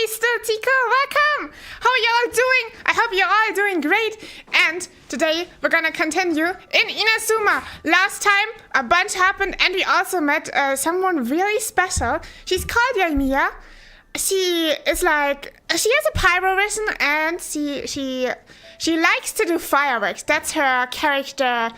Hey, Tico, welcome! How are y'all doing? I hope you're all doing great. And today we're gonna continue in Inazuma. Last time a bunch happened and we also met someone really special. She's called Yoimiya. She is like, she has a pyro vision and she likes to do fireworks. That's her character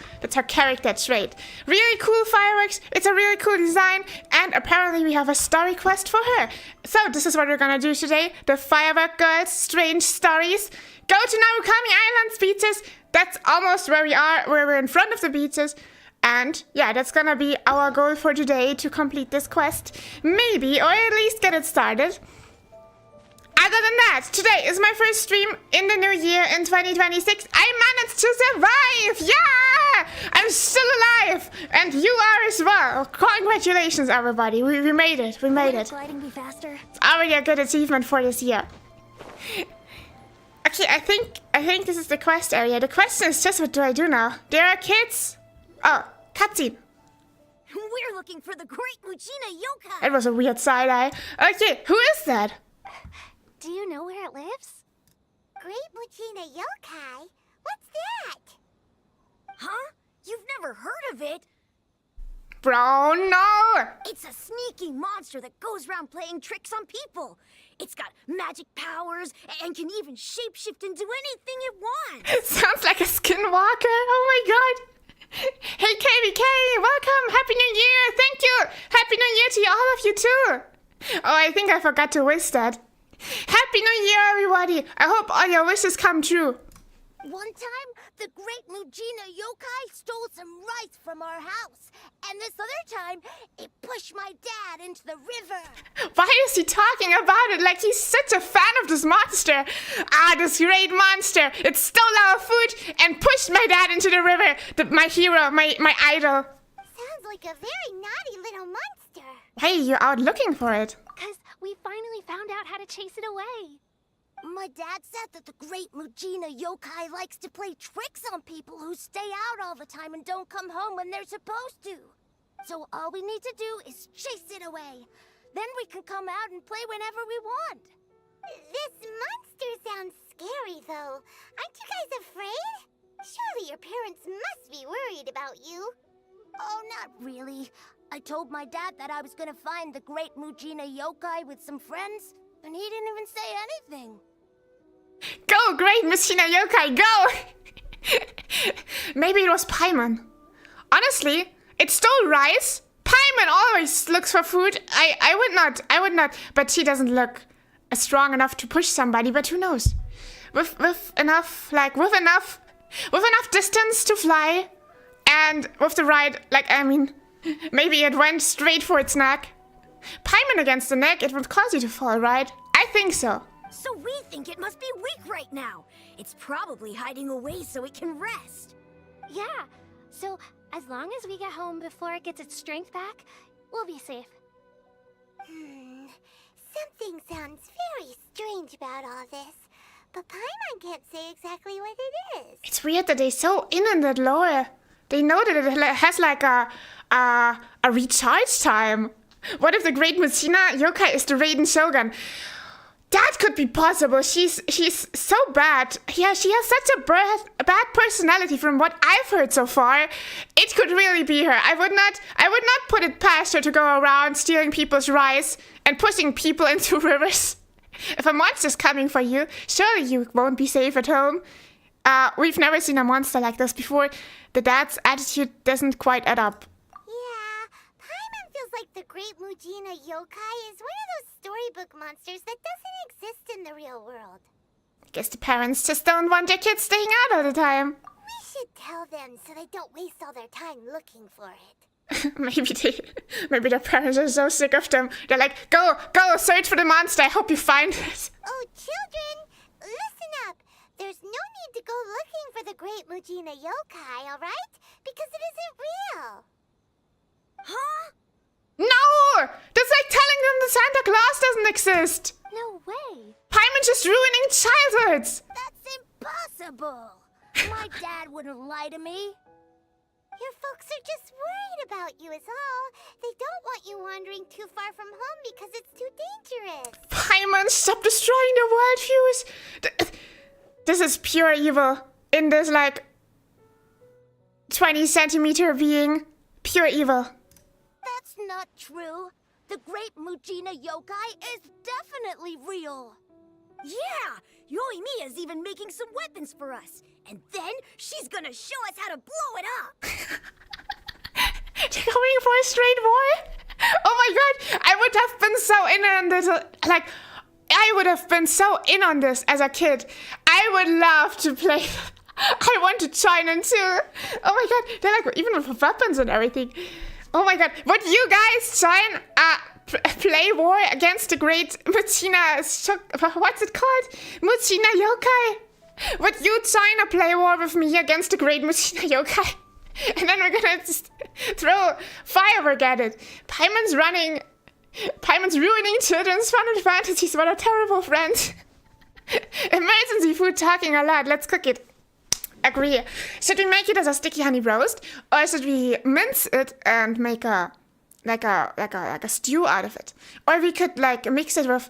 trait. Really cool fireworks. It's a really cool design. And apparently we have a story quest for her. So this is what we're gonna do today. The Firework Girls Strange Stories. Go to Narukami Island's beaches. That's almost where we are, where we're in front of the beaches. And yeah, that's gonna be our goal for today, to complete this quest. Maybe, or at least get it started. Other than that, today is my first stream in the new year in 2026. I managed to survive! Yeah! I'm still alive! And you are as well. Congratulations, everybody. We made it. We made it. Gliding be faster. It's already a good achievement for this year. Okay, I think this is the quest area. The question is just, what do I do now? There are kids. Oh, cutscene. We're looking for the great Muchina yokai. It was a weird side eye. Okay, who is that? Do you know where it lives? Great Muchina yokai? What's that? Huh? You've never heard of it? Bro, no! It's a sneaky monster that goes around playing tricks on people. It's got magic powers and can even shapeshift into anything it wants. Sounds like a skinwalker. Oh my god. Hey KVK, welcome. Happy New Year. Thank you. Happy New Year to all of you too. Oh, I think I forgot to wish that. Happy New Year, everybody. I hope all your wishes come true. One time, the great Muchina yokai stole some rice from our house. And this other time, it pushed my dad into the river. Why is he talking about it like he's such a fan of this monster? Ah, this great monster. It stole our food and pushed my dad into the river. My hero, my idol. Sounds like a very naughty little monster. Hey, you're out looking for it. Because we finally found out how to chase it away. My dad said that the great Muchina yokai likes to play tricks on people who stay out all the time and don't come home when they're supposed to. So all we need to do is chase it away. Then we can come out and play whenever we want. This monster sounds scary, though. Aren't you guys afraid? Surely your parents must be worried about you. Oh, not really. I told my dad that I was gonna find the great Muchina yokai with some friends, and he didn't even say anything. Go, great Muchina yokai, go! Maybe it was Paimon. Honestly, it stole rice. Paimon always looks for food. I would not, but she doesn't look strong enough to push somebody, but who knows? With enough distance to fly, and with the right, maybe it went straight for its neck. Paimon against the neck, it would cause you to fall, right? I think so. So we think it must be weak right now. It's probably hiding away so it can rest. Yeah, so as long as we get home before it gets its strength back, we'll be safe. Something sounds very strange about all this, but Paimon can't say exactly what it is. It's weird that they're so in that lore. They know that it has like a recharge time. What if the great Muchina yokai is the Raiden Shogun? That could be possible. She's so bad. Yeah, she has such a bad personality from what I've heard so far. It could really be her. I would not put it past her to go around stealing people's rice and pushing people into rivers. If a monster's coming for you, surely you won't be safe at home. We've never seen a monster like this before. The dad's attitude doesn't quite add up. Like the great Muchina yokai is one of those storybook monsters that doesn't exist in the real world. I guess the parents just don't want their kids staying out all the time. We should tell them so they don't waste all their time looking for it. Maybe their parents are so sick of them. They're like, go, search for the monster. I hope you find it. Oh, children, listen up. There's no need to go looking for the great Muchina yokai, all right? Because it isn't real. Huh? No! That's like telling them the Santa Claus doesn't exist. No way. Paimon's just ruining childhoods. That's impossible. My dad wouldn't lie to me. Your folks are just worried about you is all. They don't want you wandering too far from home because it's too dangerous. Paimon, Paimon, stop destroying the world views. This is pure evil in this, like, 20 centimeter being. Pure evil. That's not true. The great Mujina yokai is definitely real. Yeah! Yoimiya's even making some weapons for us. And then she's gonna show us how to blow it up. They're going for a straight war? Oh my god, I would have been so in on this. Like, I would have been so in on this as a kid. I would love to play. I want to join in too. Oh my god, they're like, even with weapons and everything. Oh my god, would you guys join a play war against the great Mujina, what's it called? Mujina yokai? Would you join a play war with me against the great Mujina yokai? And then we're gonna just throw firework at it. Paimon's ruining children's fun and fantasies. What a terrible friend. Emergency food talking a lot. Let's cook it. Agree. Should we make it as a sticky honey roast, or should we mince it and make a stew out of it? Or we could like mix it with.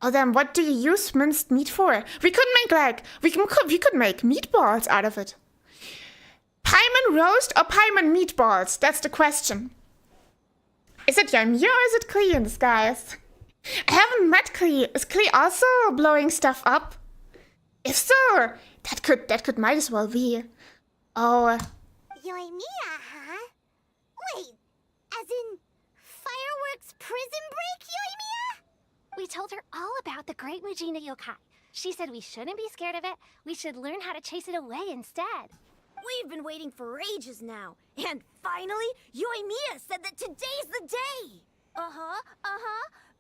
Oh damn! What do you use minced meat for? We could make we could make meatballs out of it. Paimon roast or Paimon meatballs? That's the question. Is it Yoimiya or is it Klee in disguise? I haven't met Klee. Is Klee also blowing stuff up? If so, that could might as well be. Oh. Yoimiya, huh? Wait, as in Firework's prison break, Yoimiya? We told her all about the great Mujina yokai. She said we shouldn't be scared of it. We should learn how to chase it away instead. We've been waiting for ages now. And finally, Yoimiya said that today's the day.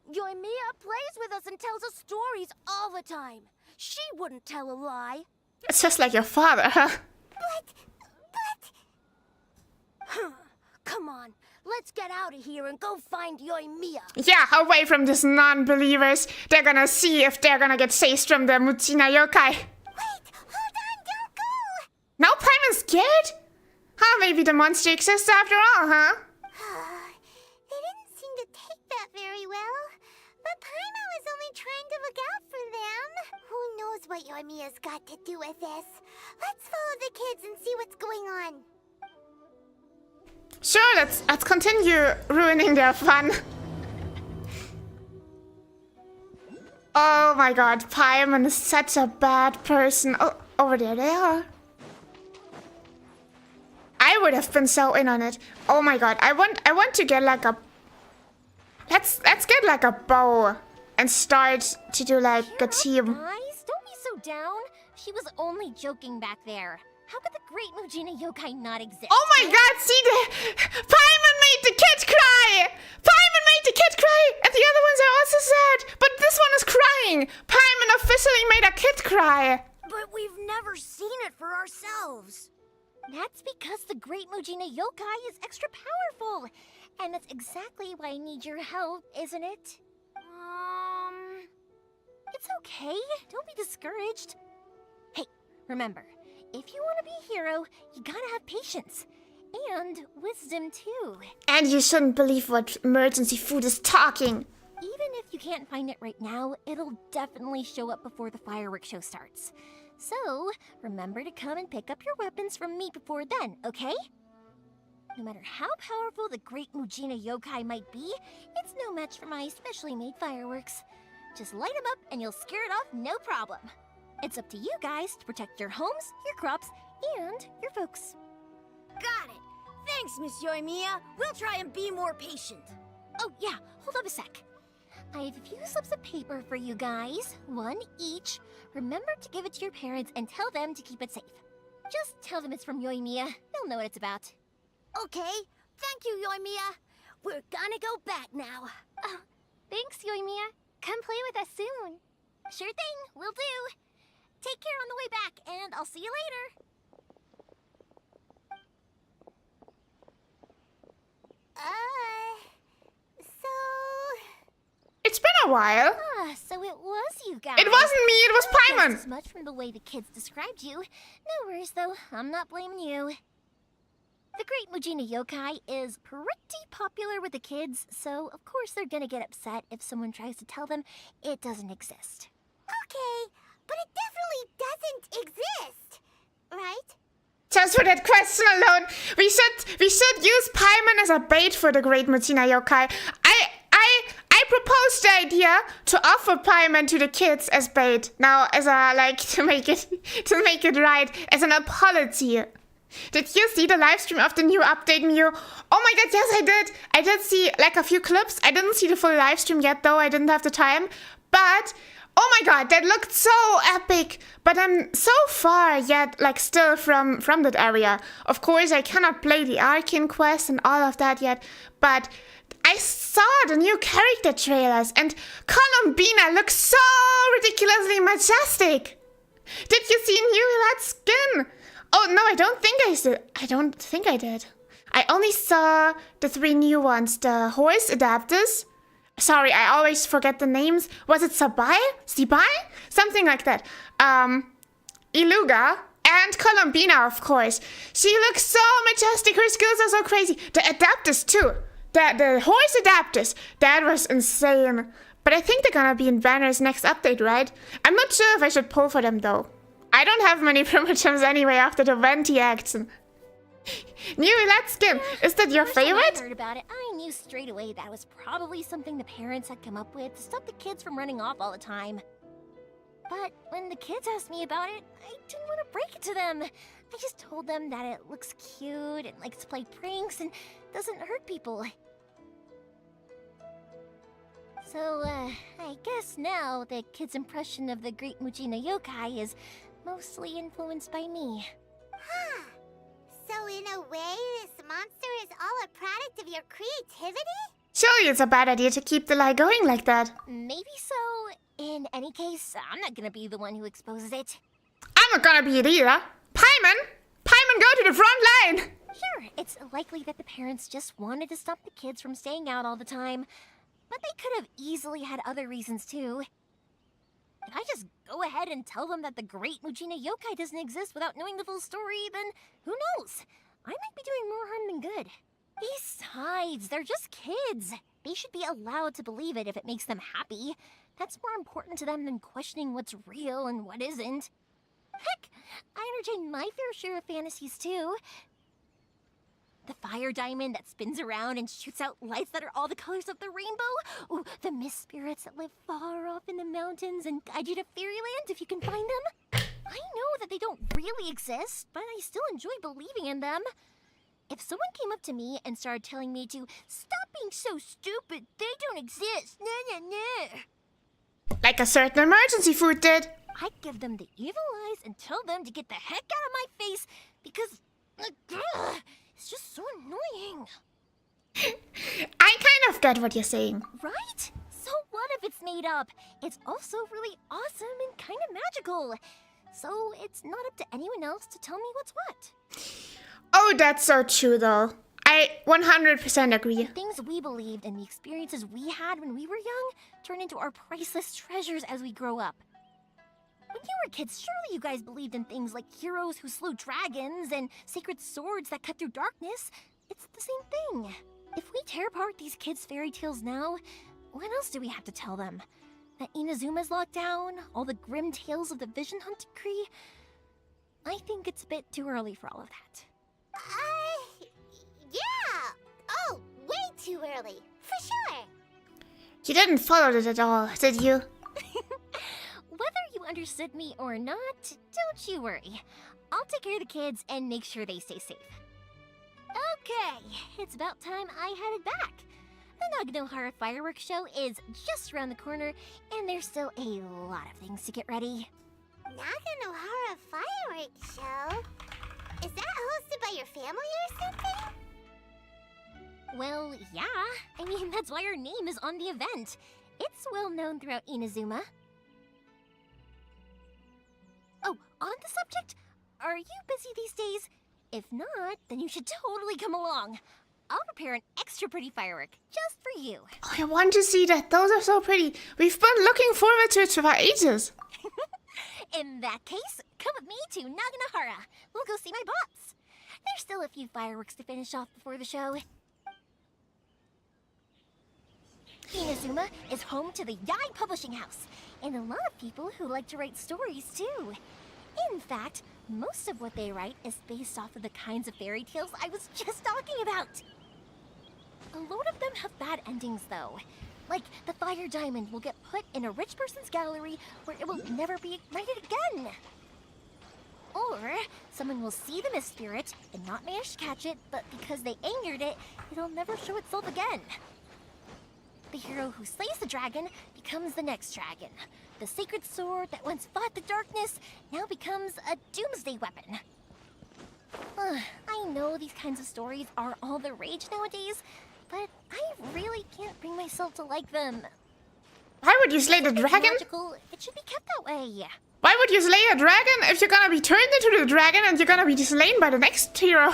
Yoimiya plays with us and tells us stories all the time. She wouldn't tell a lie. It's just like your father, huh? But... Come on, let's get out of here and go find Yoimiya. Yeah, away from these non-believers. They're gonna see if they're gonna get chased from the Mujina yokai. Wait, hold on, don't go! Now Paimon's scared? Huh, maybe the monster exists after all, huh? They didn't seem to take that very well. But Paimon was only trying to look out for them. Who knows what Yoimiya's got to do with this? Let's follow the kids and see what's going on. Sure, let's continue ruining their fun. Oh my god, Paimon is such a bad person. Oh, over there they are. I would have been so in on it. Oh my god, I want to get like a... Let's get like a bow and start to do like a team. Guys, don't be so down. She was only joking back there. How could the great Mujina yokai not exist? Oh my god, see Paimon made the kid cry! Paimon made the kid cry! And the other ones are also sad! But this one is crying! Paimon officially made a kid cry! But we've never seen it for ourselves. That's because the great Mujina yokai is extra powerful. And that's exactly why I need your help, isn't it? It's okay. Don't be discouraged. Hey, remember, if you want to be a hero, you gotta have patience. And wisdom, too. And you shouldn't believe what emergency food is talking. Even if you can't find it right now, it'll definitely show up before the fireworks show starts. So, remember to come and pick up your weapons from me before then, okay? No matter how powerful the great Mujina yokai might be, it's no match for my specially made fireworks. Just light them up and you'll scare it off no problem. It's up to you guys to protect your homes, your crops, and your folks. Got it! Thanks, Miss Yoimiya. We'll try and be more patient. Oh yeah, hold up a sec. I have a few slips of paper for you guys, one each. Remember to give it to your parents and tell them to keep it safe. Just tell them it's from Yoimiya. They'll know what it's about. Okay, thank you, Yoimiya. We're gonna go back now. Oh, thanks, Yoimiya. Come play with us soon. Sure thing, will do. Take care on the way back, and I'll see you later. So... It's been a while. Ah, so it was you guys. It wasn't me, it was Paimon. As much from the way the kids described you. No worries, though. I'm not blaming you. The Great Mujina Yokai is pretty popular with the kids, so of course they're gonna get upset if someone tries to tell them it doesn't exist. Okay, but it definitely doesn't exist, right? Just for that question alone, we should use Paimon as a bait for the Great Mujina Yokai. I proposed the idea to offer Paimon to the kids as bait. Now, as a to make it right, as an apology. Did you see the live stream of the new update, Mew? Oh my god, yes I did. I did see like a few clips. I didn't see the full live stream yet though. I didn't have the time. But oh my god, that looked so epic. But I'm so far yet, like still from that area. Of course, I cannot play the Arcane quest and all of that yet. But I saw the new character trailers and Columbina looks so ridiculously majestic. Did you see Nihongo's skin? Oh no, I don't think I did. I only saw the 3 new ones. The horse adapters. Sorry, I always forget the names. Was it Sabai? Sibai? Something like that. Iluga and Columbina, of course. She looks so majestic. Her skills are so crazy. The adapters too. The horse adapters. That was insane. But I think they're gonna be in Banner's next update, right? I'm not sure if I should pull for them though. I don't have many primitives anyway after the Venti action. New Let's Skin, is that your favorite? I heard about it, I knew straight away that was probably something the parents had come up with to stop the kids from running off all the time. But when the kids asked me about it, I didn't want to break it to them. I just told them that it looks cute and likes to play pranks and doesn't hurt people. So, I guess now the kids' impression of the Great Mujina Yokai is mostly influenced by me. Huh. So in a way, this monster is all a product of your creativity? Surely it's a bad idea to keep the lie going like that. Maybe so. In any case, I'm not gonna be the one who exposes it. I'm not gonna be it either. Paimon, go to the front line! Sure, it's likely that the parents just wanted to stop the kids from staying out all the time. But they could have easily had other reasons too. If I just go ahead and tell them that the Great Mujina Yokai doesn't exist without knowing the full story, then who knows? I might be doing more harm than good. Besides, they're just kids. They should be allowed to believe it if it makes them happy. That's more important to them than questioning what's real and what isn't. Heck, I entertain my fair share of fantasies too. The fire diamond that spins around and shoots out lights that are all the colors of the rainbow. Ooh, the mist spirits that live far off in the mountains and guide you to fairyland if you can find them. I know that they don't really exist, but I still enjoy believing in them. If someone came up to me and started telling me to stop being so stupid, they don't exist. No. Like a certain emergency food did. I'd give them the evil eyes and tell them to get the heck out of my face because it's just so annoying. I kind of get what you're saying. Right? So what if it's made up? It's also really awesome and kind of magical. So it's not up to anyone else to tell me what's what. Oh, that's so true though. I 100% agree. The things we believed and the experiences we had when we were young turn into our priceless treasures as we grow up. When you were kids, surely you guys believed in things like heroes who slew dragons and sacred swords that cut through darkness. It's the same thing. If we tear apart these kids' fairy tales now, what else do we have to tell them? That Inazuma's locked down? All the grim tales of the Vision Hunt decree? I think it's a bit too early for all of that. Yeah. Oh, way too early. For sure. You didn't follow it at all, did you? Whether you understood me or not, don't you worry. I'll take care of the kids and make sure they stay safe. Okay, it's about time I headed back. The Naganohara Firework show is just around the corner, and there's still a lot of things to get ready. Naganohara Firework Show? Is that hosted by your family or something? Well, yeah. I mean, that's why our name is on the event. It's well known throughout Inazuma. Oh, on the subject, are you busy these days? If not, then you should totally come along. I'll prepare an extra pretty firework just for you. Oh, I want to see that. Those are so pretty. We've been looking forward to it for ages. In that case, come with me to Naganohara. We'll go see my boss. there's still a few fireworks to finish off before the show. Inazuma is home to the Yai Publishing House, and a lot of people who like to write stories too. In fact, most of what they write is based off of the kinds of fairy tales I was just talking about. A lot of them have bad endings though. Like, the fire diamond will get put in a rich person's gallery where it will never be ignited again. Or, someone will see the mist spirit and not manage to catch it, but because they angered it, it'll never show itself again. The hero who slays the dragon becomes the next dragon. The sacred sword that once fought the darkness now becomes a doomsday weapon. I know these kinds of stories are all the rage nowadays, but I really can't bring myself to like them. Why would you slay the dragon? Logical, it should be kept that way. Why would you slay a dragon if you're gonna be turned into the dragon and you're gonna be slain by the next hero?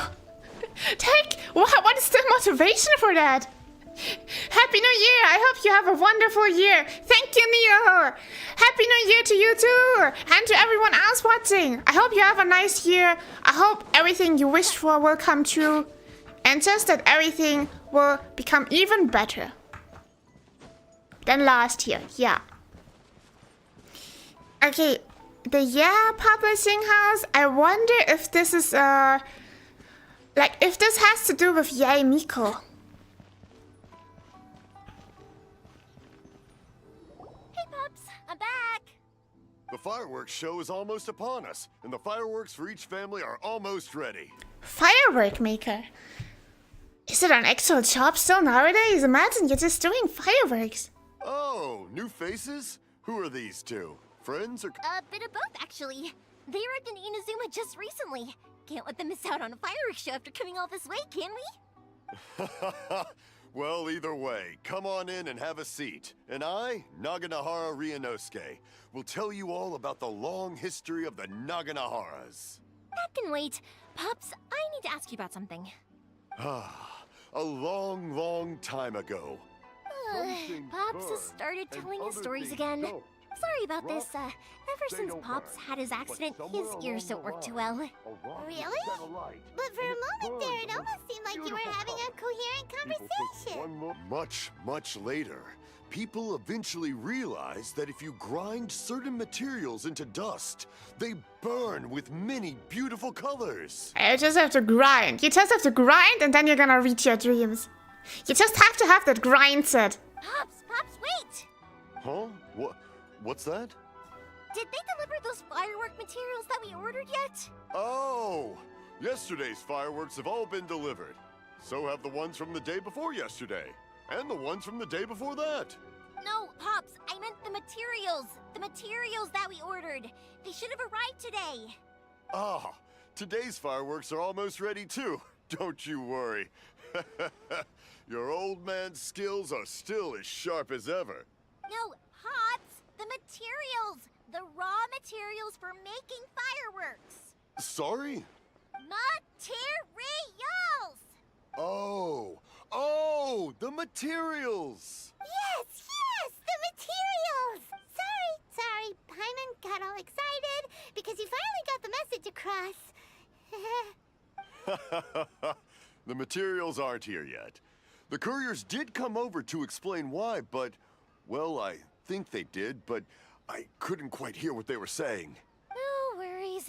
What is the motivation for that? Happy New Year! I hope you have a wonderful year. Thank you, Neo. Happy New Year to you too, and to everyone else watching. I hope you have a nice year. I hope everything you wished for will come true, and just that everything will become even better than last year. Yeah. Okay, the Publishing House. I wonder if this is if this has to do with Yoimiya. I'm back! The fireworks show is almost upon us, and the fireworks for each family are almost ready. Firework maker? Is it an actual job still nowadays? Imagine you're just doing fireworks. Oh, new faces? Who are these two? Friends or... A bit of both, actually. They arrived in Inazuma just recently. Can't let them miss out on a fireworks show after coming all this way, can we? Well, either way, come on in and have a seat. And I, Naganahara Ryunosuke, will tell you all about the long history of the Naganaharas. That can wait. Pops, I need to ask you about something. A long, long time ago. Pops has started telling his stories again. Sorry about this. Ever since Pops had his accident, his ears don't work too well. Really? But for a moment there, it almost seemed like you were having a coherent conversation. Much later, people eventually realized that if you grind certain materials into dust, they burn with many beautiful colors. You just have to grind. You just have to grind and then you're gonna reach your dreams. You just have to have that grind set. Pops, wait! Huh? What's that? Did they deliver those firework materials that we ordered yet? Oh! Yesterday's fireworks have all been delivered. So have the ones from the day before yesterday. And the ones from the day before that. No, Pops, I meant the materials. The materials that we ordered. They should have arrived today. Ah, today's fireworks are almost ready too. Don't you worry. Your old man's skills are still as sharp as ever. No, Pops! The materials! The raw materials for making fireworks! Sorry? Materials! Oh, the materials! Yes, the materials! Sorry, Paimon got all excited because he finally got the message across. The materials aren't here yet. The couriers did come over to explain why, but, well, I think they did, but I couldn't quite hear what they were saying. No worries.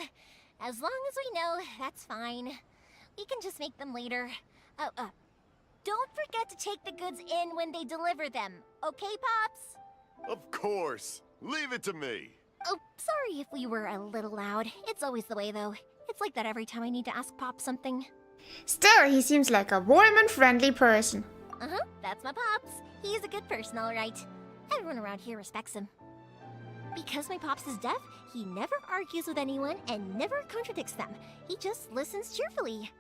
As long as we know, that's fine. We can just make them later. Don't forget to take the goods in when they deliver them. Okay, Pops? Of course. Leave it to me. Oh, sorry if we were a little loud. It's always the way, though. It's like that every time I need to ask Pop something. Still, he seems like a warm and friendly person. Uh-huh, that's my Pops. He's a good person, all right. Everyone around here respects him. Because my Pops is deaf, he never argues with anyone and never contradicts them. He just listens cheerfully.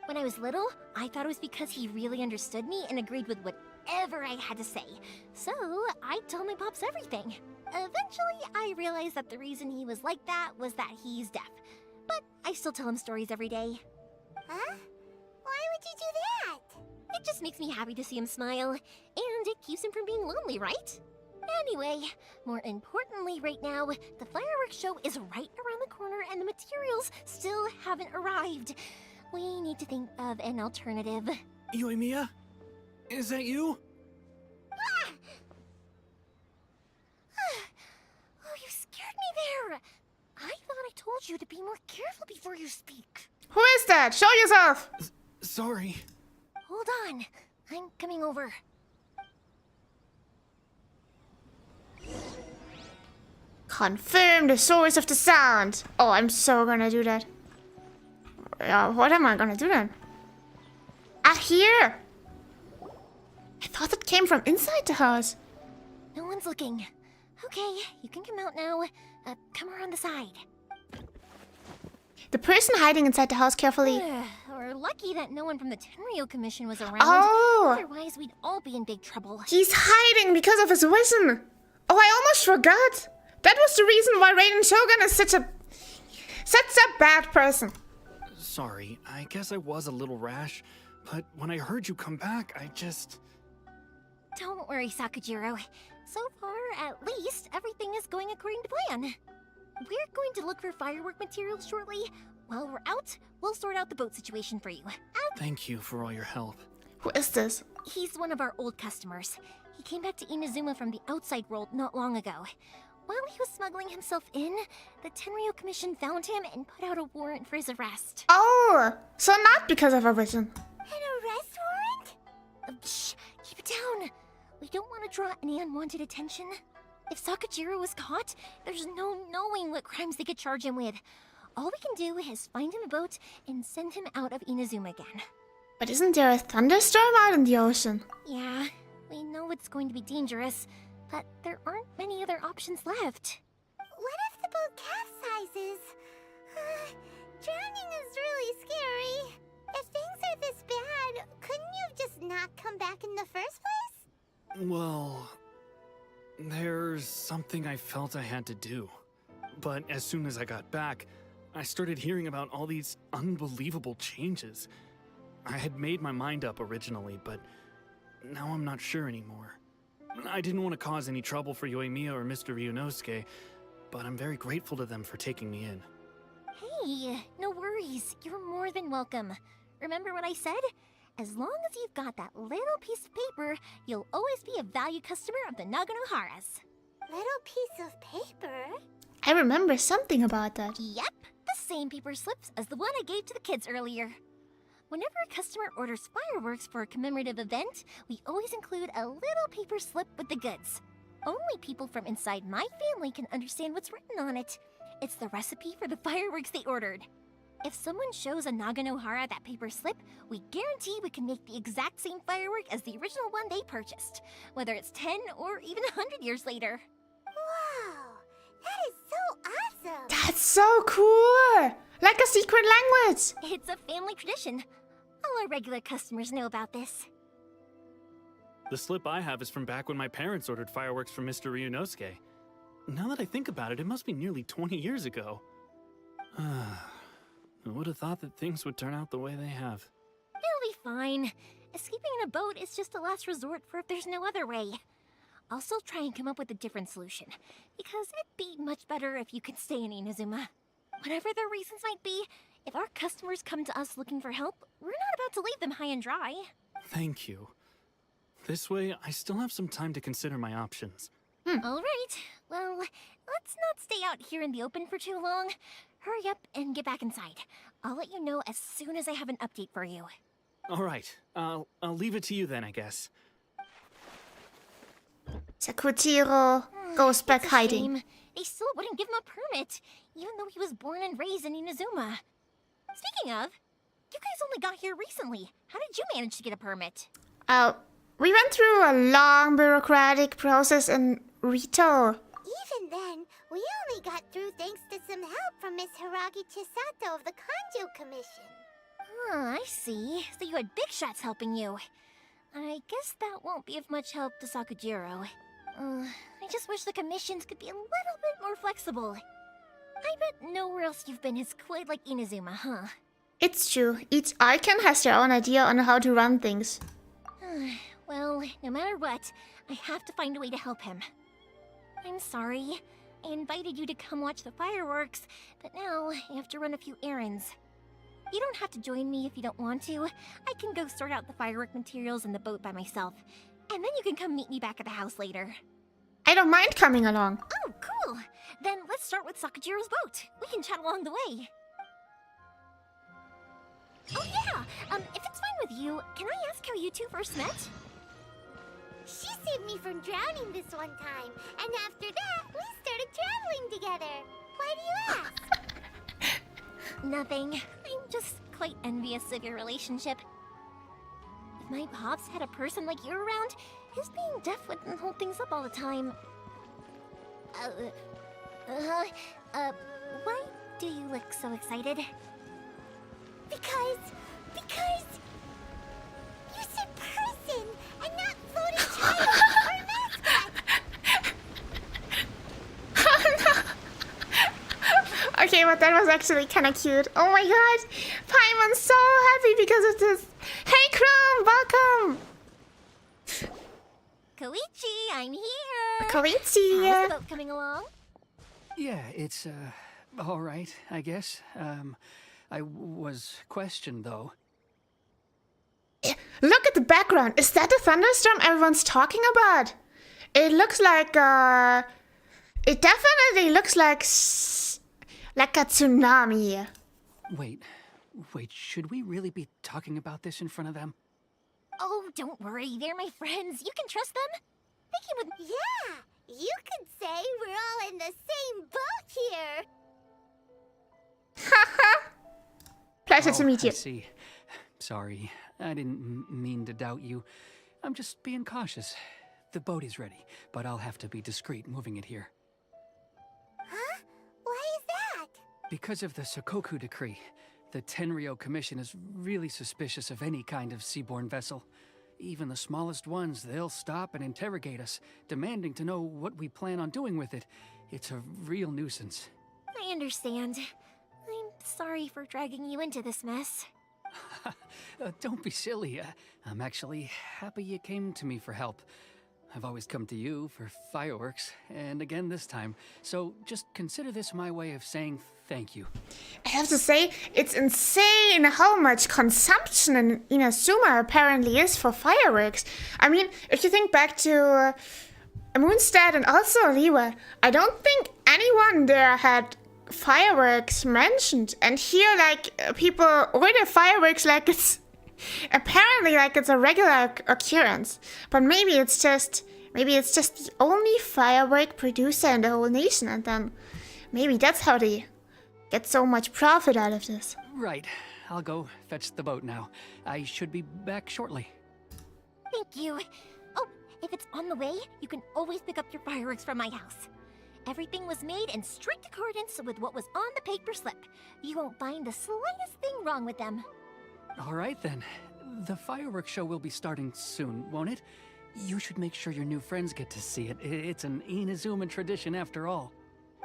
When I was little, I thought it was because he really understood me and agreed with whatever I had to say. So, I told my Pops everything. Eventually, I realized that the reason he was like that was that he's deaf. But I still tell him stories every day. Huh? Why would you do that? It just makes me happy to see him smile, and it keeps him from being lonely, right? Anyway, more importantly right now, the fireworks show is right around the corner and the materials still haven't arrived. We need to think of an alternative. Yoimiya? Is that you? Oh, you scared me there! I thought I told you to be more careful before you speak. Who is that? Show yourself! Sorry. Hold on. I'm coming over. Confirm the source of the sound. Oh, I'm so gonna do that. What am I gonna do then? Ah, here! I thought it came from inside the house. No one's looking. Okay, you can come out now. Come around the side. The person hiding inside the house carefully. We're lucky that no one from the Tenryo Commission was around. Oh! Otherwise, we'd all be in big trouble. He's hiding because of his vision. Oh, I almost forgot. That was the reason why Raiden Shogun is such a bad person. Sorry, I guess I was a little rash, but when I heard you come back, I just... Don't worry, Sakujiro. So far, at least, everything is going according to plan. We're going to look for firework materials shortly. While we're out, we'll sort out the boat situation for you. Thank you for all your help. Who is this? He's one of our old customers. He came back to Inazuma from the outside world not long ago. While he was smuggling himself in, the Tenryo Commission found him and put out a warrant for his arrest. Oh, so not because of a vision. An arrest warrant? Shh, keep it down. We don't want to draw any unwanted attention. If Sakujiro was caught, there's no knowing what crimes they could charge him with. All we can do is find him a boat and send him out of Inazuma again. But isn't there a thunderstorm out in the ocean? Yeah, we know it's going to be dangerous, but there aren't many other options left. What if the boat capsizes? Drowning is really scary. If things are this bad, couldn't you have just not come back in the first place? Well... there's something I felt I had to do. But as soon as I got back, I started hearing about all these unbelievable changes. I had made my mind up originally, but now I'm not sure anymore. I didn't want to cause any trouble for Yoimiya or Mr. Ryunosuke, but I'm very grateful to them for taking me in. Hey, no worries. You're more than welcome. Remember what I said? As long as you've got that little piece of paper, you'll always be a valued customer of the Naganoharas. Little piece of paper? I remember something about that. Yep, the same paper slips as the one I gave to the kids earlier. Whenever a customer orders fireworks for a commemorative event, we always include a little paper slip with the goods. Only people from inside my family can understand what's written on it. It's the recipe for the fireworks they ordered. If someone shows a Naganohara that paper slip, we guarantee we can make the exact same firework as the original one they purchased, whether it's 10 or even 100 years later. Wow, that is so awesome! That's so cool! Like a secret language! It's a family tradition. All our regular customers know about this. The slip I have is from back when my parents ordered fireworks from Mr. Ryunosuke. Now that I think about it, it must be nearly 20 years ago. I would have thought that things would turn out the way they have. It'll be fine. Escaping in a boat is just a last resort for if there's no other way. I'll still try and come up with a different solution, because it'd be much better if you could stay in Inazuma. Whatever their reasons might be, if our customers come to us looking for help, we're not about to leave them high and dry. Thank you. This way, I still have some time to consider my options. All right. Well, let's not stay out here in the open for too long. Hurry up and get back inside. I'll let you know as soon as I have an update for you. All right, I'll leave it to you then, I guess. Sakujiro goes back It's a hiding. shame. They still wouldn't give him a permit, even though he was born and raised in Inazuma. Speaking of, you guys only got here recently. How did you manage to get a permit? We went through a long bureaucratic process in Rito. Even then, we only got through thanks to some help from Miss Hiragi Chisato of the Kanjo Commission. I see. So you had big shots helping you. I guess that won't be of much help to Sakujiro. I just wish the commissions could be a little bit more flexible. I bet nowhere else you've been is quite like Inazuma, huh? It's true. Each icon has their own idea on how to run things. Well, no matter what, I have to find a way to help him. I'm sorry. I invited you to come watch the fireworks, but now I have to run a few errands. You don't have to join me if you don't want to. I can go sort out the firework materials in the boat by myself. And then you can come meet me back at the house later. I don't mind coming along. Oh, cool! Then let's start with Sakajiro's boat. We can chat along the way. Oh yeah! If it's fine with you, can I ask how you two first met? She saved me from drowning this one time, and after that, we started traveling together. Why do you ask? Nothing. I'm just quite envious of your relationship. If my pops had a person like you around, his being deaf wouldn't hold things up all the time. Why do you look so excited? Because you said person and not floating child or mascot. Okay, but that was actually kind of cute. Oh my god, Paimon's so happy because of this. Hey Chrome, welcome! Koichi, I'm here! How's Koichi! the boat coming along? Yeah, it's, all right, I guess. I was questioned, though. Look at the background. Is that the thunderstorm everyone's talking about? It looks like, it definitely looks like a tsunami. Wait, should we really be talking about this in front of them? Oh, don't worry, they're my friends. You can trust them. They came with... Yeah, you could say we're all in the same boat here. Pleasure to meet you. I see. Sorry, I didn't mean to doubt you. I'm just being cautious. The boat is ready, but I'll have to be discreet moving it here. Huh? Why is that? Because of the Sokoku decree, the Tenryou Commission is really suspicious of any kind of seaborne vessel. Even the smallest ones, they'll stop and interrogate us, demanding to know what we plan on doing with it. It's a real nuisance. I understand. I'm sorry for dragging you into this mess. Don't be silly. I'm actually happy you came to me for help. I've always come to you for fireworks, and again this time. So just consider this my way of saying thank you. I have to say, it's insane how much consumption in Inazuma apparently is for fireworks. I mean, if you think back to Moonstad and also Liwa, I don't think anyone there had fireworks mentioned. And here, like, people order fireworks like it's apparently like it's a regular occurrence. But maybe it's just the only firework producer in the whole nation, and then maybe that's how they get so much profit out of this. Right. I'll go fetch the boat now. I should be back shortly. Thank you. Oh, if it's on the way, you can always pick up your fireworks from my house. Everything was made in strict accordance with what was on the paper slip. You won't find the slightest thing wrong with them. All right, then. The fireworks show will be starting soon, won't it? You should make sure your new friends get to see it. It's an Inazuma tradition after all.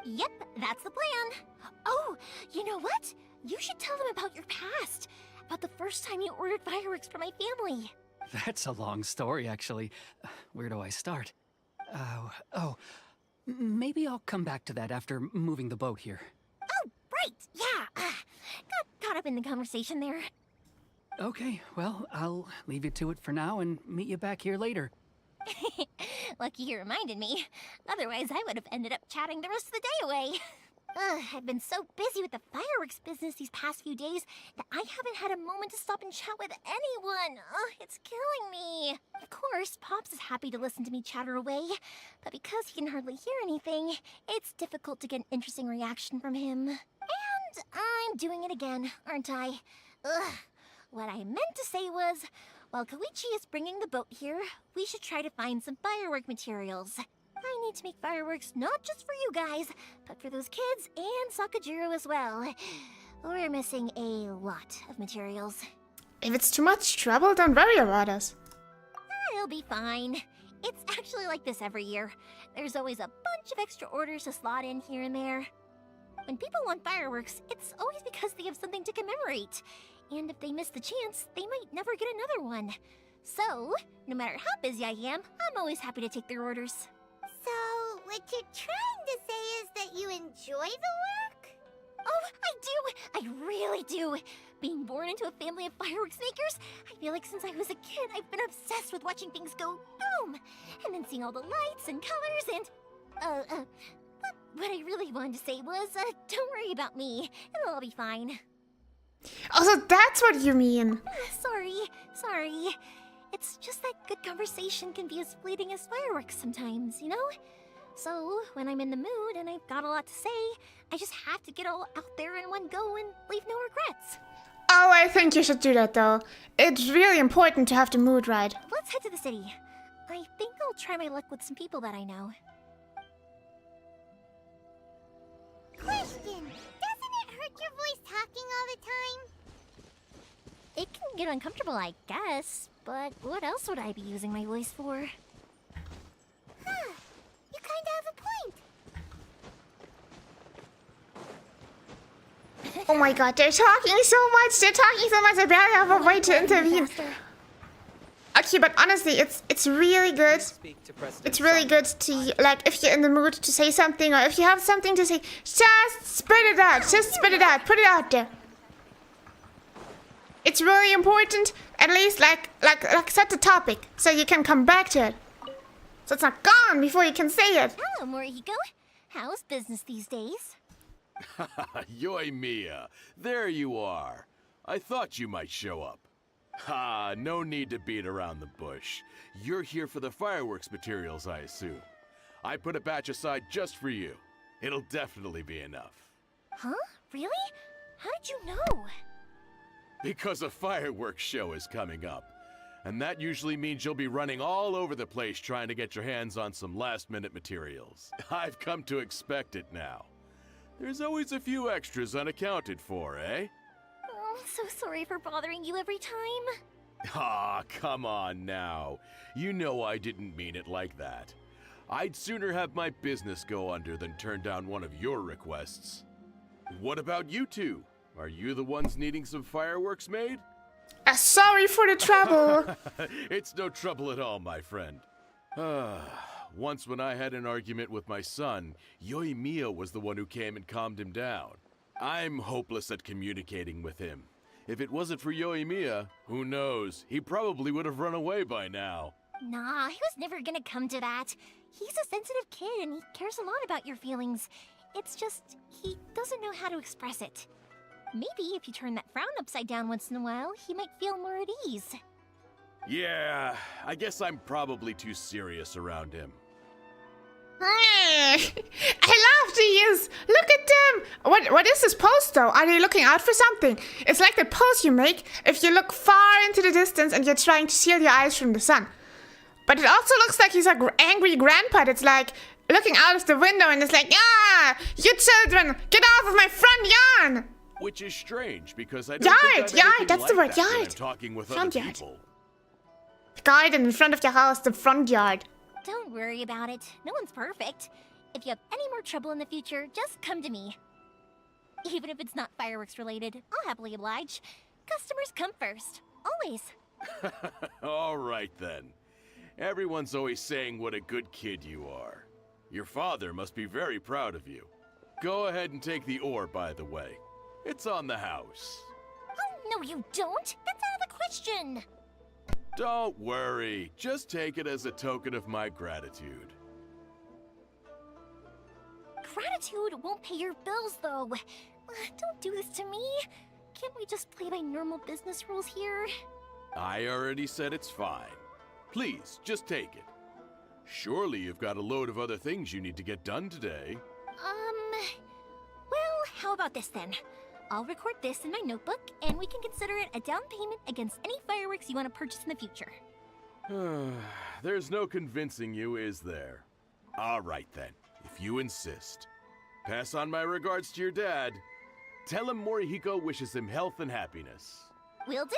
Yep, that's the plan. Oh, you know what? You should tell them about your past. About the first time you ordered fireworks for my family. That's a long story, actually. Where do I start? Maybe I'll come back to that after moving the boat here. Oh, right, yeah. Got caught up in the conversation there. Okay, well, I'll leave you to it for now and meet you back here later. Lucky you reminded me. Otherwise, I would have ended up chatting the rest of the day away. I've been so busy with the fireworks business these past few days that I haven't had a moment to stop and chat with anyone. It's killing me. Of course, Pops is happy to listen to me chatter away, but because he can hardly hear anything, it's difficult to get an interesting reaction from him. And I'm doing it again, aren't I? What I meant to say was, while Koichi is bringing the boat here, we should try to find some firework materials. I need to make fireworks not just for you guys, but for those kids and Sakajiro as well. We're missing a lot of materials. If it's too much trouble, don't worry about us. It'll be fine. It's actually like this every year. There's always a bunch of extra orders to slot in here and there. When people want fireworks, it's always because they have something to commemorate. And if they miss the chance, they might never get another one. So, no matter how busy I am, I'm always happy to take their orders. So, what you're trying to say is that you enjoy the work? Oh, I do! I really do. Being born into a family of fireworks makers, I feel like since I was a kid, I've been obsessed with watching things go boom, and then seeing all the lights and colors and, but what I really wanted to say was, don't worry about me. It'll all be fine. Also, that's what you mean. Sorry. It's just that good conversation can be as fleeting as fireworks sometimes, you know? So, when I'm in the mood and I've got a lot to say, I just have to get all out there in one go and leave no regrets. Oh, I think you should do that, though. It's really important to have the mood right. Let's head to the city. I think I'll try my luck with some people that I know. Question. Doesn't it hurt your voice talking all the time? It can get uncomfortable, I guess, but what else would I be using my voice for? Huh. You kinda have a point. Oh my god, they're talking so much. I barely have a way to intervene. Okay, but honestly, it's really good. It's really good to, like, if you're in the mood to say something, or if you have something to say, just spit it out. Just spit it out. Put it out there. It's really important, at least, like set the topic, so you can come back to it. So it's not gone before you can say it. Hello, Morihiko. How's business these days? Yoimiya, there you are. I thought you might show up. Ha, no need to beat around the bush. You're here for the fireworks materials, I assume. I put a batch aside just for you. It'll definitely be enough. Huh? Really? How did you know? Because a fireworks show is coming up. And that usually means you'll be running all over the place trying to get your hands on some last-minute materials. I've come to expect it now. There's always a few extras unaccounted for, eh? Oh, I'm so sorry for bothering you every time. Ah, come on now. You know I didn't mean it like that. I'd sooner have my business go under than turn down one of your requests. What about you two? Are you the ones needing some fireworks made? Sorry for the trouble. It's no trouble at all, my friend. Once when I had an argument with my son, Yoimiya was the one who came and calmed him down. I'm hopeless at communicating with him. If it wasn't for Yoimiya, who knows, he probably would have run away by now. Nah, he was never gonna come to that. He's a sensitive kid and he cares a lot about your feelings. It's just, he doesn't know how to express it. Maybe if you turn that frown upside down once in a while, he might feel more at ease. Yeah, I guess I'm probably too serious around him. I love these. Look at them. What is this pose though? Are they looking out for something? It's like the pose you make if you look far into the distance and you're trying to shield your eyes from the sun. But it also looks like he's an angry grandpa that's like looking out of the window and it's like, ah, you children, get off of my front yard. Which is strange because I don't think Yard, I'm that's like the word, that when yard. I'm talking with Front other yard. people. Garden in front of your house, the front yard. Don't worry about it. No one's perfect. If you have any more trouble in the future, just come to me. Even if it's not fireworks related, I'll happily oblige. Customers come first. Always. All right then. Everyone's always saying what a good kid you are. Your father must be very proud of you. Go ahead and take the ore, by the way. It's on the house. Oh, no you don't. That's out of the question. Don't worry. Just take it as a token of my gratitude. Gratitude won't pay your bills, though. Don't do this to me. Can't we just play by normal business rules here? I already said it's fine. Please, just take it. Surely you've got a load of other things you need to get done today. Well, how about this then? I'll record this in my notebook, and we can consider it a down payment against any fireworks you want to purchase in the future. There's no convincing you, is there? All right then, if you insist. Pass on my regards to your dad. Tell him Morihiko wishes him health and happiness. Will do.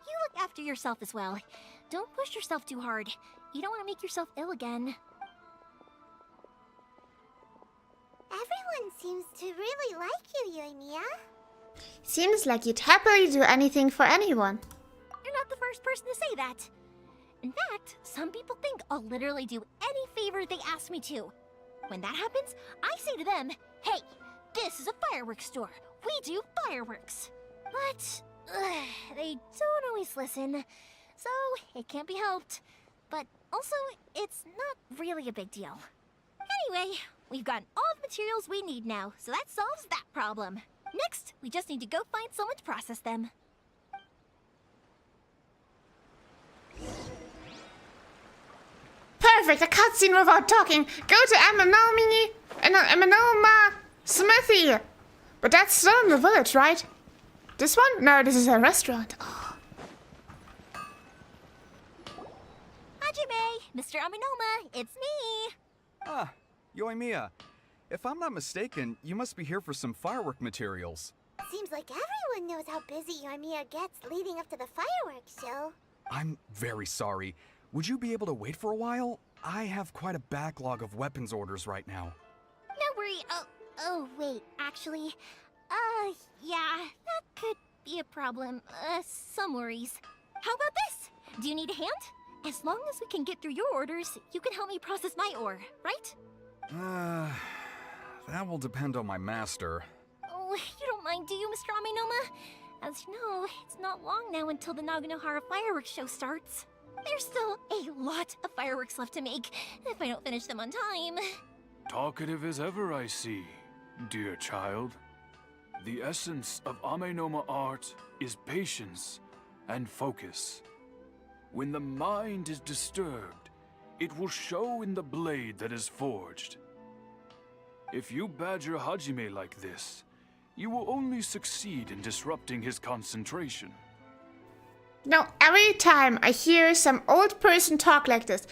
You look after yourself as well. Don't push yourself too hard. You don't want to make yourself ill again. Everyone seems to really like you, Yoimiya. Seems like you'd happily do anything for anyone. You're not the first person to say that. In fact, some people think I'll literally do any favor they ask me to. When that happens, I say to them, hey, this is a fireworks store. we do fireworks. But they don't always listen, so it can't be helped. But also, it's not really a big deal. Anyway, we've got all the materials we need now, so that solves that problem. Next, we just need to go find someone to process them. Perfect, a cutscene without talking. Go to Amanoma Smithy. But that's still in the village, right? This one? No, this is a restaurant. Oh. Hajime, Mr. Aminoma, it's me. Ah, Yoimiya. If I'm not mistaken, you must be here for some firework materials. Seems like everyone knows how busy Yoimiya gets leading up to the fireworks show. I'm very sorry. Would you be able to wait for a while? I have quite a backlog of weapons orders right now. No worry. Oh, wait, actually, yeah, that could be a problem. Some worries. How about this? Do you need a hand? As long as we can get through your orders, you can help me process my ore, right? That will depend on my master. Oh, you don't mind, do you, Mr. Aminoma? As you know, it's not long now until the Naganohara Fireworks show starts. There's still a lot of fireworks left to make, if I don't finish them on time. Talkative as ever, I see, dear child. The essence of Amenoma art is patience and focus. When the mind is disturbed, it will show in the blade that is forged. If you badger Hajime like this, you will only succeed in disrupting his concentration. Now, every time I hear some old person talk like this,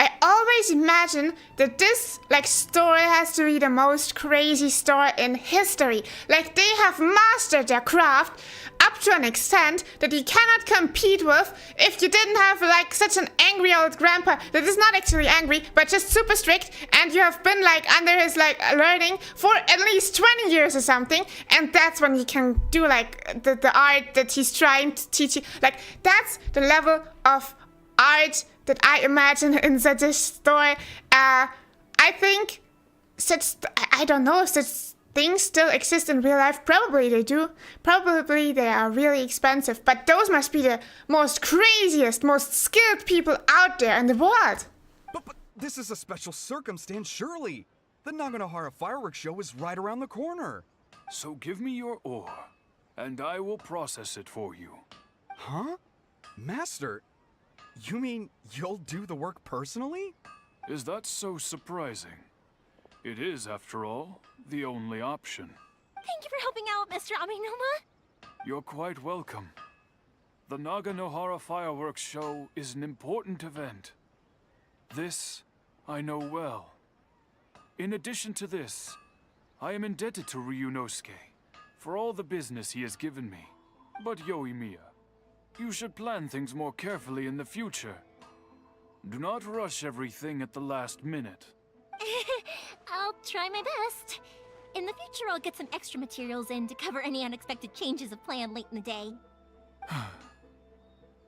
I always imagine that this, story has to be the most crazy story in history. Like, they have mastered their craft up to an extent that you cannot compete with if you didn't have, such an angry old grandpa that is not actually angry, but just super strict, and you have been, under his, learning for at least 20 years or something, and that's when you can do, the art that he's trying to teach you. That's the level of art that I imagine in such a story. I think I don't know if such things still exist in real life. Probably they do. Probably they are really expensive. But those must be the most craziest, most skilled people out there in the world. But this is a special circumstance, surely. The Naganohara Fireworks show is right around the corner. So give me your ore, and I will process it for you. Huh? Master, you mean you'll do the work personally? Is that so surprising? It is, after all, the only option. Thank you for helping out, Mr. Aminoma. You're quite welcome. The Naganohara Fireworks show is an important event. This I know well. In addition to this, I am indebted to Ryunosuke for all the business he has given me. But Yoimiya, you should plan things more carefully in the future. Do not rush everything at the last minute. I'll try my best. In the future, I'll get some extra materials in to cover any unexpected changes of plan late in the day.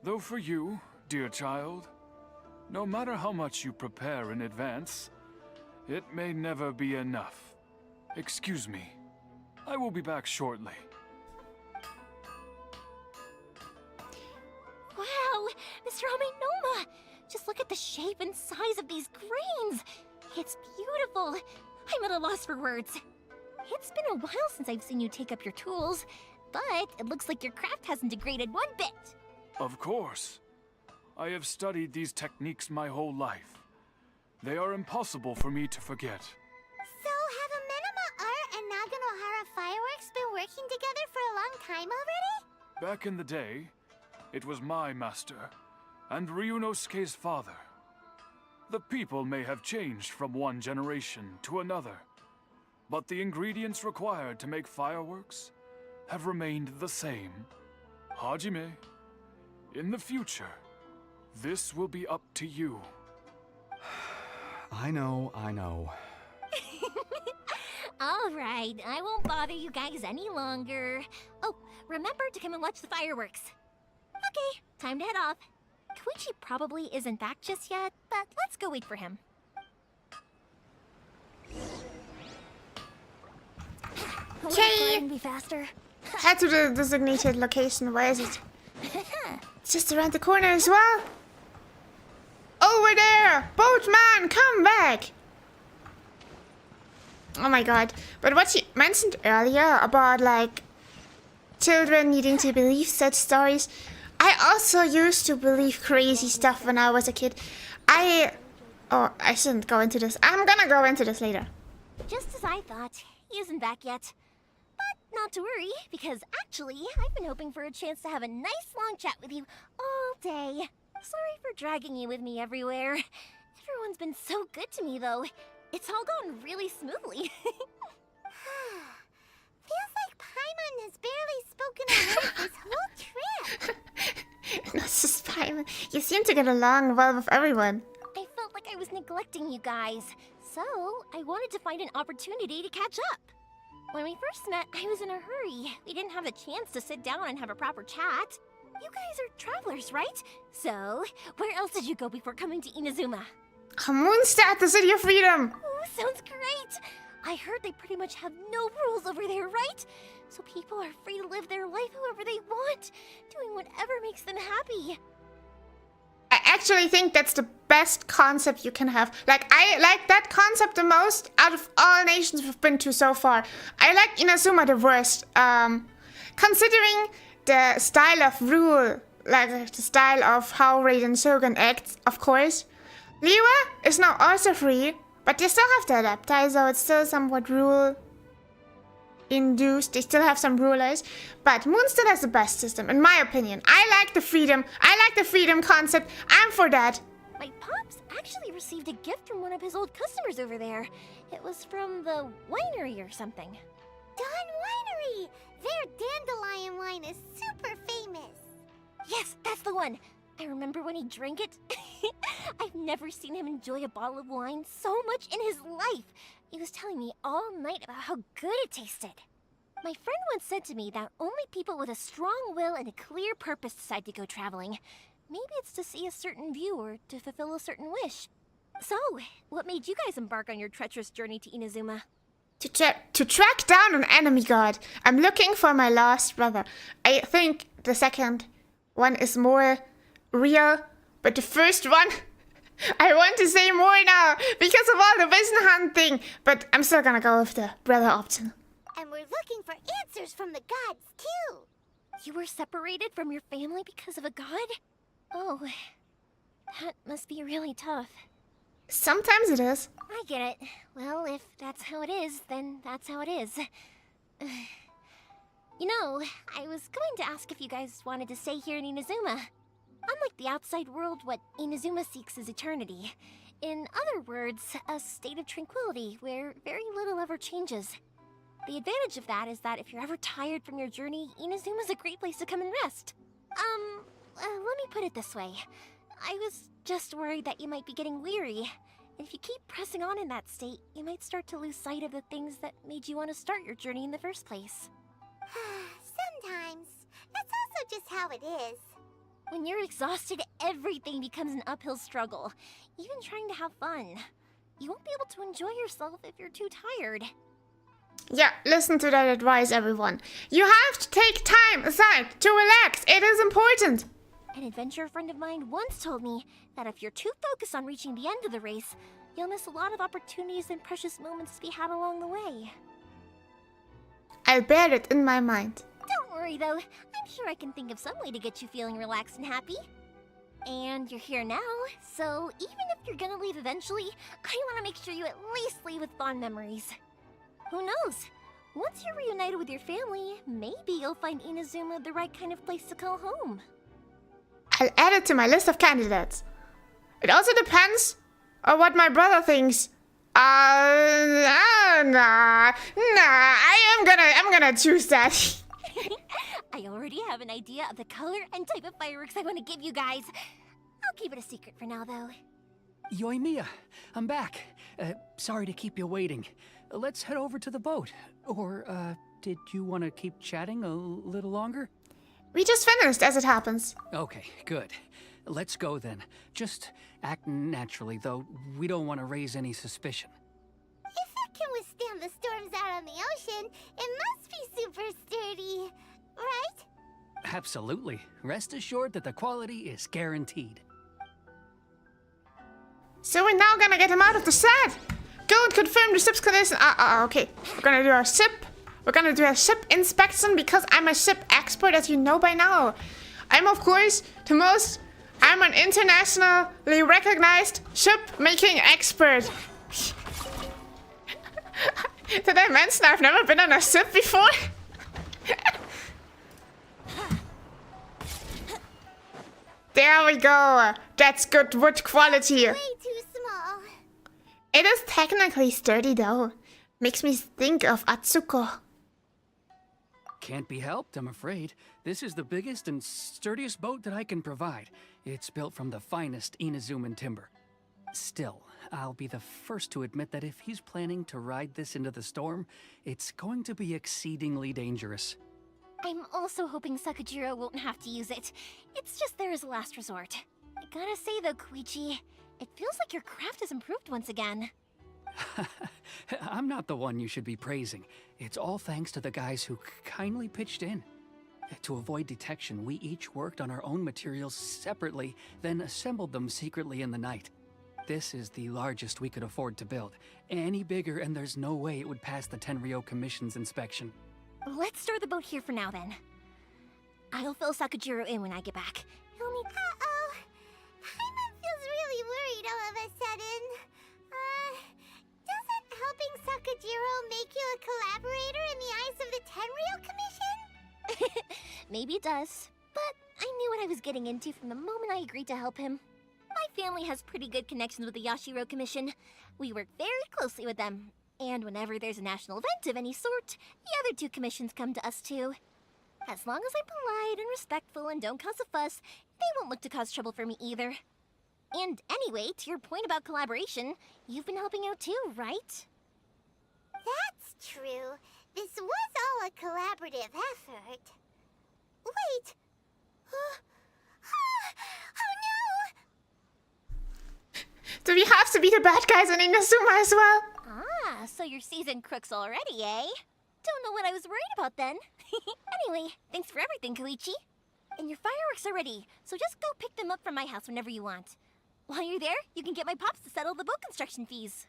Though for you, dear child, no matter how much you prepare in advance, it may never be enough. Excuse me. I will be back shortly. Wow, Mr. Aminoma! Just look at the shape and size of these grains! It's beautiful! I'm at a loss for words. It's been a while since I've seen you take up your tools, but it looks like your craft hasn't degraded one bit. Of course. I have studied these techniques my whole life. They are impossible for me to forget. So, have Amenoma Art and Naganohara Fireworks been working together for a long time already? Back in the day, it was my master, and Ryunosuke's father. The people may have changed from one generation to another, but the ingredients required to make fireworks have remained the same. Hajime, in the future, this will be up to you. I know. All right, I won't bother you guys any longer. Oh, remember to come and watch the fireworks. Okay, time to head off. Koichi probably isn't back just yet, but let's go wait for him. Okay. Be faster. Head to the designated location. Where is it? It's just around the corner as well. Over there! Boatman, come back! Oh my god. But what she mentioned earlier about, like, children needing to believe such stories. I also used to believe crazy stuff when I was a kid. Oh, I shouldn't go into this. I'm gonna go into this later. Just as I thought, he isn't back yet. But not to worry, because actually, I've been hoping for a chance to have a nice long chat with you all day. Sorry for dragging you with me everywhere. Everyone's been so good to me, though. It's all gone really smoothly. Feels like Paimon has barely spoken a word this whole trip. This is fine. You seem to get along well with everyone. I felt like I was neglecting you guys, so I wanted to find an opportunity to catch up. When we first met, I was in a hurry. We didn't have the chance to sit down and have a proper chat. You guys are travelers, right? So, where else did you go before coming to Inazuma? Moonstadt, the City of Freedom! Oh, sounds great! I heard they pretty much have no rules over there, right? So people are free to live their life however they want, doing whatever makes them happy. I actually think that's the best concept you can have. Like, I like that concept the most out of all nations we've been to so far. I like Inazuma the worst. Considering the style of rule, like the style of how Raiden Shogun acts, of course. Liyue is now also free, but they still have the adapter, so it's still somewhat rule-induced. They still have some rulers, but Moonstadt has the best system, in my opinion. I like the freedom. I like the freedom concept. I'm for that. My pops actually received a gift from one of his old customers over there. It was from the winery or something. Dawn Winery! Their dandelion wine is super famous. Yes, that's the one. I remember when he drank it. I've never seen him enjoy a bottle of wine so much in his life. He was telling me all night about how good it tasted. My friend once said to me that only people with a strong will and a clear purpose decide to go traveling. Maybe it's to see a certain view or to fulfill a certain wish. So, what made you guys embark on your treacherous journey to Inazuma? To track down an enemy god. I'm looking for my lost brother. I think the second one is more real, but the first one, I want to say more now because of all the vision hunting, but I'm still gonna go with the brother option. And we're looking for answers from the gods, too. You were separated from your family because of a god? Oh, that must be really tough. Sometimes it is. I get it. Well, if that's how it is, then that's how it is. You know, I was going to ask if you guys wanted to stay here in Inazuma. Unlike the outside world, what Inazuma seeks is eternity. In other words, a state of tranquility where very little ever changes. The advantage of that is that if you're ever tired from your journey, Inazuma's a great place to come and rest. Let me put it this way. I was just worried that you might be getting weary. And if you keep pressing on in that state, you might start to lose sight of the things that made you want to start your journey in the first place. Sometimes. That's also just how it is. When you're exhausted, everything becomes an uphill struggle. Even trying to have fun. You won't be able to enjoy yourself if you're too tired. Yeah, listen to that advice, everyone. You have to take time aside to relax. It is important. An adventurer friend of mine once told me that if you're too focused on reaching the end of the race, you'll miss a lot of opportunities and precious moments to be had along the way. I'll bear it in my mind. Don't worry though, I'm sure I can think of some way to get you feeling relaxed and happy. And you're here now, so even if you're gonna leave eventually, I want to make sure you at least leave with fond memories. Who knows? Once you're reunited with your family, maybe you'll find Inazuma the right kind of place to call home. I'll add it to my list of candidates. It also depends on what my brother thinks. Nah. I'm gonna choose that. I already have an idea of the color and type of fireworks I want to give you guys. I'll keep it a secret for now, though. Yoimiya, I'm back. Sorry to keep you waiting. Let's head over to the boat. Or, did you want to keep chatting a little longer? We just finished, as it happens. Okay, good. Let's go then. Just act naturally, though we don't want to raise any suspicion. If it it can withstand the storms out on the ocean, it must be super sturdy, right? Absolutely. Rest assured that the quality is guaranteed. So we're now gonna get him out of the set. Go and confirm the ship's condition. Okay. We're gonna do a ship. We're gonna do a ship inspection because I'm a ship expert, as you know by now. I'm, of course, I'm an internationally recognized ship-making expert. Did I mention I've never been on a ship before? There we go. That's good wood quality. Way too small. It is technically sturdy though. Makes me think of Atsuko. Can't be helped, I'm afraid. This is the biggest and sturdiest boat that I can provide. It's built from the finest Inazuman timber. Still, I'll be the first to admit that if he's planning to ride this into the storm, it's going to be exceedingly dangerous. I'm also hoping Sakajiro won't have to use it. It's just there as a last resort. I gotta say though, Koichi, it feels like your craft has improved once again. I'm not the one you should be praising. It's all thanks to the guys who kindly pitched in. To avoid detection, we each worked on our own materials separately, then assembled them secretly in the night. This is the largest we could afford to build. Any bigger and there's no way it would pass the Tenryou Commission's inspection. Let's store the boat here for now then. I'll fill Sakajiro in when I get back. He'll need— Uh-oh. Paimon feels really worried all of a sudden. Doesn't helping Sakajiro make you a collaborator in the eyes of the Tenryou Commission? Maybe it does, but I knew what I was getting into from the moment I agreed to help him. My family has pretty good connections with the Yashiro Commission. We work very closely with them, and whenever there's a national event of any sort, the other two commissions come to us too. As long as I'm polite and respectful and don't cause a fuss, they won't look to cause trouble for me either. And anyway, to your point about collaboration, you've been helping out too, right? That's true. This was all a collaborative effort. Wait. Oh no! Do we have to be the bad guys in Inazuma as well? Ah, so you're seasoned crooks already, eh? Don't know what I was worried about then. Anyway, thanks for everything, Koichi. And your fireworks are ready, so just go pick them up from my house whenever you want. While you're there, you can get my pops to settle the boat construction fees.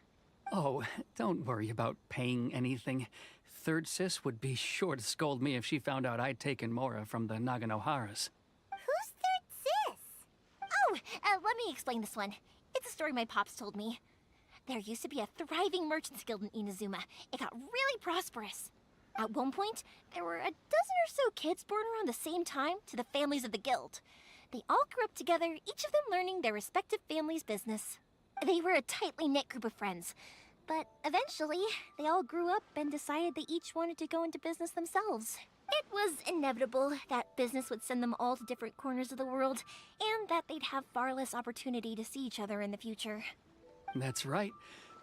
Oh, don't worry about paying anything. Third Sis would be sure to scold me if she found out I'd taken Mora from the Naganoharas. Who's Third Sis? Oh, let me explain this one. It's a story my pops told me. There used to be a thriving merchants guild in Inazuma. It got really prosperous. At one point, there were a dozen or so kids born around the same time to the families of the guild. They all grew up together, each of them learning their respective family's business. They were a tightly knit group of friends, but eventually, they all grew up and decided they each wanted to go into business themselves. It was inevitable that business would send them all to different corners of the world, and that they'd have far less opportunity to see each other in the future. That's right.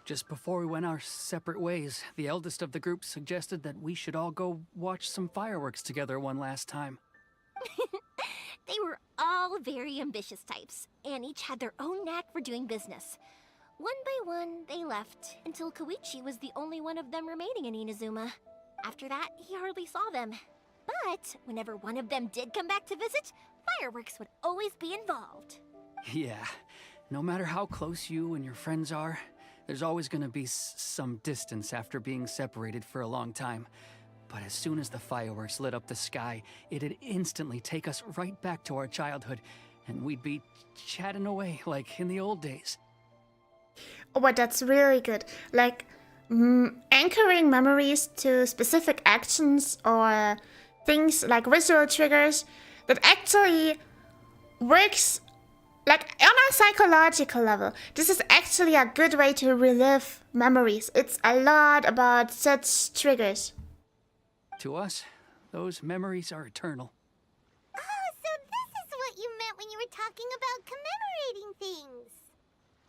Just before we went our separate ways, the eldest of the group suggested that we should all go watch some fireworks together one last time. They were all very ambitious types, and each had their own knack for doing business. One by one, they left, until Koichi was the only one of them remaining in Inazuma. After that, he hardly saw them. But whenever one of them did come back to visit, fireworks would always be involved. Yeah, no matter how close you and your friends are, there's always gonna be some distance after being separated for a long time. But as soon as the fireworks lit up the sky, it'd instantly take us right back to our childhood, and we'd be chatting away like in the old days. Oh, but that's really good. Like, anchoring memories to specific actions or things like visual triggers that actually works like on a psychological level. This is actually a good way to relive memories. It's a lot about such triggers. To us, those memories are eternal. Oh, so this is what you meant when you were talking about commemorating things.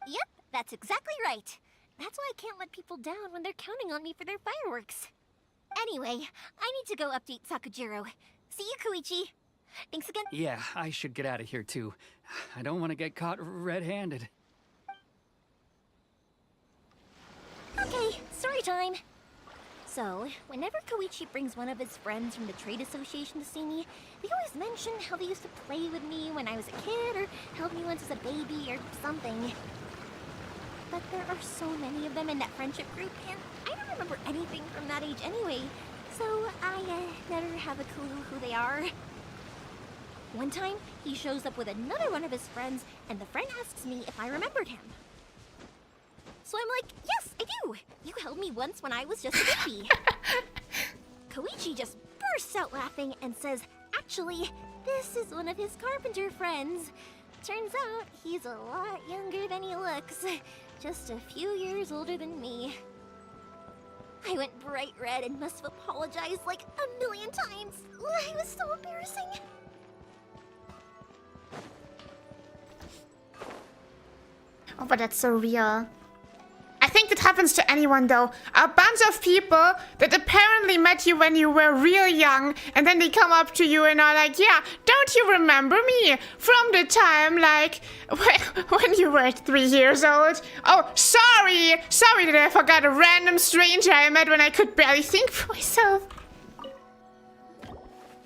Yep, that's exactly right. That's why I can't let people down when they're counting on me for their fireworks. Anyway, I need to go update Sakajiro. See you, Koichi. Thanks again. Yeah, I should get out of here too. I don't want to get caught red-handed. Okay, story time. So, whenever Koichi brings one of his friends from the trade association to see me, they always mention how they used to play with me when I was a kid, or held me once as a baby, or something. But there are so many of them in that friendship group, and I don't remember anything from that age anyway, so I never have a clue who they are. One time, he shows up with another one of his friends, and the friend asks me if I remembered him. So I'm like, yes, I do! You held me once when I was just a baby. Koichi just bursts out laughing and says, actually, this is one of his carpenter friends. Turns out, he's a lot younger than he looks. Just a few years older than me. I went bright red and must have apologized like a million times. It was so embarrassing. Oh, but that's so real. I think that happens to anyone though. A bunch of people that apparently met you when you were real young, and then they come up to you and are like, yeah, don't you remember me from the time like when you were 3 years old? Oh, sorry that I forgot a random stranger I met when I could barely think for myself.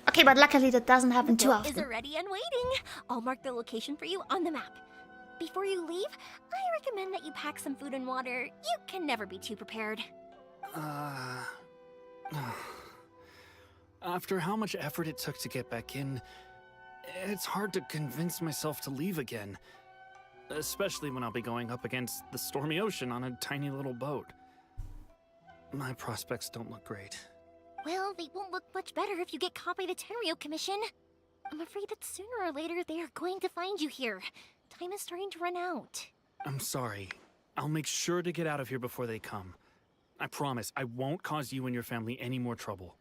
Okay, but luckily that doesn't happen too Boat is often. ready and waiting. I'll mark the location for you on the map. Before you leave, I recommend that you pack some food and water. You can never be too prepared. After how much effort it took to get back in, it's hard to convince myself to leave again. Especially when I'll be going up against the stormy ocean on a tiny little boat. My prospects don't look great. Well, they won't look much better if you get caught by the Tenryou Commission. I'm afraid that sooner or later they are going to find you here. Time is starting to run out. I'm sorry. I'll make sure to get out of here before they come. I promise I won't cause you and your family any more trouble.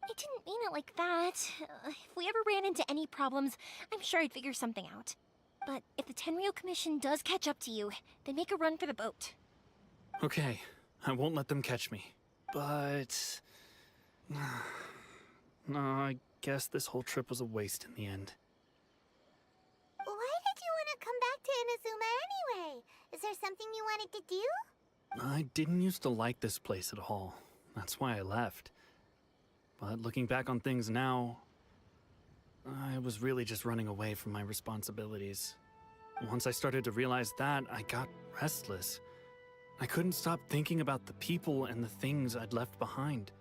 I didn't mean it like that. If we ever ran into any problems, I'm sure I'd figure something out. But if the Tenryou Commission does catch up to you, then make a run for the boat. Okay, I won't let them catch me. But... no, I guess this whole trip was a waste in the end. Why did you want to come back to Inazuma anyway? Is there something you wanted to do? I didn't used to like this place at all. That's why I left. But looking back on things now, I was really just running away from my responsibilities. Once I started to realize that, I got restless. I couldn't stop thinking about the people and the things I'd left behind.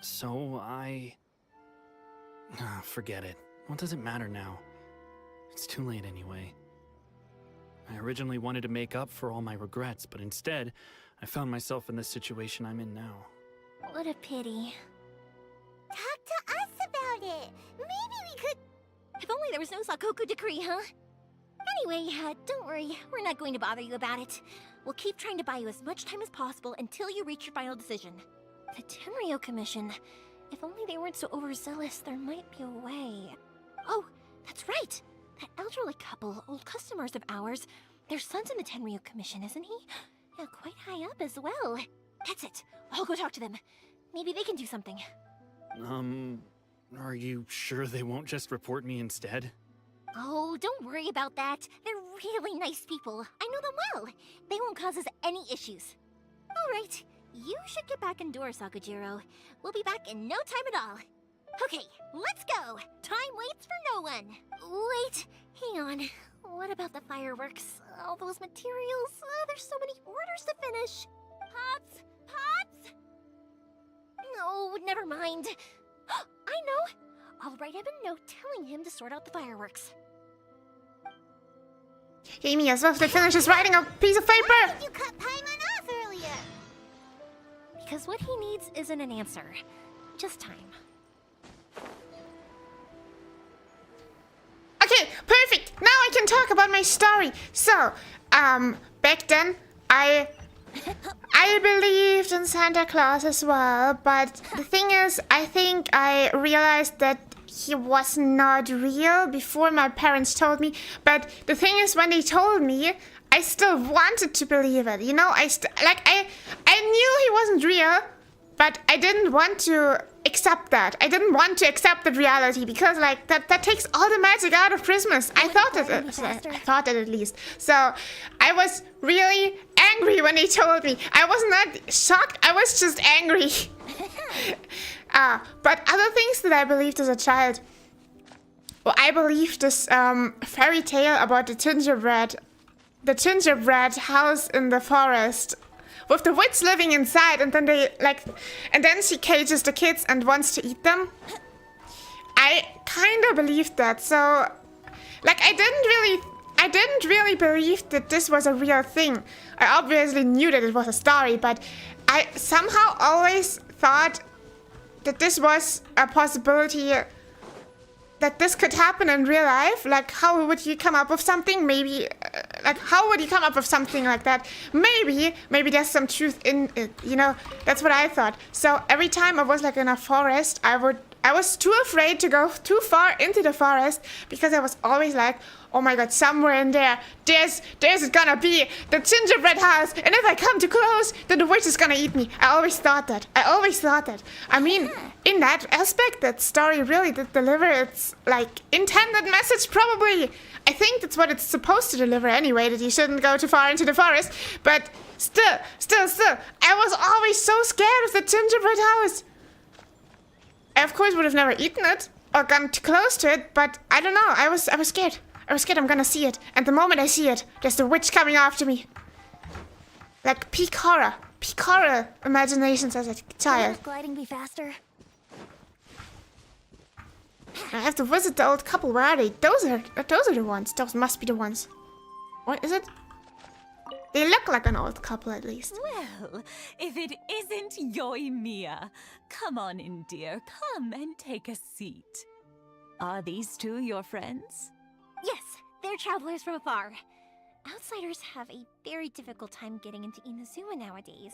So forget it. What does it matter now? It's too late anyway. I originally wanted to make up for all my regrets, but instead, I found myself in the situation I'm in now. What a pity. Talk to us about it. Maybe we could... If only there was no Sakoku decree, huh? Anyway, don't worry. We're not going to bother you about it. We'll keep trying to buy you as much time as possible until you reach your final decision. The Tenryou Commission. If only they weren't so overzealous, there might be a way. Oh, that's right! That elderly couple, old customers of ours, their son's in the Tenryou Commission, isn't he? Yeah, quite high up as well. That's it. I'll go talk to them. Maybe they can do something. Are you sure they won't just report me instead? Oh, don't worry about that. They're really nice people. I know them well. They won't cause us any issues. All right. You should get back indoors, Sakujiro. We'll be back in no time at all. Okay, let's go. Time waits for no one. Wait, hang on. What about the fireworks? All those materials? There's so many orders to finish. Pops? Pops? No, never mind. I know. I'll write him a note telling him to sort out the fireworks. Yoimiya swiftly finishes writing a piece of paper. Why did you cut Paimon off earlier? Because what he needs isn't an answer. Just time. Okay, perfect. Now I can talk about my story. So, back then, I believed in Santa Claus as well, but the thing is, I think I realized that he was not real before my parents told me. But the thing is, when they told me, I still wanted to believe it. You know, I knew he wasn't real, but I didn't want to accept that. I didn't want to accept that reality because, like, that takes all the magic out of Christmas. I thought it at least. So I was really angry when he told me. I was not shocked, I was just angry. But other things that I believed as a child. Well, I believed this fairy tale about the gingerbread house in the forest with the witch living inside, and then then she cages the kids and wants to eat them. I kind of believed that. So, like, I didn't really believe that this was a real thing. I obviously knew that it was a story, but I somehow always thought that this was a possibility, that this could happen in real life. Like, how would you come up with something? Maybe, how would you come up with something like that? Maybe there's some truth in it, you know? That's what I thought. So every time I was, like, in a forest, I was too afraid to go too far into the forest, because I was always like, oh my god, somewhere in there's gonna be the gingerbread house, and if I come too close, then the witch is gonna eat me. I always thought that. I mean, in that aspect, that story really did deliver its, like, intended message, probably. I think that's what it's supposed to deliver anyway, that you shouldn't go too far into the forest, but still, I was always so scared of the gingerbread house. I, of course, would have never eaten it or gone too close to it, but I don't know. I was scared. I was scared I'm gonna see it. And the moment I see it, there's the witch coming after me. Like peak horror imaginations as a child. Would gliding be faster? I have to visit the old couple. Where are they? Those are the ones. Those must be the ones. What is it? They look like an old couple, at least. Well, if it isn't Yoimiya. Come on in, dear. Come and take a seat. Are these two your friends? Yes, they're travelers from afar. Outsiders have a very difficult time getting into Inazuma nowadays.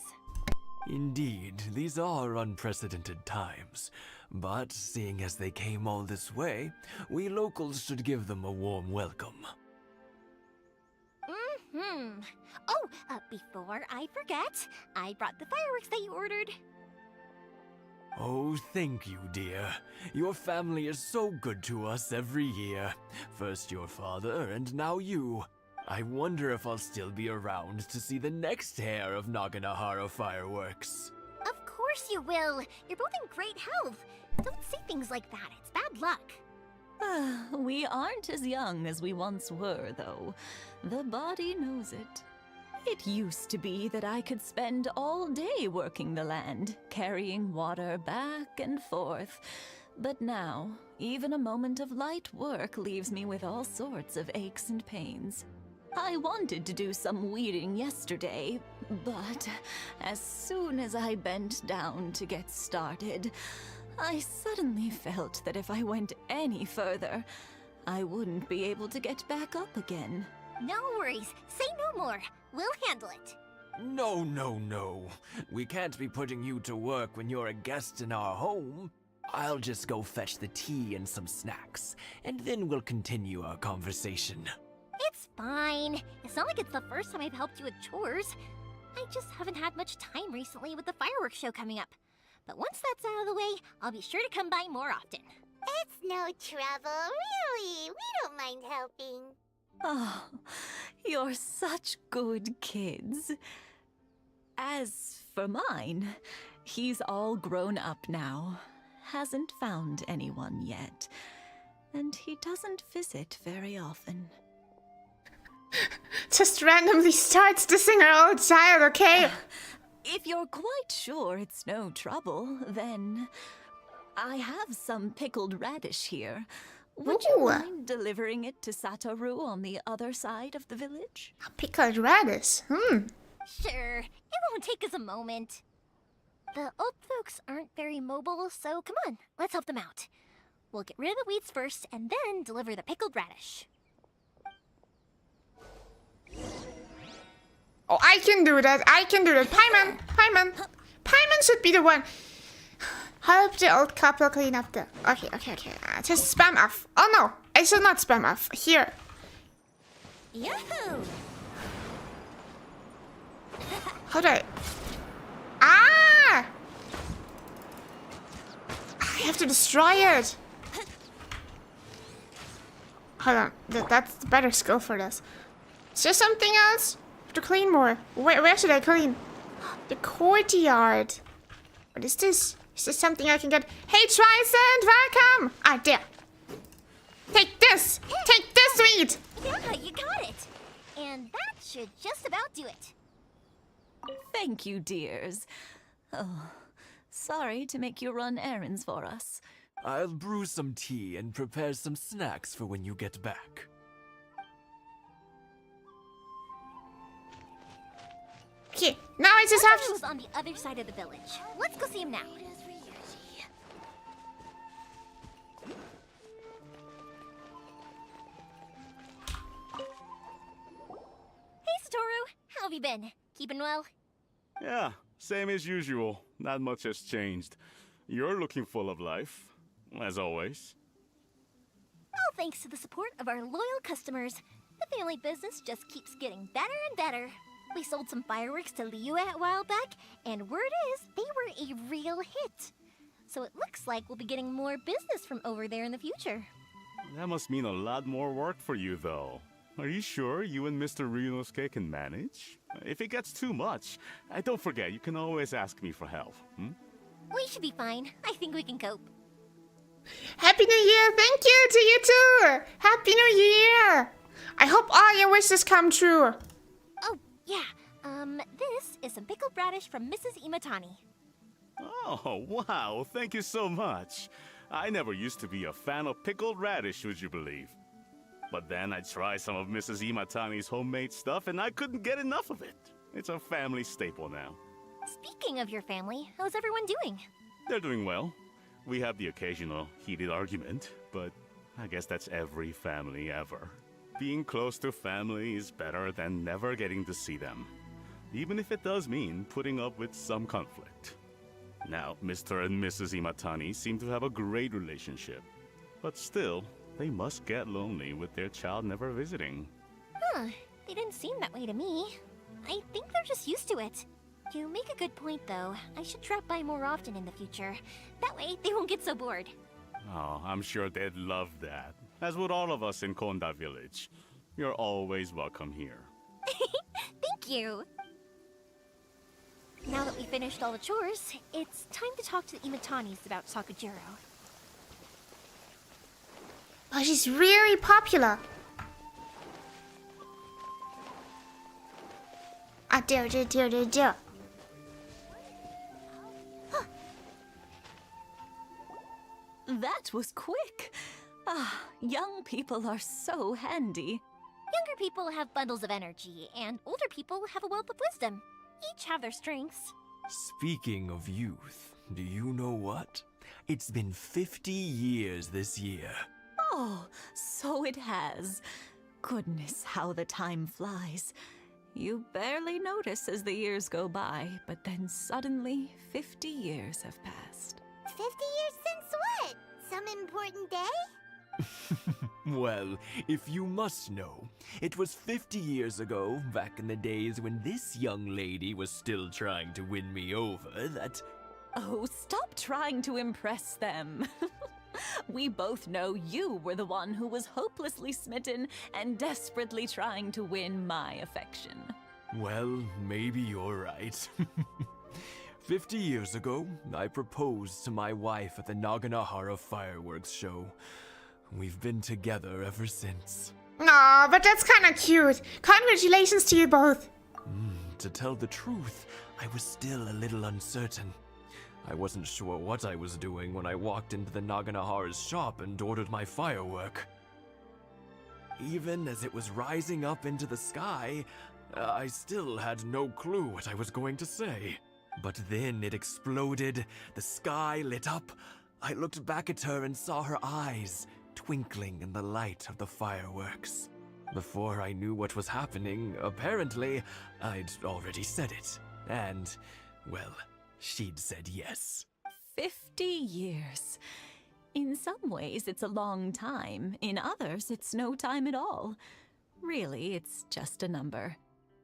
Indeed, these are unprecedented times. But seeing as they came all this way, we locals should give them a warm welcome. Oh, before I forget, I brought the fireworks that you ordered. Oh, thank you, dear. Your family is so good to us every year. First your father, and now you. I wonder if I'll still be around to see the next hair of Naganahara fireworks. Of course you will. You're both in great health. Don't say things like that. It's bad luck. We aren't as young as we once were, though. The body knows it. It used to be that I could spend all day working the land, carrying water back and forth. But now, even a moment of light work leaves me with all sorts of aches and pains. I wanted to do some weeding yesterday, but as soon as I bent down to get started, I suddenly felt that if I went any further, I wouldn't be able to get back up again. No worries. Say no more. We'll handle it. No. We can't be putting you to work when you're a guest in our home. I'll just go fetch the tea and some snacks, and then we'll continue our conversation. It's fine. It's not like it's the first time I've helped you with chores. I just haven't had much time recently with the fireworks show coming up. But once that's out of the way, I'll be sure to come by more often. It's no trouble, really. We don't mind helping. Oh, you're such good kids. As for mine, he's all grown up now. Hasn't found anyone yet. And he doesn't visit very often. Just randomly starts dissing her old child, okay? If you're quite sure it's no trouble, then I have some pickled radish here. Would you mind delivering it to Satoru on the other side of the village? Pickled radish, Sure, it won't take us a moment. The old folks aren't very mobile, so come on, let's help them out. We'll get rid of the weeds first, and then deliver the pickled radish. Oh, I can do that. Paimon should be the one. Help the old couple clean up the... Okay. Just spam off. Oh no, I should not spam off. Here. Yahoo! How do I... Ah! I have to destroy it. Hold on. That's the better skill for this. Is there something else? have to clean more. Where should I clean? The courtyard. What is this? Is this something I can get? Hey, Trisent, welcome! Ah, there. Take this! Take this, sweet! Yeah, you got it. And that should just about do it. Thank you, dears. Oh, sorry to make you run errands for us. I'll brew some tea and prepare some snacks for when you get back. Okay, now I just have He to... was on the other side of the village. Let's go see him now. Hey, Satoru. How have you been? Keeping well? Yeah, same as usual. Not much has changed. You're looking full of life, as always. All thanks to the support of our loyal customers, the family business just keeps getting better and better. We sold some fireworks to Liyue a while back, and word is they were a real hit. So it looks like we'll be getting more business from over there in the future. That must mean a lot more work for you, though. Are you sure you and Mr. Ryunosuke can manage? If it gets too much, don't forget, you can always ask me for help. We should be fine. I think we can cope. Happy New Year! Thank you to you too! Happy New Year! I hope all your wishes come true. Oh, yeah. This is some pickled radish from Mrs. Imatani. Oh, wow, thank you so much. I never used to be a fan of pickled radish, would you believe? But then I tried some of Mrs. Imatani's homemade stuff and I couldn't get enough of it. It's a family staple now. Speaking of your family, how's everyone doing? They're doing well. We have the occasional heated argument, but I guess that's every family ever. Being close to family is better than never getting to see them, even if it does mean putting up with some conflict. Now, Mr. and Mrs. Imatani seem to have a great relationship, but still, they must get lonely with their child never visiting. Huh, they didn't seem that way to me. I think they're just used to it. You make a good point, though. I should drop by more often in the future. That way, they won't get so bored. Oh, I'm sure they'd love that, as would all of us in Konda Village. You're always welcome here. Thank you! Now that we finished all the chores, it's time to talk to the Imatanis about Sakujiro. Oh, she's really popular. Ah, there. That was quick. Ah, young people are so handy. Younger people have bundles of energy, and older people have a wealth of wisdom. Each have their strengths. Speaking of youth, do you know what? It's been 50 years this year. Oh, so it has. Goodness, how the time flies. You barely notice as the years go by, but then suddenly 50 years have passed. 50 years since what? Some important day? Well, if you must know, it was 50 years ago, back in the days when this young lady was still trying to win me over, that... Oh, stop trying to impress them. We both know you were the one who was hopelessly smitten and desperately trying to win my affection. Well, maybe you're right. 50 years ago, I proposed to my wife at the Naganahara Fireworks show. We've been together ever since. Aw, but that's kinda cute. Congratulations to you both. To tell the truth, I was still a little uncertain. I wasn't sure what I was doing when I walked into the Naganahara's shop and ordered my firework. Even as it was rising up into the sky, I still had no clue what I was going to say. But then it exploded, the sky lit up. I looked back at her and saw her eyes twinkling in the light of the fireworks. Before I knew what was happening, apparently, I'd already said it. And, well, she'd said yes. 50 years. In some ways, it's a long time. In others, it's no time at all. Really, it's just a number.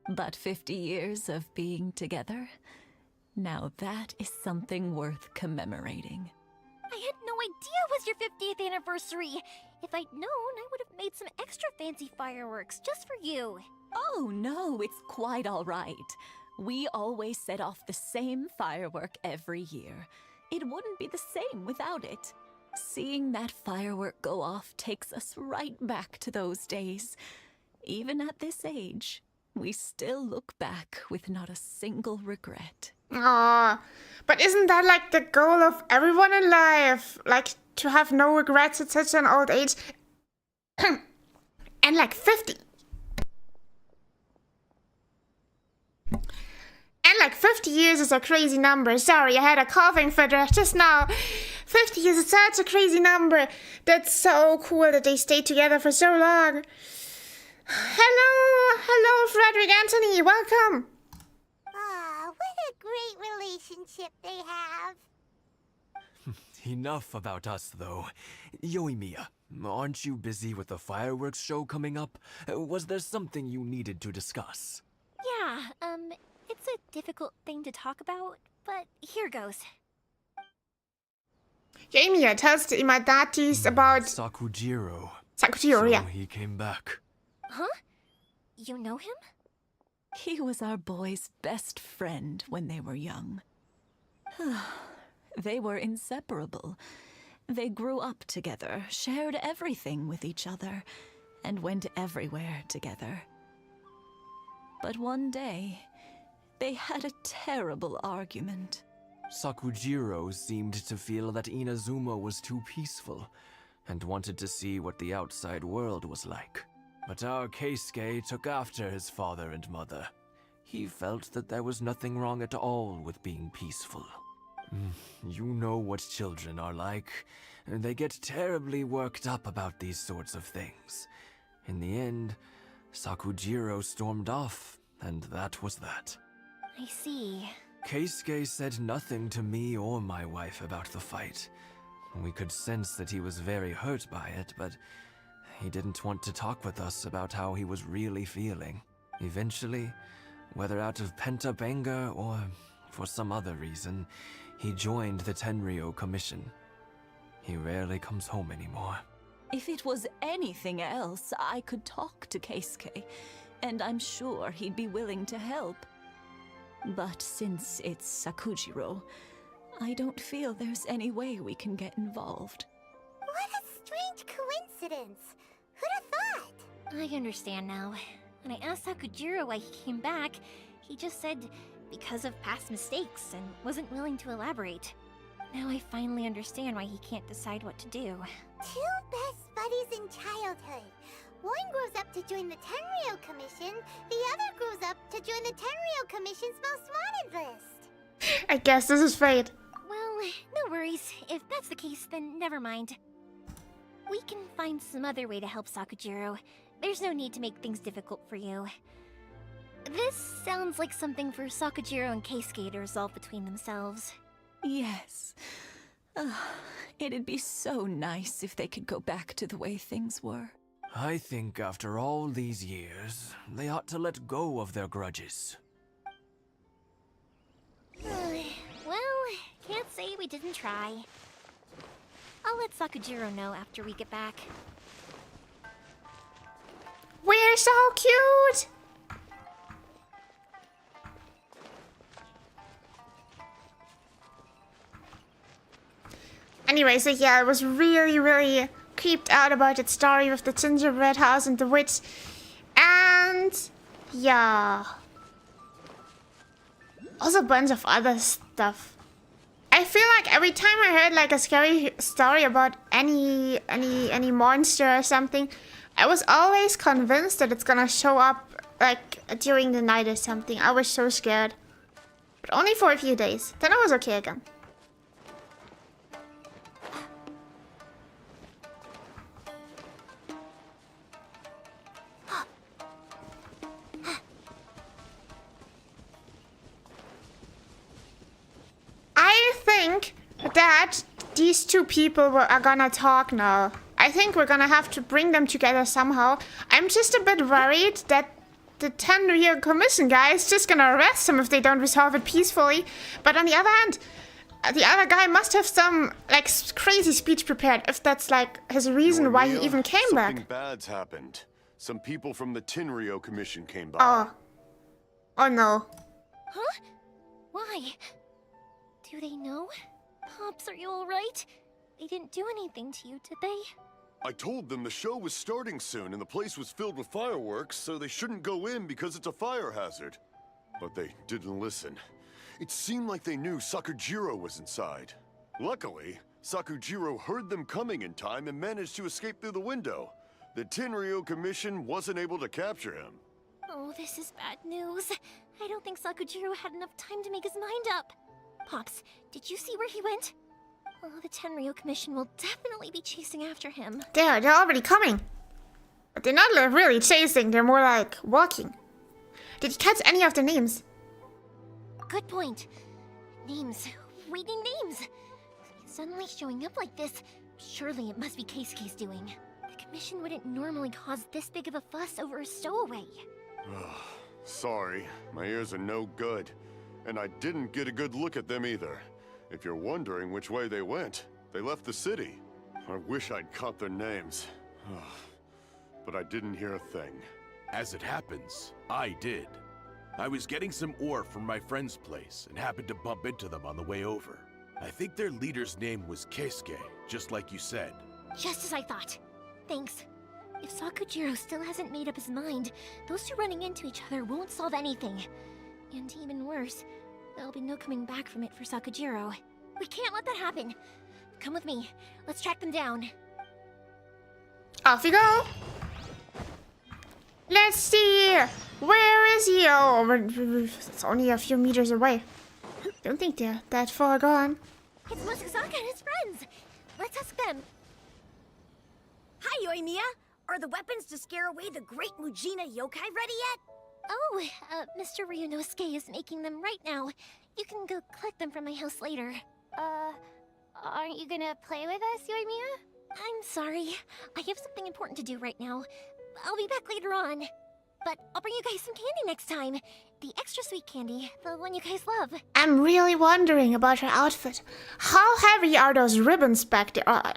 But 50 years of being together? Now that is something worth commemorating. I had no idea it was your 50th anniversary. If I'd known, I would have made some extra fancy fireworks just for you. Oh no, it's quite all right. We always set off the same firework every year. It wouldn't be the same without it. Seeing that firework go off takes us right back to those days. Even at this age, we still look back with not a single regret. Aw, but isn't that like the goal of everyone in life? Like, to have no regrets at such an old age? And like 50. And like 50 years is a crazy number. Sorry, I had a coughing fit just now. 50 years is such a crazy number. That's so cool that they stayed together for so long. Hello, Frederick Anthony, welcome. Ah, what a great relationship they have. Enough about us, though. Yoimiya, aren't you busy with the fireworks show coming up? Was there something you needed to discuss? Yeah, it's a difficult thing to talk about, but here goes. Yoimiya tells the Imadatis about Sakujiro. Sakujiro, yeah. He came back. Huh? You know him? He was our boy's best friend when they were young. They were inseparable. They grew up together, shared everything with each other, and went everywhere together. But one day, they had a terrible argument. Sakujiro seemed to feel that Inazuma was too peaceful, and wanted to see what the outside world was like. But our Keisuke took after his father and mother. He felt that there was nothing wrong at all with being peaceful. You know what children are like. They get terribly worked up about these sorts of things. In the end, Sakujiro stormed off, and that was that. I see. Keisuke said nothing to me or my wife about the fight. We could sense that he was very hurt by it, but he didn't want to talk with us about how he was really feeling. Eventually, whether out of pent-up anger or for some other reason, he joined the Tenryou Commission. He rarely comes home anymore. If it was anything else, I could talk to Keisuke, and I'm sure he'd be willing to help. But since it's Sakujiro, I don't feel there's any way we can get involved. What a strange coincidence. Who'd have thought? I understand now. When I asked Sakujiro why he came back, he just said because of past mistakes and wasn't willing to elaborate. Now I finally understand why he can't decide what to do. Two best buddies in childhood. One grows up to join the Tenryou Commission, the other grows up to join the Tenryou Commission's most wanted list. I guess this is fate. Well, no worries. If that's the case, then never mind. We can find some other way to help Sakujiro. There's no need to make things difficult for you. This sounds like something for Sakujiro and Keisuke to resolve between themselves. Yes. It'd be so nice if they could go back to the way things were. I think after all these years, they ought to let go of their grudges. Well, can't say we didn't try. I'll let Sakujiro know after we get back. We're so cute! Anyway, so yeah, I was really creeped out about that story with the gingerbread house and the witch. And yeah. Also a bunch of other stuff. I feel like every time I heard like a scary story about any monster or something, I was always convinced that it's gonna show up like during the night or something. I was so scared. But only for a few days. Then I was okay again. I think that these two people are gonna talk now. I think we're gonna have to bring them together somehow. I'm just a bit worried that the Tenryou Commission guy is just gonna arrest them if they don't resolve it peacefully. But on the other hand, the other guy must have some like crazy speech prepared if that's like his reason why he even came back. Something bad's happened. Some people from the Tenryou Commission came by. Oh. Oh no. Huh? Why? Do they know? Pops, are you alright? They didn't do anything to you, did they? I told them the show was starting soon and the place was filled with fireworks, so they shouldn't go in because it's a fire hazard. But they didn't listen. It seemed like they knew Sakujiro was inside. Luckily, Sakujiro heard them coming in time and managed to escape through the window. The Tenryou Commission wasn't able to capture him. Oh, this is bad news. I don't think Sakujiro had enough time to make his mind up. Pops, did you see where he went? Oh, the Tenryou Commission will definitely be chasing after him. They're already coming. But they're not like really chasing, they're more like walking. Did you catch any of the names? Good point. Names. We need names. Suddenly showing up like this, surely it must be Keisuke's doing. The Commission wouldn't normally cause this big of a fuss over a stowaway. Sorry, my ears are no good. And I didn't get a good look at them either. If you're wondering which way they went, they left the city. I wish I'd caught their names. But I didn't hear a thing. As it happens, I did. I was getting some ore from my friend's place and happened to bump into them on the way over. I think their leader's name was Keisuke, just like you said. Just as I thought. Thanks. If Sakujiro still hasn't made up his mind, those two running into each other won't solve anything. And even worse, there'll be no coming back from it for Sakujiro. We can't let that happen. Come with me. Let's track them down. Off you go. Let's see. Where is he? Oh, it's only a few meters away. Don't think they're that far gone. It's Musasaka and his friends. Let's ask them. Hi, Yoimiya. Are the weapons to scare away the great Mujina yokai ready yet? Oh, Mr. Ryunosuke is making them right now. You can go collect them from my house later. Aren't you gonna play with us, Yoimiya? I'm sorry. I have something important to do right now. I'll be back later on. But I'll bring you guys some candy next time. The extra sweet candy, the one you guys love. I'm really wondering about her outfit. How heavy are those ribbons back there? I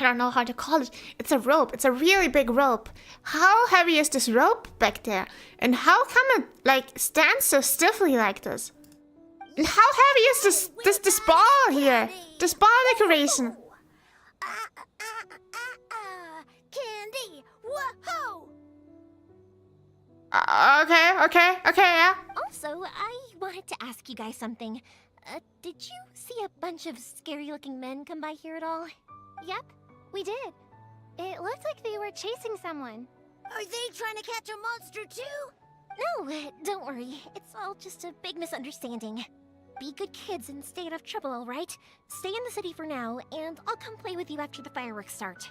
don't know how to call it. It's a rope. It's a really big rope. How heavy is this rope back there? And how come it, like, stands so stiffly like this? And how heavy is this ball here? This ball decoration? Candy! Whoa! Okay, yeah. Also, I wanted to ask you guys something. Did you see a bunch of scary-looking men come by here at all? Yep, we did. It looked like they were chasing someone. Are they trying to catch a monster too? No, don't worry. It's all just a big misunderstanding. Be good kids and stay out of trouble, alright? Stay in the city for now, and I'll come play with you after the fireworks start.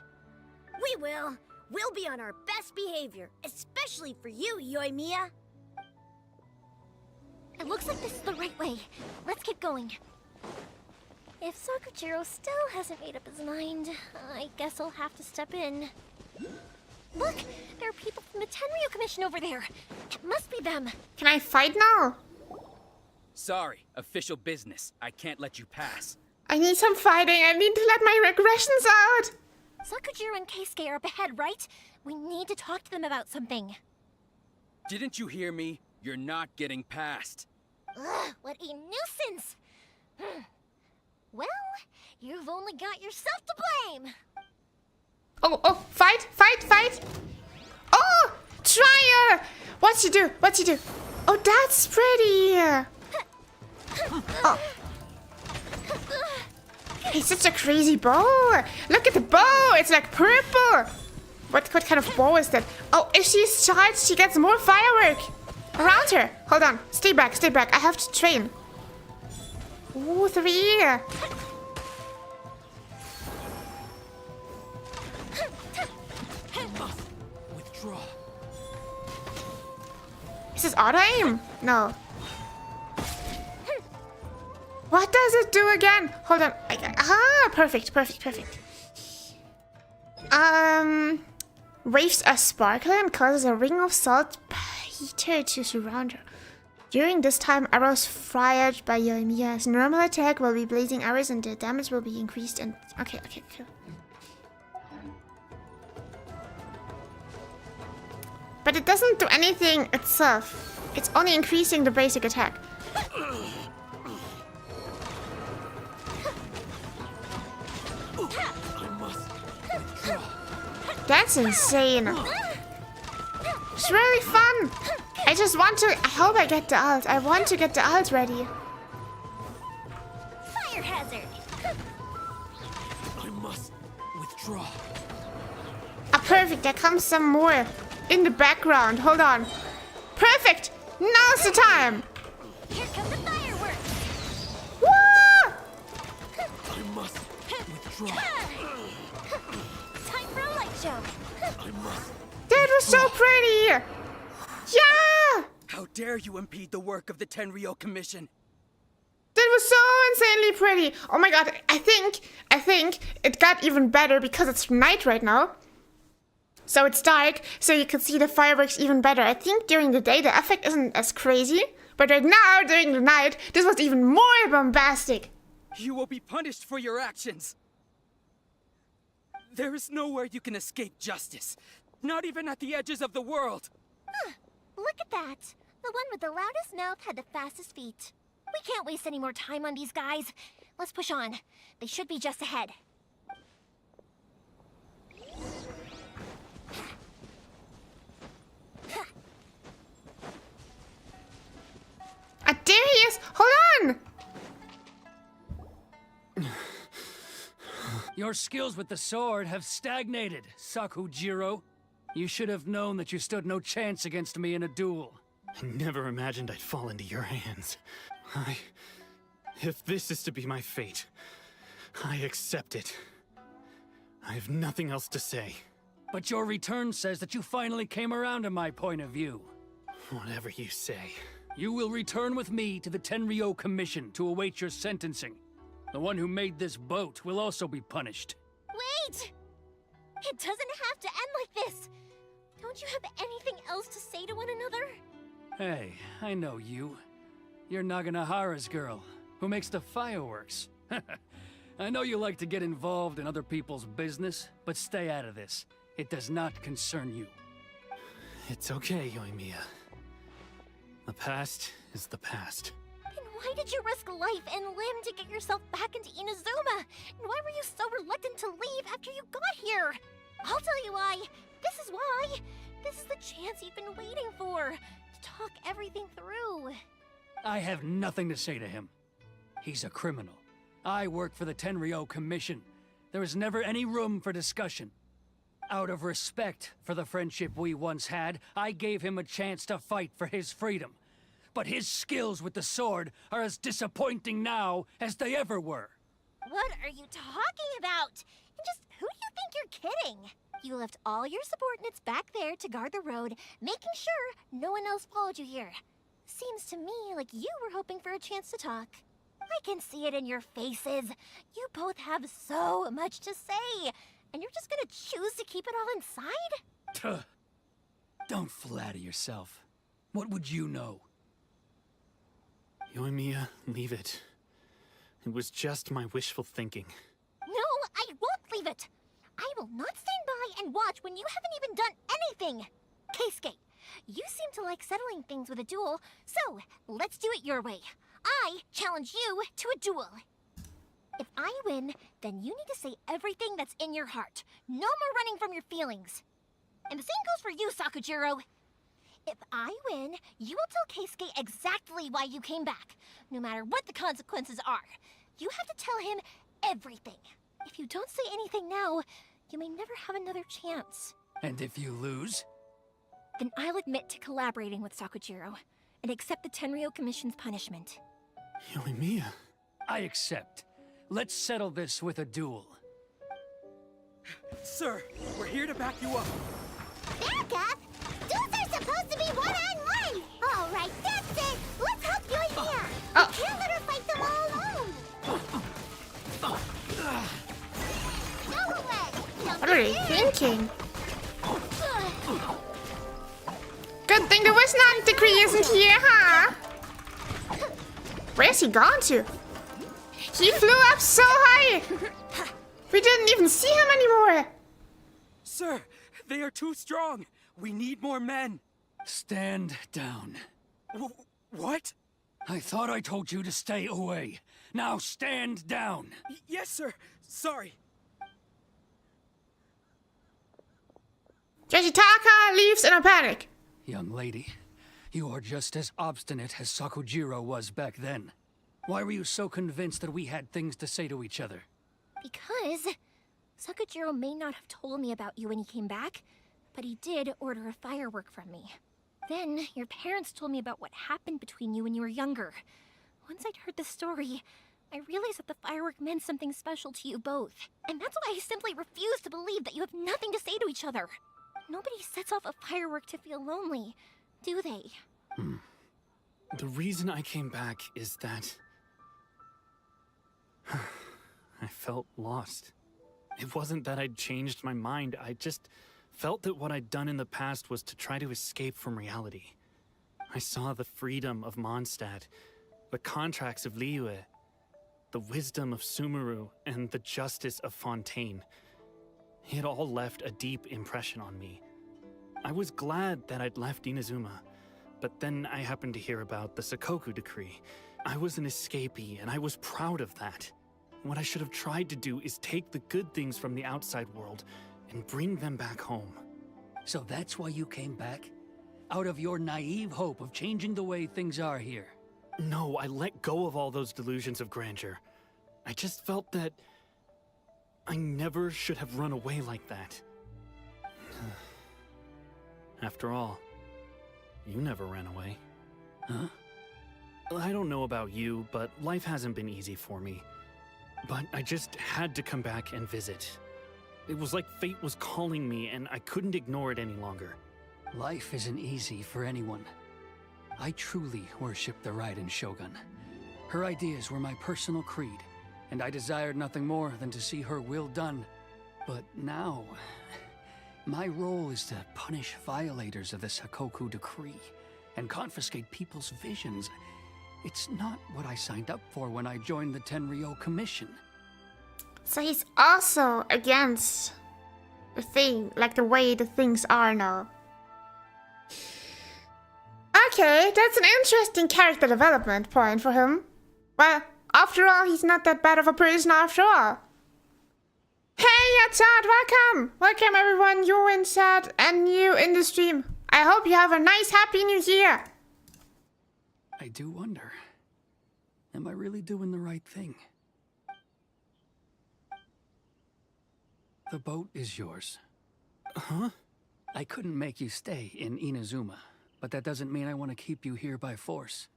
We will. We'll be on our best behavior, especially for you, Yoimiya. It looks like this is the right way. Let's get going. If Sakujiro still hasn't made up his mind, I guess I'll have to step in. Look! There are people from the Tenryou Commission over there! It must be them! Can I fight now? Sorry, official business. I can't let you pass. I need some fighting. I need to let my regressions out. Sakujiro and Keisuke are up ahead, right? We need to talk to them about something. Didn't you hear me? You're not getting past. Ugh, what a nuisance! Well, you've only got yourself to blame! Oh, fight! Oh, try her! What's she do? Oh, that's pretty! Oh. He's such a crazy bow! Look at the bow! It's like purple! What kind of bow is that? Oh, if she's charged, she gets more firework! Around her! Hold on. Stay back. I have to train. Ooh, 3! Withdraw. Is this auto-aim? No. What does it do again? Hold on. Perfect. Waves a sparkler and causes a ring of salt heater to surround her. During this time, arrows fired by Yoimiya's normal attack will be blazing arrows and their damage will be increased and... Okay, cool. but it doesn't do anything itself. It's only increasing the basic attack. That's insane. It's really fun. I just want to... I hope I get the ult. I want to get the ult ready. Fire hazard! I must withdraw. Ah, perfect. There comes some more in the background. Hold on. Perfect. Now's the time. Here come the fireworks! Woo! I must withdraw. Time for a light show! I must. That was so pretty. Yeah. How dare you impede the work of the Tenryou Commission? That was so insanely pretty. Oh my god. I think it got even better because it's night right now. So it's dark, so you can see the fireworks even better. I think during the day the effect isn't as crazy, but right now, during the night, this was even more bombastic. You will be punished for your actions. There is nowhere you can escape justice. Not even at the edges of the world. Huh, look at that. The one with the loudest mouth had the fastest feet. We can't waste any more time on these guys. Let's push on. They should be just ahead. Ah, there he is. Hold on. Your skills with the sword have stagnated, Sakujiro. You should have known that you stood no chance against me in a duel. I never imagined I'd fall into your hands. If this is to be my fate, I accept it. I have nothing else to say. But your return says that you finally came around to my point of view. Whatever you say. You will return with me to the Tenryou Commission to await your sentencing. The one who made this boat will also be punished. Wait! It doesn't have to end like this. Don't you have anything else to say to one another? Hey, I know you. You're Naganahara's girl, who makes the fireworks. I know you like to get involved in other people's business, but stay out of this. It does not concern you. It's okay, Yoimiya. The past is the past. Then why did you risk life and limb to get yourself back into Inazuma? And why were you so reluctant to leave after you got here? I'll tell you why. This is why. This is the chance you've been waiting for. To talk everything through. I have nothing to say to him. He's a criminal. I work for the Tenryou Commission. There is never any room for discussion. Out of respect for the friendship we once had, I gave him a chance to fight for his freedom. But his skills with the sword are as disappointing now as they ever were. What are you talking about? And just who do you think you're kidding? You left all your subordinates back there to guard the road, making sure no one else followed you here. Seems to me like you were hoping for a chance to talk. I can see it in your faces. You both have so much to say, and you're just gonna choose to keep it all inside? Don't flatter yourself. What would you know? Yoimiya, leave it. It was just my wishful thinking. No, I won't leave it. I will not stand by and watch when you haven't even done anything. Keisuke, you seem to like settling things with a duel, so let's do it your way. I challenge you to a duel. If I win, then you need to say everything that's in your heart. No more running from your feelings. And the same goes for you, Sakujiro. If I win, you will tell Keisuke exactly why you came back, no matter what the consequences are. You have to tell him everything. If you don't say anything now, you may never have another chance. And if you lose? Then I'll admit to collaborating with Sakujiro and accept the Tenryou Commission's punishment. Yoimiya. I accept. Let's settle this with a duel. Sir, we're here to back you up. Back up? Duels are supposed to be one-on-one! All right, that's it! Let's help Yoimiya! We can't let her fight them all alone! Go away! What are you thinking? Good thing the Wisdom Decree isn't here, huh? Where's he gone to? He flew up so high! We didn't even see him anymore! Sir, they are too strong. We need more men! Stand down. What? I thought I told you to stay away. Now stand down. Yes, sir. Sorry. Yoshitaka leaves in a panic. Young lady, you are just as obstinate as Sakujiro was back then. Why were you so convinced that we had things to say to each other? Because Sakujiro may not have told me about you when he came back, but he did order a firework from me. Then, your parents told me about what happened between you when you were younger. Once I'd heard the story, I realized that the firework meant something special to you both. And that's why I simply refuse to believe that you have nothing to say to each other. Nobody sets off a firework to feel lonely, do they? The reason I came back is that I felt lost. It wasn't that I'd changed my mind, I just felt that what I'd done in the past was to try to escape from reality. I saw the freedom of Mondstadt, the contracts of Liyue, the wisdom of Sumeru, and the justice of Fontaine. It all left a deep impression on me. I was glad that I'd left Inazuma, but then I happened to hear about the Sakoku decree. I was an escapee, and I was proud of that. What I should have tried to do is take the good things from the outside world and bring them back home. So that's why you came back? Out of your naive hope of changing the way things are here? No, I let go of all those delusions of grandeur. I just felt that I never should have run away like that. After all, you never ran away. Huh? I don't know about you, but life hasn't been easy for me. But I just had to come back and visit. It was like fate was calling me, and I couldn't ignore it any longer. Life isn't easy for anyone. I truly worship the Raiden Shogun. Her ideas were my personal creed, and I desired nothing more than to see her will done. But now, my role is to punish violators of the Sakoku decree and confiscate people's visions. It's not what I signed up for when I joined the Tenryo Commission. So he's also against the thing, like the way the things are now. Okay, that's an interesting character development point for him. Well, after all, he's not that bad of a person after all. Hey, Yatsad, welcome! Welcome everyone, you inside and new in the stream. I hope you have a nice, happy new year. I do wonder, am I really doing the right thing? The boat is yours. Huh? I couldn't make you stay in Inazuma, but that doesn't mean I want to keep you here by force.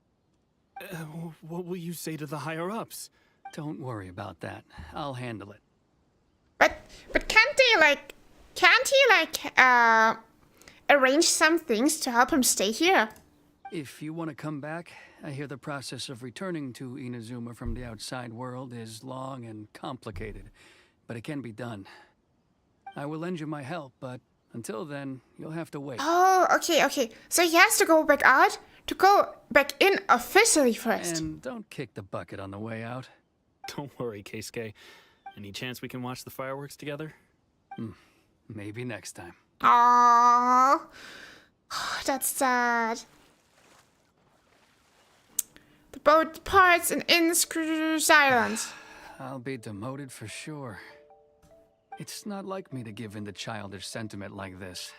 What will you say to the higher-ups? Don't worry about that. I'll handle it. But can't he arrange some things to help him stay here? If you want to come back, I hear the process of returning to Inazuma from the outside world is long and complicated, but it can be done. I will lend you my help, but until then, you'll have to wait. Oh, okay. So he has to go back out to go back in officially first. And don't kick the bucket on the way out. Don't worry, Keisuke. Any chance we can watch the fireworks together? Maybe next time. Aww. That's sad. The boat departs in silence. I'll be demoted for sure. It's not like me to give in to childish sentiment like this.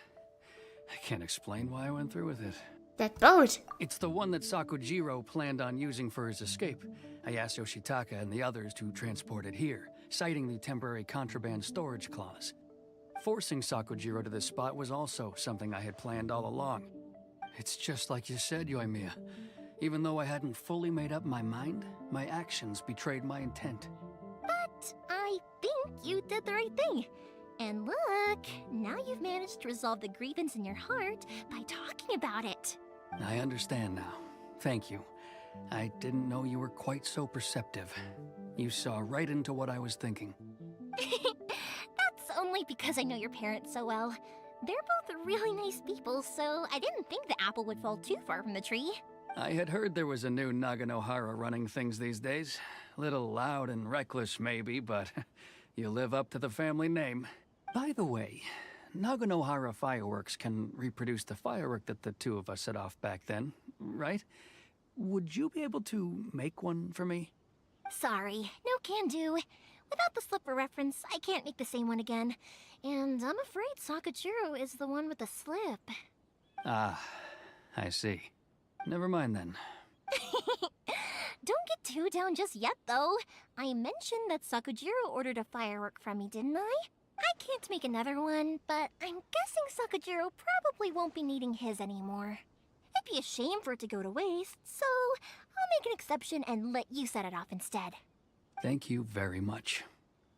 I can't explain why I went through with it. That boat? It's the one that Sakujiro planned on using for his escape. I asked Yoshitaka and the others to transport it here, citing the temporary contraband storage clause. Forcing Sakujiro to this spot was also something I had planned all along. It's just like you said, Yoimiya. Even though I hadn't fully made up my mind, my actions betrayed my intent. But I think you did the right thing. And look, now you've managed to resolve the grievance in your heart by talking about it. I understand now. Thank you. I didn't know you were quite so perceptive. You saw right into what I was thinking. That's only because I know your parents so well. They're both really nice people, so I didn't think the apple would fall too far from the tree. I had heard there was a new Naganohara running things these days. Little loud and reckless maybe, but you live up to the family name. By the way, Naganohara Fireworks can reproduce the firework that the two of us set off back then, right? Would you be able to make one for me? Sorry, no can do. Without the slipper reference, I can't make the same one again. And I'm afraid Sakajiro is the one with the slip. Ah, I see. Never mind then. Don't get too down just yet, though. I mentioned that Sakajiro ordered a firework from me, didn't I? I can't make another one, but I'm guessing Sakajiro probably won't be needing his anymore. It'd be a shame for it to go to waste, so I'll make an exception and let you set it off instead. Thank you very much.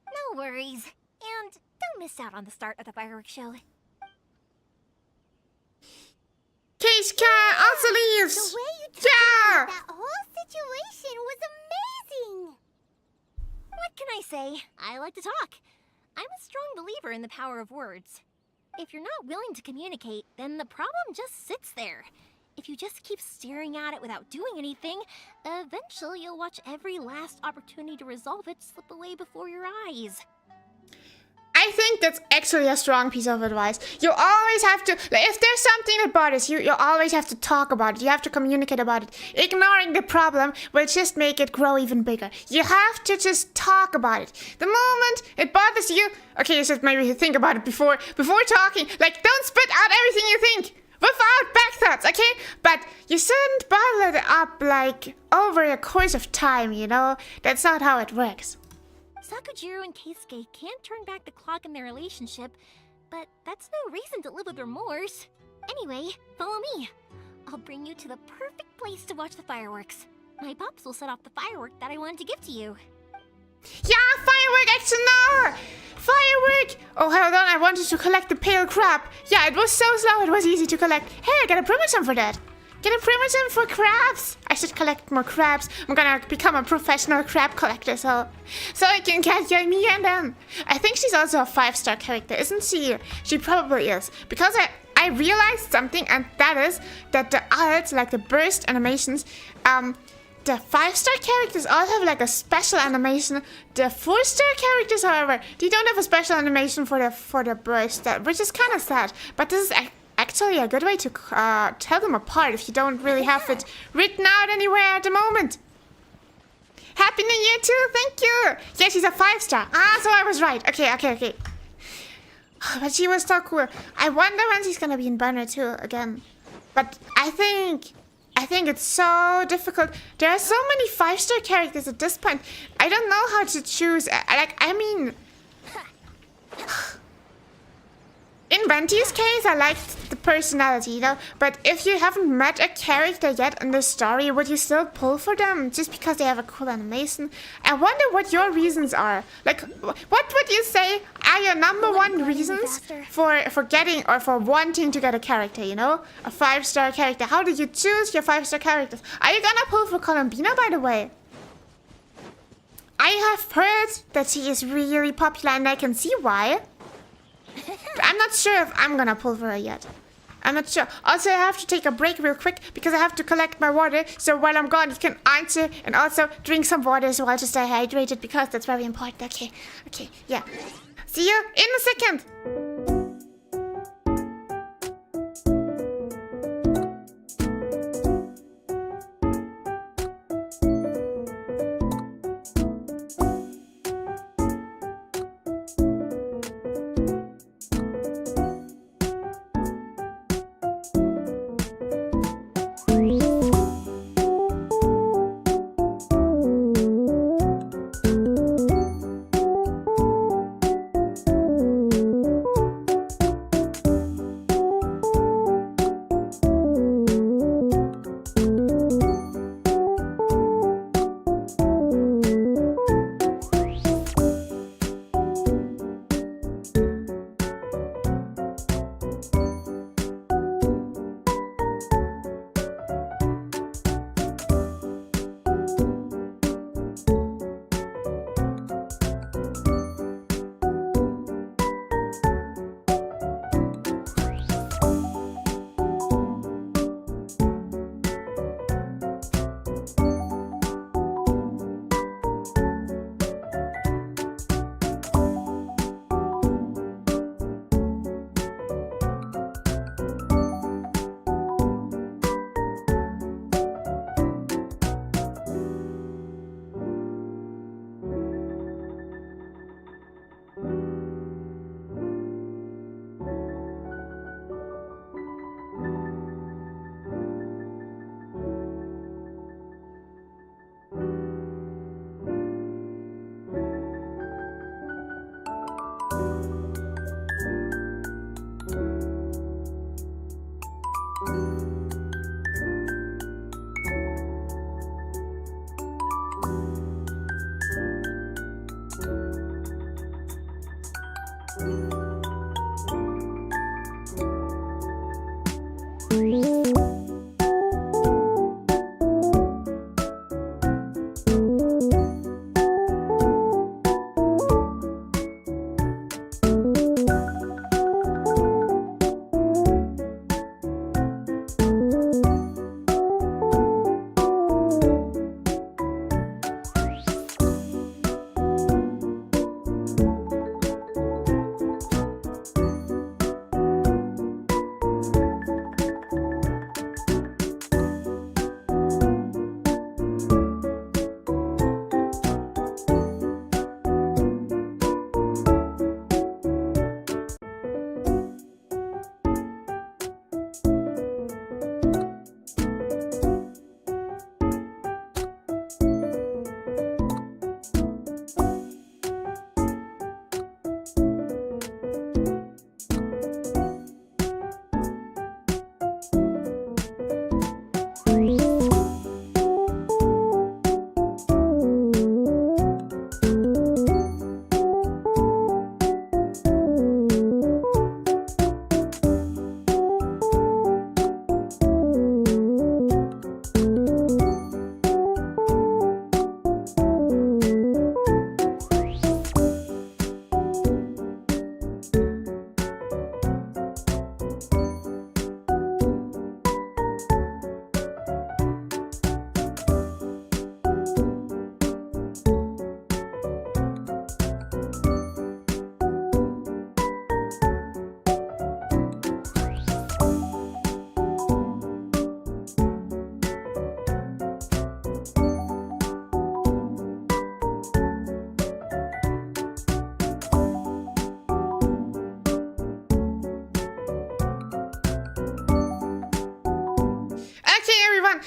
No worries. And don't miss out on the start of the fireworks show. Keishka also leaves! The way you took Yeah! that whole situation was amazing! What can I say? I like to talk. I'm a strong believer in the power of words. If you're not willing to communicate, then the problem just sits there. If you just keep staring at it without doing anything, eventually you'll watch every last opportunity to resolve it slip away before your eyes. I think that's actually a strong piece of advice. You always have to, like, if there's something that bothers you, you always have to talk about it. You have to communicate about it. Ignoring the problem will just make it grow even bigger. You have to just talk about it. The moment it bothers you, okay, you should maybe think about it before talking. Like, don't spit out everything you think without back thoughts, okay? But you shouldn't bottle it up, like, over a course of time, you know? That's not how it works. Sakujiro and Keisuke can't turn back the clock in their relationship, but that's no reason to live with remorse. Anyway, follow me. I'll bring you to the perfect place to watch the fireworks. My pops will set off the firework that I wanted to give to you. Yeah, firework action now! Firework! Oh, hold on, I wanted to collect the pale crab. Yeah, it was so slow, it was easy to collect. Hey, I got a promotion for that. Get a promotion for crabs. I should collect more crabs. I'm gonna become a professional crab collector, so I can get Yoimiya and them. I think she's also a 5-star character, isn't she? She probably is. Because I realized something, and that is that the arts, like the burst animations, the 5-star characters all have like a special animation. The 4-star characters, however, they don't have a special animation for the burst, which is kind of sad. But this is actually a good way to tell them apart if you don't really have it written out anywhere at the moment. Happy New Year too, thank you. Yeah, she's a 5-star. Ah, so I was right. Okay. But she was so cool. I wonder when she's gonna be in Banner 2 again. But I think it's so difficult. There are so many 5-star characters at this point. I don't know how to choose. In Venti's case, I liked the personality, you know, but if you haven't met a character yet in the story, would you still pull for them just because they have a cool animation? I wonder what your reasons are. Like, what would you say are your number one reasons for getting or for wanting to get a character, you know? A 5-star character. How do you choose your 5-star characters? Are you gonna pull for Columbina, by the way? I have heard that she is really popular and I can see why. But I'm not sure if I'm gonna pull for her yet. I'm not sure. Also, I have to take a break real quick because I have to collect my water. So while I'm gone, you can answer and also drink some water so I'll just stay hydrated because that's very important. Okay, yeah. See you in a second.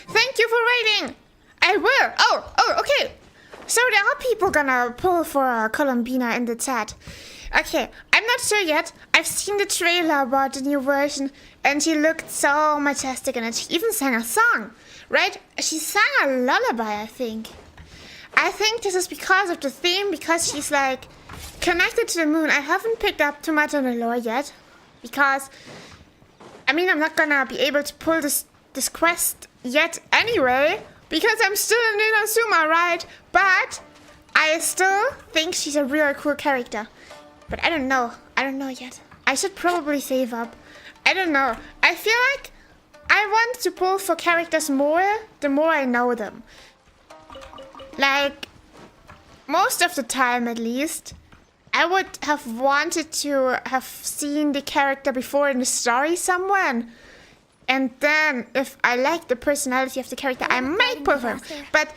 Thank you for waiting. I will. Oh, okay. So there are people gonna pull for Columbina in the chat. Okay, I'm not sure yet. I've seen the trailer about the new version, and she looked so majestic in it. She even sang a song, right? She sang a lullaby, I think. I think this is because of the theme, because she's like connected to the moon. I haven't picked up too much on the lore yet, because I mean, I'm not gonna be able to pull this quest yet anyway, because I'm still in Inazuma, right? But I still think she's a really cool character. But I don't know. I don't know yet. I should probably save up. I don't know. I feel like I want to pull for characters more the more I know them. Like, most of the time at least, I would have wanted to have seen the character before in the story somewhere. And then, if I like the personality of the character, I might pull for him. But,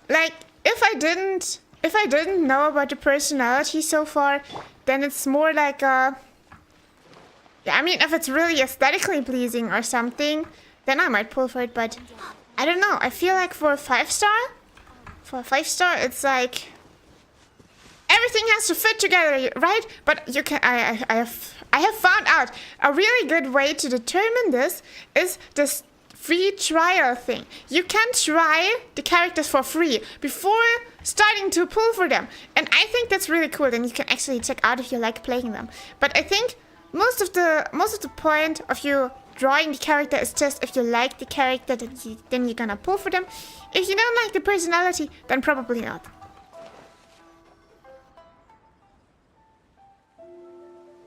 like, if I didn't know about the personality so far, then it's more like a... Yeah, I mean, if it's really aesthetically pleasing or something, then I might pull for it, but I don't know. I feel like for a 5-star, it's like... Everything has to fit together, right? But you can... I have found out a really good way to determine this is this free trial thing. You can try the characters for free before starting to pull for them. And I think that's really cool. Then you can actually check out if you like playing them. But I think most of the point of you drawing the character is just if you like the character, then you're gonna pull for them. If you don't like the personality, then probably not.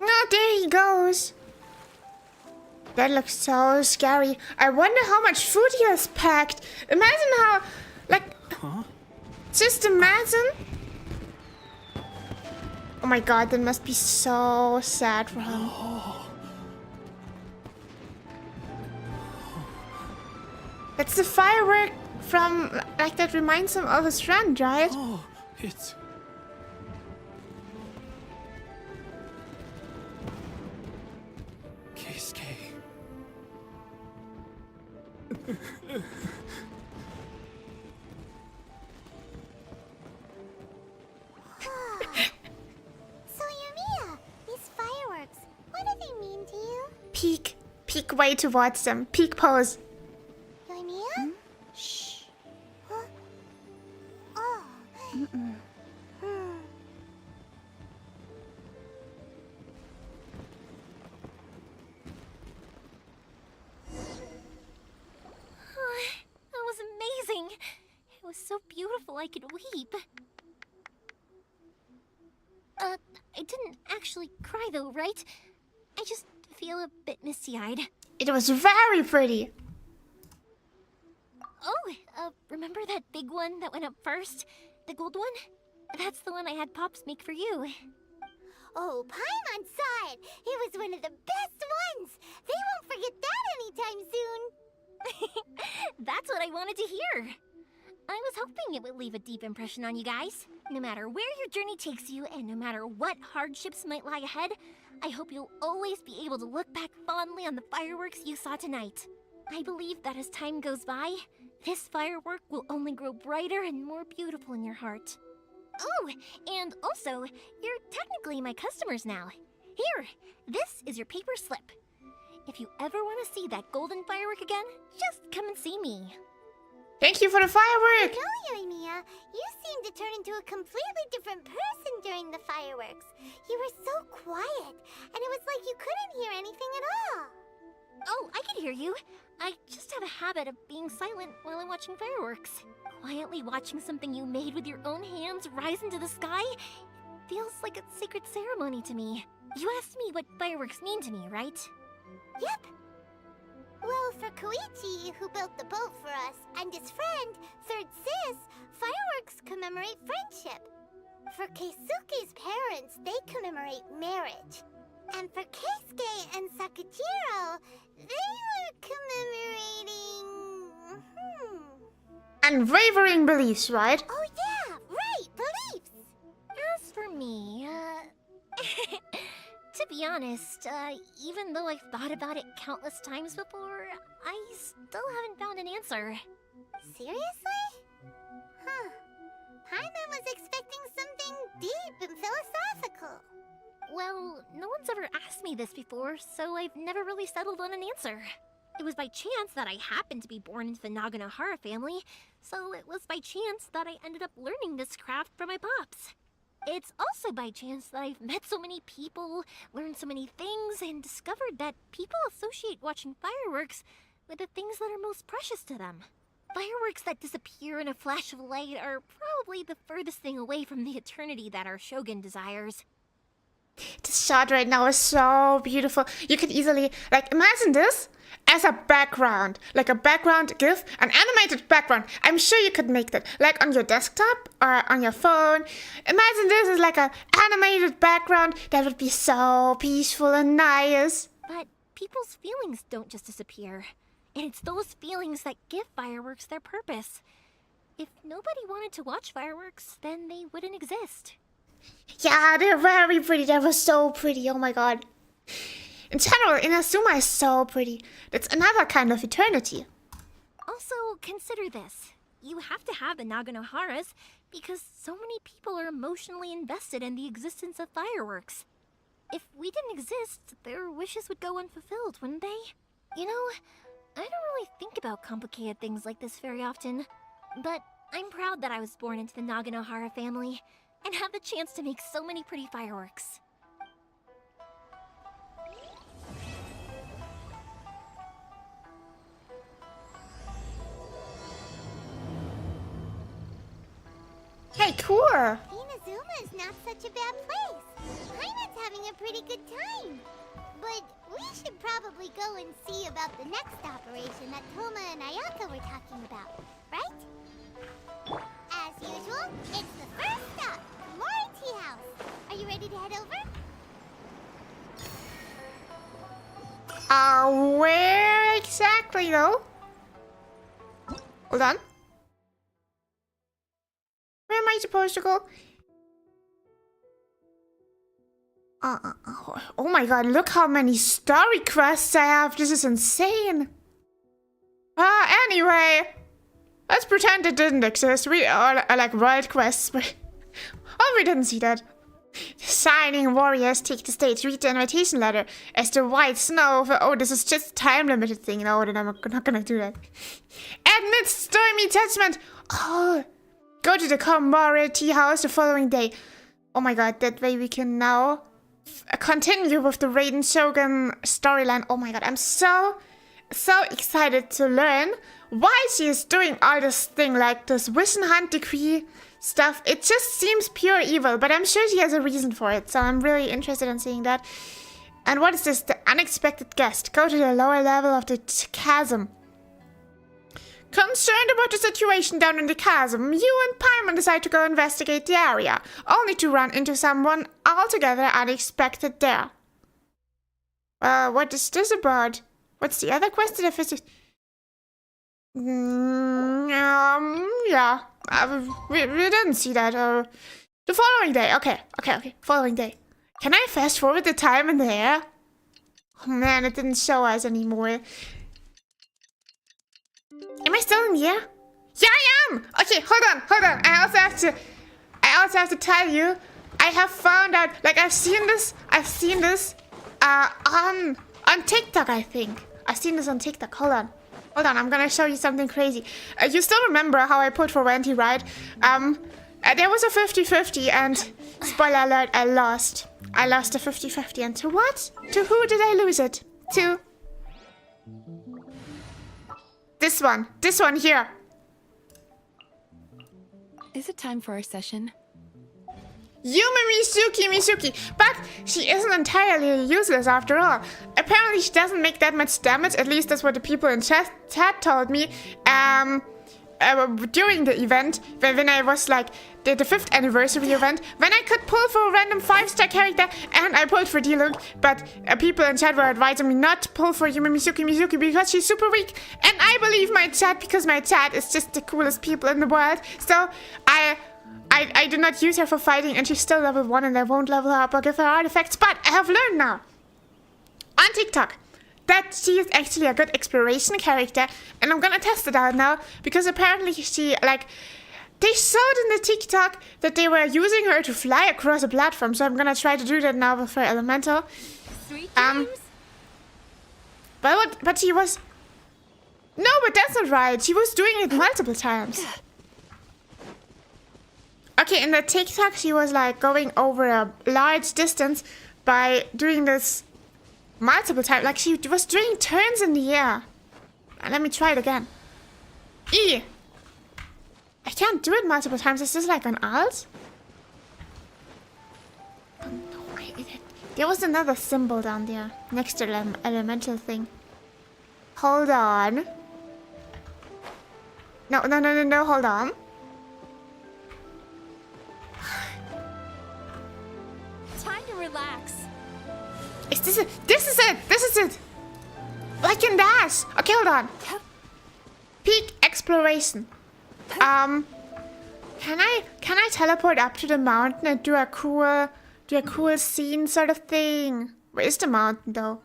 Oh, there he goes. That looks so scary. I wonder how much food he has packed. Imagine how, like, just imagine. Oh my god, that must be so sad for him. That's the firework from, like, that reminds him of his friend, right? Oh, it's... So Yoimiya, these fireworks, what do they mean to you? Peek way towards them. Peek pose. Yoimiya? Shh. Huh? Oh. so beautiful I could weep. I didn't actually cry though, right? I just feel a bit misty-eyed. It was very pretty. Oh, remember that big one that went up first? The gold one? That's the one I had Pops make for you. Oh, Paimon saw it. It was one of the best ones. They won't forget that anytime soon. That's what I wanted to hear. I was hoping it would leave a deep impression on you guys. No matter where your journey takes you, and no matter what hardships might lie ahead, I hope you'll always be able to look back fondly on the fireworks you saw tonight. I believe that as time goes by, this firework will only grow brighter and more beautiful in your heart. Oh, and also, you're technically my customers now. Here, this is your paper slip. If you ever want to see that golden firework again, just come and see me. Thank you for the firework! You know, Yoimiya, you seemed to turn into a completely different person during the fireworks. You were so quiet, and it was like you couldn't hear anything at all. Oh, I can hear you. I just have a habit of being silent while I'm watching fireworks. Quietly watching something you made with your own hands rise into the sky feels like a sacred ceremony to me. You asked me what fireworks mean to me, right? Yep. Well, for Koichi, who built the boat for us, and his friend, Third Sis, fireworks commemorate friendship. For Keisuke's parents, they commemorate marriage. And for Keisuke and Sakajiro, they were commemorating... Unwavering beliefs, right? Oh yeah, right, beliefs! As for me, to be honest, even though I've thought about it countless times before, I still haven't found an answer. Seriously? Huh. Paimon was expecting something deep and philosophical. Well, no one's ever asked me this before, so I've never really settled on an answer. It was by chance that I happened to be born into the Naganohara family, so it was by chance that I ended up learning this craft from my pops. It's also by chance that I've met so many people, learned so many things, and discovered that people associate watching fireworks with the things that are most precious to them. Fireworks that disappear in a flash of light are probably the furthest thing away from the eternity that our shogun desires. This shot right now is so beautiful. You could easily, like, imagine this as a background. Like a background GIF, an animated background. I'm sure you could make that, like on your desktop or on your phone. Imagine this as like an animated background. That would be so peaceful and nice. But people's feelings don't just disappear. And it's those feelings that give fireworks their purpose. If nobody wanted to watch fireworks, then they wouldn't exist. Yeah, they're very pretty. That was so pretty. Oh my god. In general, Inazuma is so pretty. That's another kind of eternity. Also, consider this. You have to have the Naganoharas because so many people are emotionally invested in the existence of fireworks. If we didn't exist, their wishes would go unfulfilled, wouldn't they? You know, I don't really think about complicated things like this very often. But I'm proud that I was born into the Naganohara family and have the chance to make so many pretty fireworks. Hey, cool. Inazuma is not such a bad place. Paimon's having a pretty good time. But we should probably go and see about the next operation that Toma and Ayaka were talking about, right? As usual, it's the first stop, Mori Tea House. Are you ready to head over? Where exactly though? Hold on. Where am I supposed to go? Oh my god, look how many story quests I have. This is insane. Anyway. Let's pretend it didn't exist. We are like world quests, but... Oh, we didn't see that. Signing warriors take the stage. Read the invitation letter. As the white snow... Oh, this is just a time-limited thing. No, then I'm not gonna do that. Admit stormy judgment. Oh... Go to the Komori tea house the following day. Oh my god, that way we can now continue with the Raiden Shogun storyline. Oh my god, I'm so so excited to learn why she is doing all this thing, like this vision hunt decree stuff. It just seems pure evil, but I'm sure she has a reason for it, so I'm really interested in seeing that. And what is this? The unexpected guest. Go to the lower level of the chasm. Concerned about the situation down in the chasm, you and Paimon decide to go investigate the area, only to run into someone altogether unexpected there. What is this about? What's the other quest that I visited? Yeah. We didn't see that. The following day. Okay. Following day. Can I fast forward the time in there? Oh man, it didn't show us anymore. Am I still in here? Yeah, I am! Okay, hold on. I also have to tell you, I have found out, like I've seen this on TikTok, I think. I've seen this on TikTok. Hold on, I'm gonna show you something crazy. You still remember how I put for Venti, right? There was a 50-50 and, spoiler alert, I lost. I lost a 50-50 and to what? To who did I lose it? To... This one here. Is it time for our session? Misuki, but she isn't entirely useless after all. Apparently she doesn't make that much damage, at least that's what the people in chat told me, during the event, when I was like, the 5th anniversary event, when I could pull for a random 5-star character, and I pulled for Diluc, but people in chat were advising me not to pull for Misuki because she's super weak, and I believe my chat because my chat is just the coolest people in the world, so I do not use her for fighting, and she's still level 1 and I won't level her up or give her artifacts, but I have learned now, on TikTok, that she is actually a good exploration character, and I'm gonna test it out now, because apparently she, like, they showed in the TikTok that they were using her to fly across a platform, so I'm gonna try to do that now with her elemental. But she was... No, but that's not right, she was doing it multiple times. Okay, in the TikTok she was like going over a large distance by doing this multiple times, like she was doing turns in the air. Let me try it again. E! I can't do it multiple times. Is this like an alt? Oh, no, there was another symbol down there next to the elemental thing. Hold on. No, hold on. Time to relax. This is it! Like in Dash! Okay, hold on. Peak exploration. Can I teleport up to the mountain and do a cool scene sort of thing? Where is the mountain though?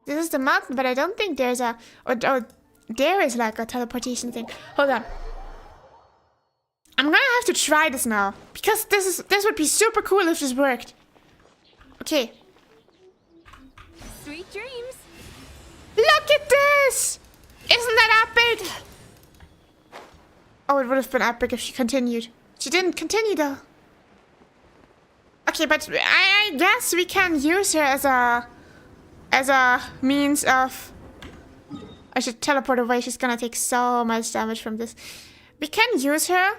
This is the mountain, but I don't think there's a... Oh, there is like a teleportation thing. Hold on. I'm gonna have to try this now. Because this would be super cool if this worked. Okay. Sweet dreams. Look at this! Isn't that epic? Oh, it would have been epic if she continued. She didn't continue though. Okay, but I guess we can use her as a means of... I should teleport away. She's gonna take so much damage from this. We can use her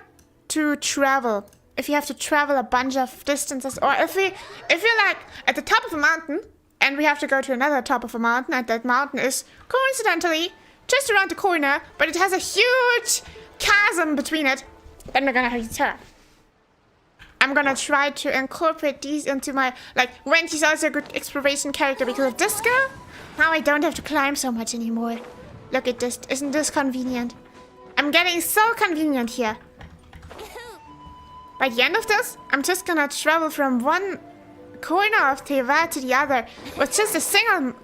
to travel. If you have to travel a bunch of distances, or if you're like at the top of a mountain and we have to go to another top of a mountain, and that mountain is coincidentally just around the corner, but it has a huge chasm between it, then we're gonna use her. I'm gonna try to incorporate these into my, like, when she's also a good exploration character because of this girl. Now I don't have to climb so much anymore. Look at this. Isn't this convenient? I'm getting so convenient here. By the end of this, I'm just gonna travel from one corner of Teva to the other with just a single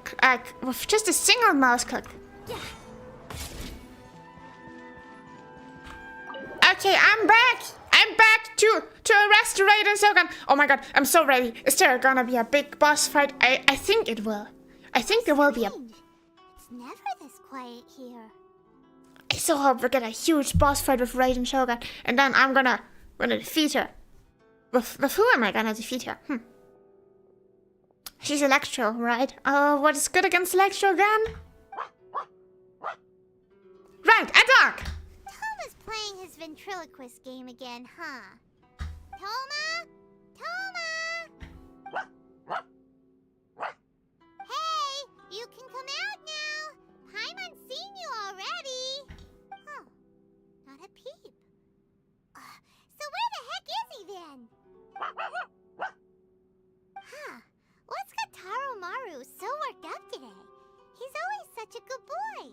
mouse click. Okay, I'm back to arrest the Raiden Shogun. Oh my god, I'm so ready. Is there gonna be a big boss fight? I think it will. I think there will be a... It's never this quiet here. I so hope we get a huge boss fight with Raiden Shogun, and then I'm gonna defeat her. With who am I gonna defeat her? She's Electro, right? Oh, what is good against Electro again? his ventriloquist game again, huh? Toma? Toma! Hey, you can come out now. Paimon's seen you already. Oh, not a peep. So where the heck is he then? Huh, what's got Taro Maru so worked up today? He's always such a good boy.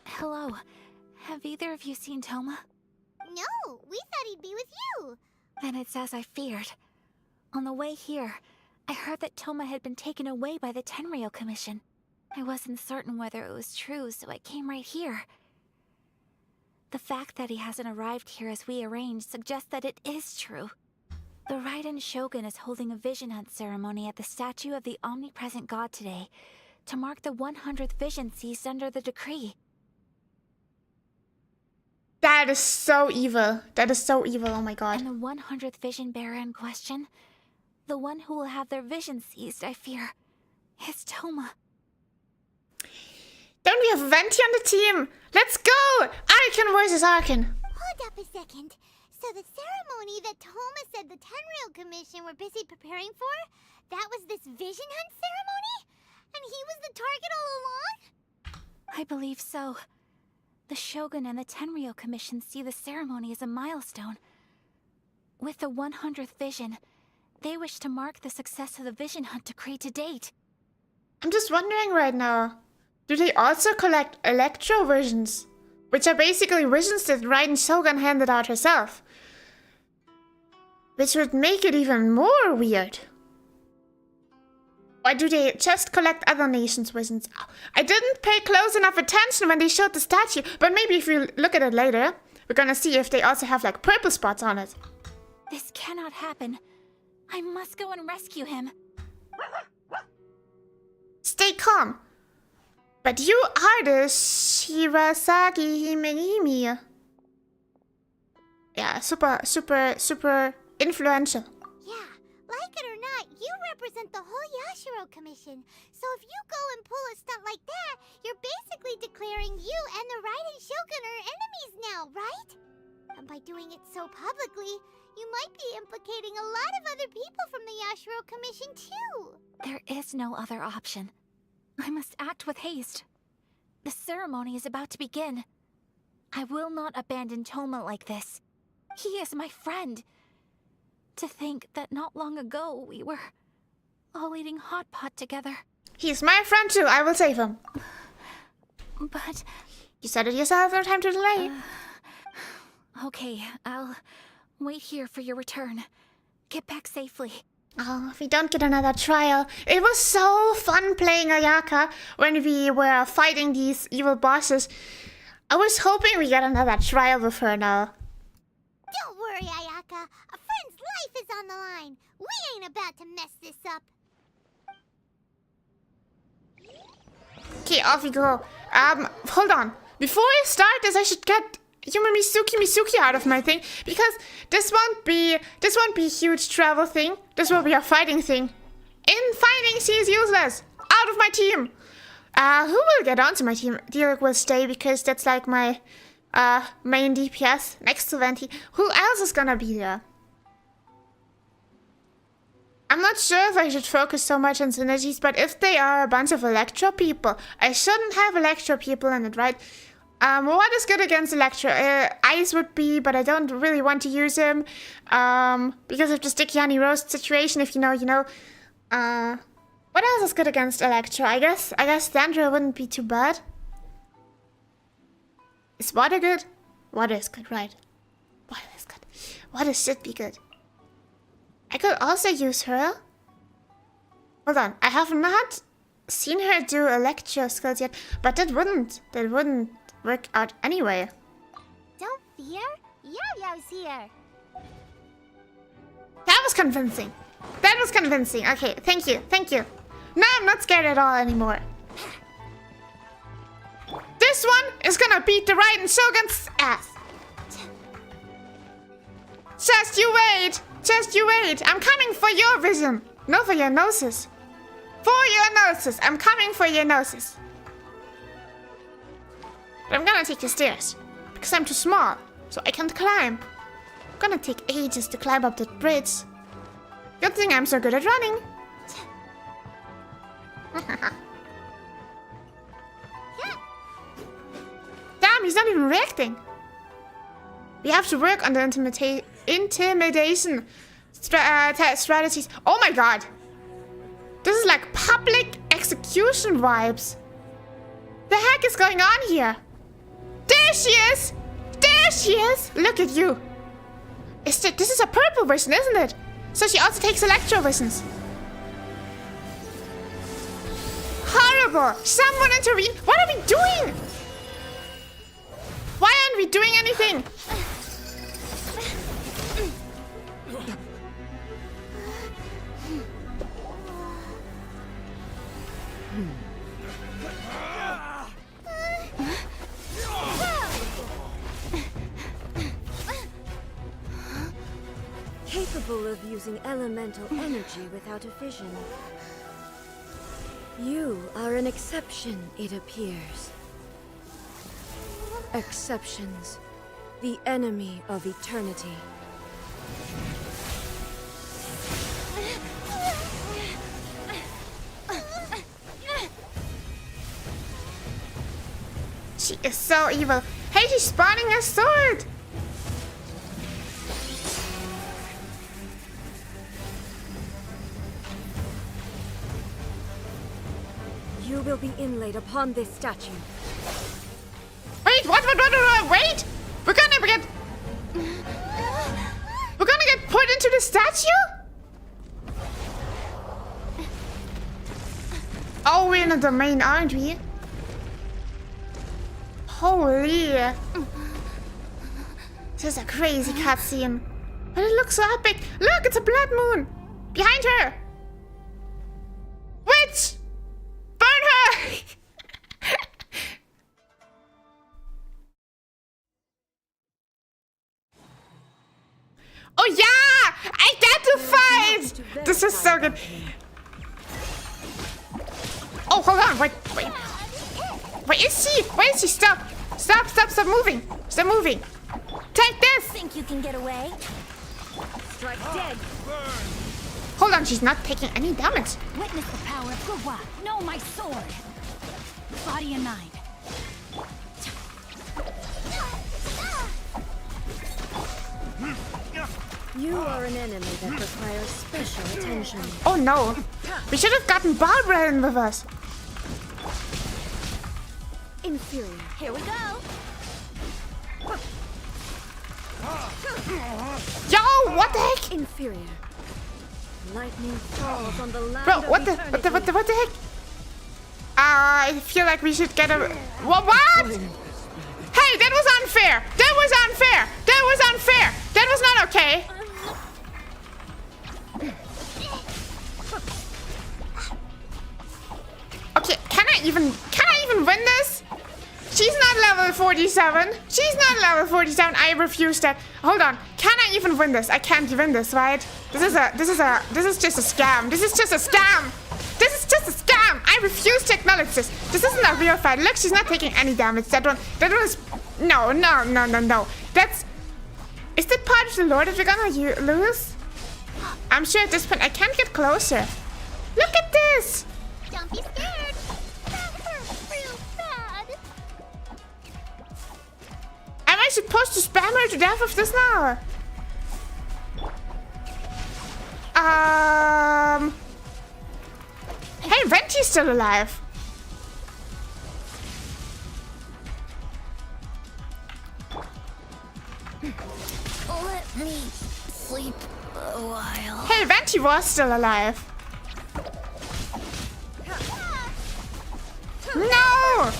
Hello. Have either of you seen Toma? No, we thought he'd be with you. Then it's as I feared. On the way here, I heard that Toma had been taken away by the Tenryou Commission. I wasn't certain whether it was true, so I came right here. The fact that he hasn't arrived here as we arranged suggests that it is true. The Raiden Shogun is holding a vision hunt ceremony at the statue of the omnipresent god today to mark the 100th vision seized under the decree. That is so evil. That is so evil, oh my god. And the 100th vision bearer in question, the one who will have their vision seized, I fear, is Toma. Don't we have Venti on the team? Let's go! Arkin versus Arkin. Hold up a second. So the ceremony that Toma said the Tenryou Commission were busy preparing for, that was this vision hunt ceremony? And he was the target all along? I believe so. The Shogun and the Tenryou Commission see the ceremony as a milestone. With the 100th vision, they wish to mark the success of the vision hunt decree to date. I'm just wondering right now, do they also collect Electro visions? Which are basically visions that Raiden Shogun handed out herself. Which would make it even more weird. Or do they just collect other nations' visions? I didn't pay close enough attention when they showed the statue, but maybe if we look at it later, we're gonna see if they also have like purple spots on it. This cannot happen. I must go and rescue him. Stay calm. But you are the Shirasagi Himegimi. Yeah, super influential. Yeah, like it or not, you represent the whole Yashiro Commission. So if you go and pull a stunt like that, you're basically declaring you and the Raiden Shogun are enemies now, right? And by doing it so publicly, you might be implicating a lot of other people from the Yashiro Commission too. There is no other option. I must act with haste. The ceremony is about to begin. I will not abandon Toma like this. He is my friend. To think that not long ago we were all eating hot pot together. He's my friend too. I will save him. But... You said it yourself, no time to delay. Okay, I'll wait here for your return. Get back safely. Oh, if we don't get another trial. It was so fun playing Ayaka when we were fighting these evil bosses. I was hoping we get another trial with her now. Don't worry, Ayaka. A friend's life is on the line. We ain't about to mess this up. Okay, off we go. Hold on. Before I start this, I should get Yumi Misuki out of my thing, because this won't be a huge travel thing. This will be a fighting thing. In fighting, she is useless. Out of my team. Who will get onto my team? Dirk will stay because that's like my main DPS next to Venti. Who else is gonna be there? I'm not sure if I should focus so much on synergies, but if they are a bunch of Electro people, I shouldn't have Electro people in it, right? What is good against Electro? Ice would be, but I don't really want to use him. Because of the Sticky Honey Roast situation, if you know, you know. What else is good against Electro? I guess Sandra wouldn't be too bad. Is Water good? Water is good, right? Water is good. Water should be good. I could also use her. Hold on, I have not seen her do Electro skills yet, but that wouldn't work out anyway. Don't fear. Yo-Yo's here. That was convincing. That was convincing. Okay, thank you. Now I'm not scared at all anymore. This one is gonna beat the Raiden Shogun's ass. Just you wait. I'm coming for your vision. No, for your noses. I'm coming for your noses. But I'm gonna take the stairs because I'm too small. So I can't climb. Gonna take ages to climb up that bridge. Good thing I'm so good at running. Damn, he's not even reacting. We have to work on the intimidation strategies. Oh my god. This is like public execution vibes. The heck is going on here? There she is! There she is! Look at you. This is a purple vision, isn't it? So she also takes electro visions. Horrible! Someone intervene! What are we doing? Why aren't we doing anything? Capable of using elemental energy without a fission. You are an exception, it appears. Exceptions. The enemy of eternity. She is so evil. Hey, she's spawning a sword! You will be inlaid upon this statue. Wait, what, wait! We're gonna get put into the statue? Oh, we're in a domain, aren't we? Holy. This is a crazy cutscene. But it looks so epic. Look, it's a blood moon. Behind her. Witch! Burn her! Oh yeah! I get to fight! This is so good. Oh, hold on. Wait. Where is she? Where is she? Stop moving. Stop moving. Take this. Think you can get away? Strike dead. Hold on, she's not taking any damage. Witness the power of Gugwa. Know my sword. Body and mind. You are an enemy that requires special attention. Oh no. We should have gotten Barbara in with us. Inferior. Here we go. Yo, what the heck? Inferior. Lightning falls on the land Bro, of what the heck? I feel like we should get a... What? Hey, that was unfair. That was not okay. Okay, can I even win this? She's not level 47. I refuse that. Hold on. Can I even win this? I can't win this, right? This is just a scam. I refuse to acknowledge this. This isn't a real fight. Look, she's not taking any damage. That one was... No. Is that part of the lore that we're gonna lose? I'm sure at this point I can't get closer. Look at this! Don't be scared. That hurts real bad. Am I supposed to spam her to death with this now? Hey, Venti's still alive. Let me sleep a while. Hey, Venti was still alive. No!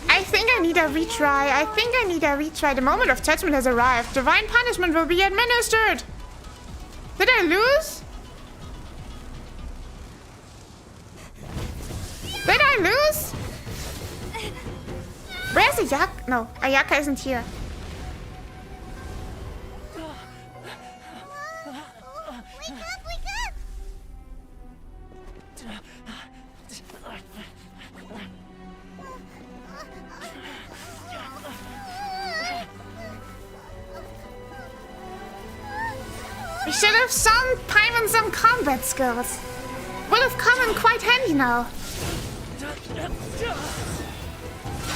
I think I need a retry. The moment of judgment has arrived. Divine punishment will be administered. Did I lose? Did I lose? Where's Ayaka? No, Ayaka isn't here. Wake up! We should have some Paimon some combat skills. Would have come in quite handy now.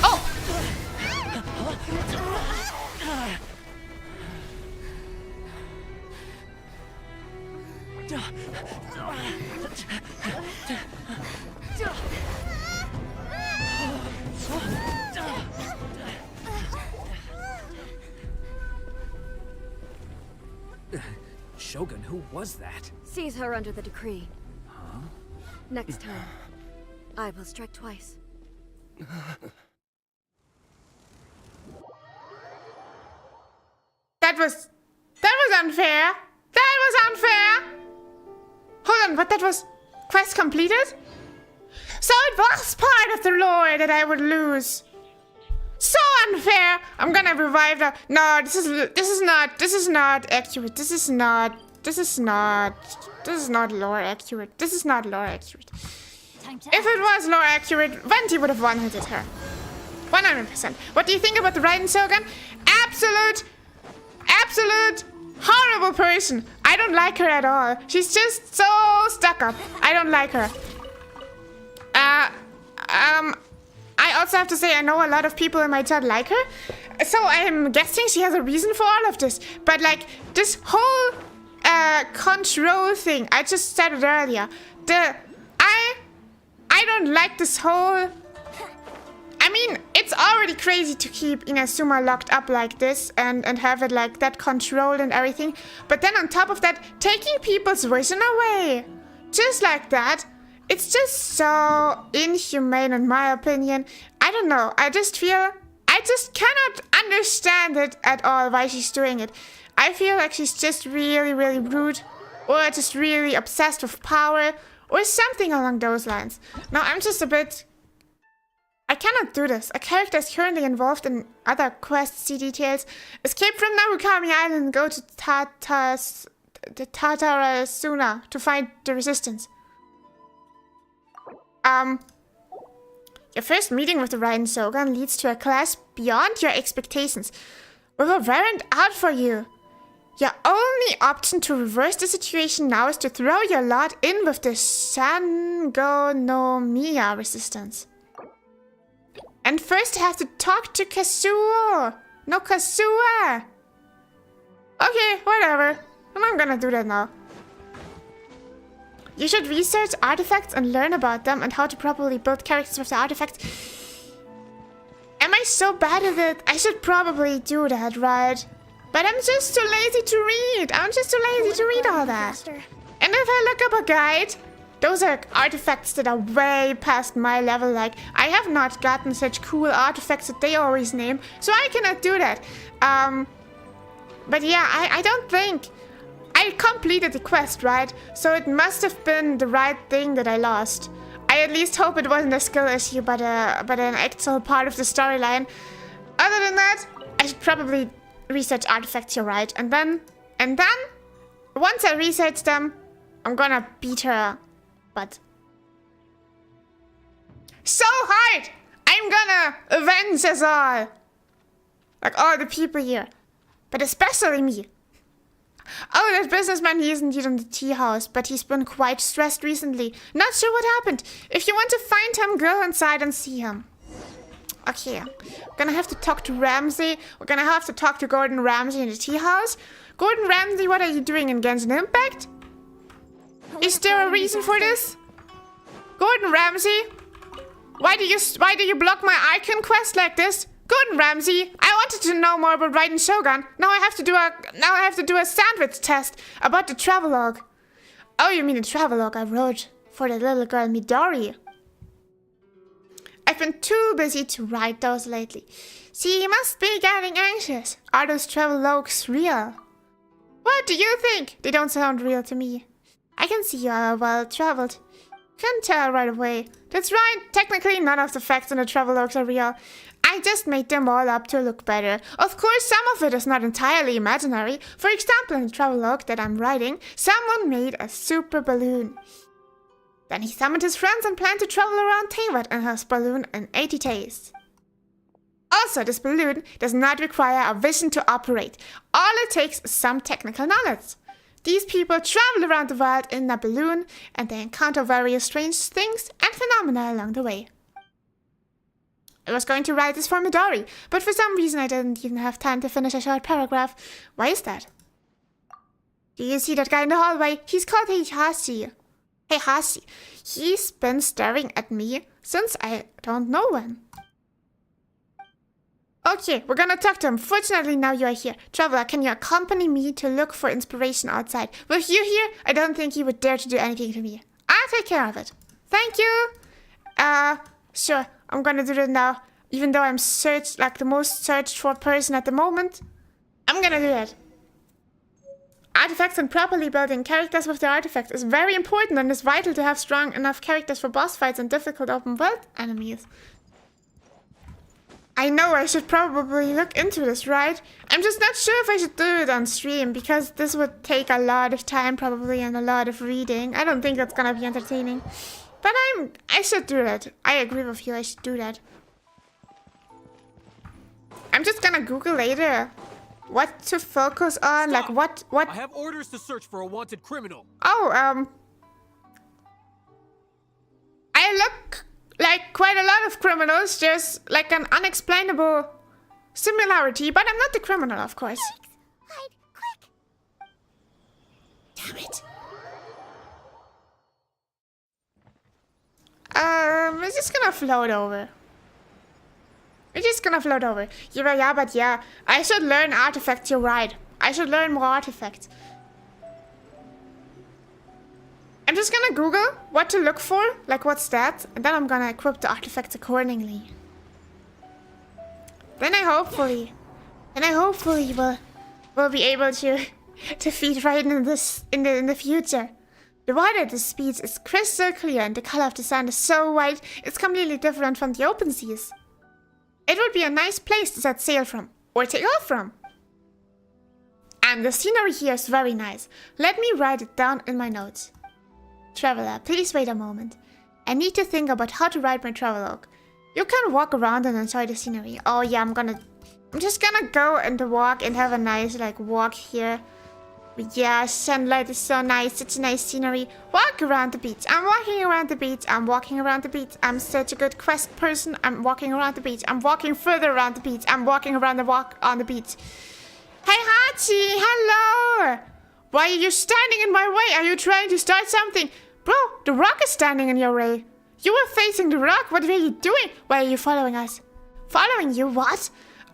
Oh! Shogun, who was that? Seize her under the decree. Huh? Next time, I will strike twice. That was unfair. That was unfair. Hold on, but that was quest completed? So it was part of the lore that I would lose. So unfair. I'm gonna revive the. No, this is not accurate. This is not lore accurate. This is not lore accurate. If it was lore accurate, Venti would have one-hitted her. 100%. What do you think about the Raiden Shogun? Absolute horrible person. I don't like her at all. She's just so stuck up. I don't like her. I also have to say I know a lot of people in my chat like her. So I'm guessing she has a reason for all of this. But like this whole control thing, I just said it earlier. I don't like this whole. I mean, it's already crazy to keep Inazuma locked up like this and have it like that controlled and everything. But then on top of that, taking people's vision away. Just like that. It's just so inhumane in my opinion. I don't know. I just cannot understand it at all why she's doing it. I feel like she's just really, really rude. Or just really obsessed with power. Or something along those lines. Now I'm just a bit... I cannot do this. A character is currently involved in other quests. See details. Escape from Narukami Island and go to Tatarasuna to find the resistance. Your first meeting with the Raiden Shogun leads to a clash beyond your expectations. With a variant out for you. Your only option to reverse the situation now is to throw your lot in with the Sangonomiya resistance. And first I have to talk to Kazuo. No, Kazuo. Okay, whatever. I'm gonna do that now. You should research artifacts and learn about them and how to properly build characters with the artifacts. Am I so bad at it? I should probably do that, right? But I'm just too lazy to read. I'm just too lazy to read all that. And if I look up a guide, those are artifacts that are way past my level. Like, I have not gotten such cool artifacts that they always name, so I cannot do that. But yeah, I don't think... I completed the quest, right? So it must have been the right thing that I lost. I at least hope it wasn't a skill issue, but an actual part of the storyline. Other than that, I should probably research artifacts, you're right. And then, once I research them, I'm gonna beat her. But so hard! I'm gonna avenge us all. Like all the people here. But especially me. Oh, that businessman, he isn't yet in the tea house, but he's been quite stressed recently. Not sure what happened. If you want to find him, go inside and see him. Okay, we're gonna have to talk to Ramsey. We're gonna have to talk to Gordon Ramsay in the tea house. Gordon Ramsay, what are you doing in Genshin Impact? Is there a reason for this? Gordon Ramsay? Why do you block my icon quest like this? Gordon Ramsay, I wanted to know more about Raiden Shogun. Now I have to do a sandwich test about the travelogue. Oh, you mean the travelogue I wrote for the little girl Midori? I've been too busy to write those lately. See, you must be getting anxious. Are those travelogues real? What do you think? They don't sound real to me. I can see you are well traveled. Couldn't tell right away. That's right, technically none of the facts in the travelogues are real. I just made them all up to look better. Of course, some of it is not entirely imaginary. For example, in the travelogue that I'm writing, someone made a super balloon. Then he summoned his friends and planned to travel around Teyvat in his balloon in 80 days. Also, this balloon does not require a vision to operate. All it takes is some technical knowledge. These people travel around the world in a balloon, and they encounter various strange things and phenomena along the way. I was going to write this for Midori, but for some reason I didn't even have time to finish a short paragraph. Why is that? Do you see that guy in the hallway? He's called Heihachi. Heihachi. He's been staring at me since I don't know when. Okay, we're gonna talk to him. Fortunately, now you are here. Traveler, can you accompany me to look for inspiration outside? With you here, I don't think you would dare to do anything to me. I'll take care of it. Thank you. Sure. I'm gonna do that now. Even though I'm the most searched for person at the moment. I'm gonna do that. Artifacts and properly building characters with the artifacts is very important and is vital to have strong enough characters for boss fights and difficult open world enemies. I know I should probably look into this, right? I'm just not sure if I should do it on stream because this would take a lot of time probably and a lot of reading. I don't think that's gonna be entertaining. But I should do that. I agree with you, I should do that. I'm just gonna Google later what to focus on, Stop! like what... I have orders to search for a wanted criminal. Oh, I look like quite a lot of criminals, just like an unexplainable similarity, but I'm not the criminal, of course. Hide, quick! Damn it. We're just gonna float over. We're just gonna float over. Yeah, but yeah. I should learn artifacts, you're right. I should learn more artifacts. I'm just gonna Google what to look for, like what's that, and then I'm gonna equip the artifacts accordingly. Then I hopefully will be able to feed right in this in the future. The water at this beach is crystal clear and the color of the sand is so white, it's completely different from the open seas. It would be a nice place to set sail from, or take off from. And the scenery here is very nice. Let me write it down in my notes. Traveler, please wait a moment. I need to think about how to write my travelogue. You can walk around and enjoy the scenery. Oh yeah, I'm just gonna go and walk and have a nice walk here. Yeah, sunlight is so nice. It's a nice scenery. Walk around the beach. I'm walking around the beach. I'm walking around the beach. I'm such a good quest person. I'm walking around the beach. I'm walking further around the beach. I'm walking around the walk on the beach. Hey, Hachi! Hello! Why are you standing in my way? Are you trying to start something? Bro, the rock is standing in your way. You were facing the rock. What were you doing? Why are you following us? Following you? What?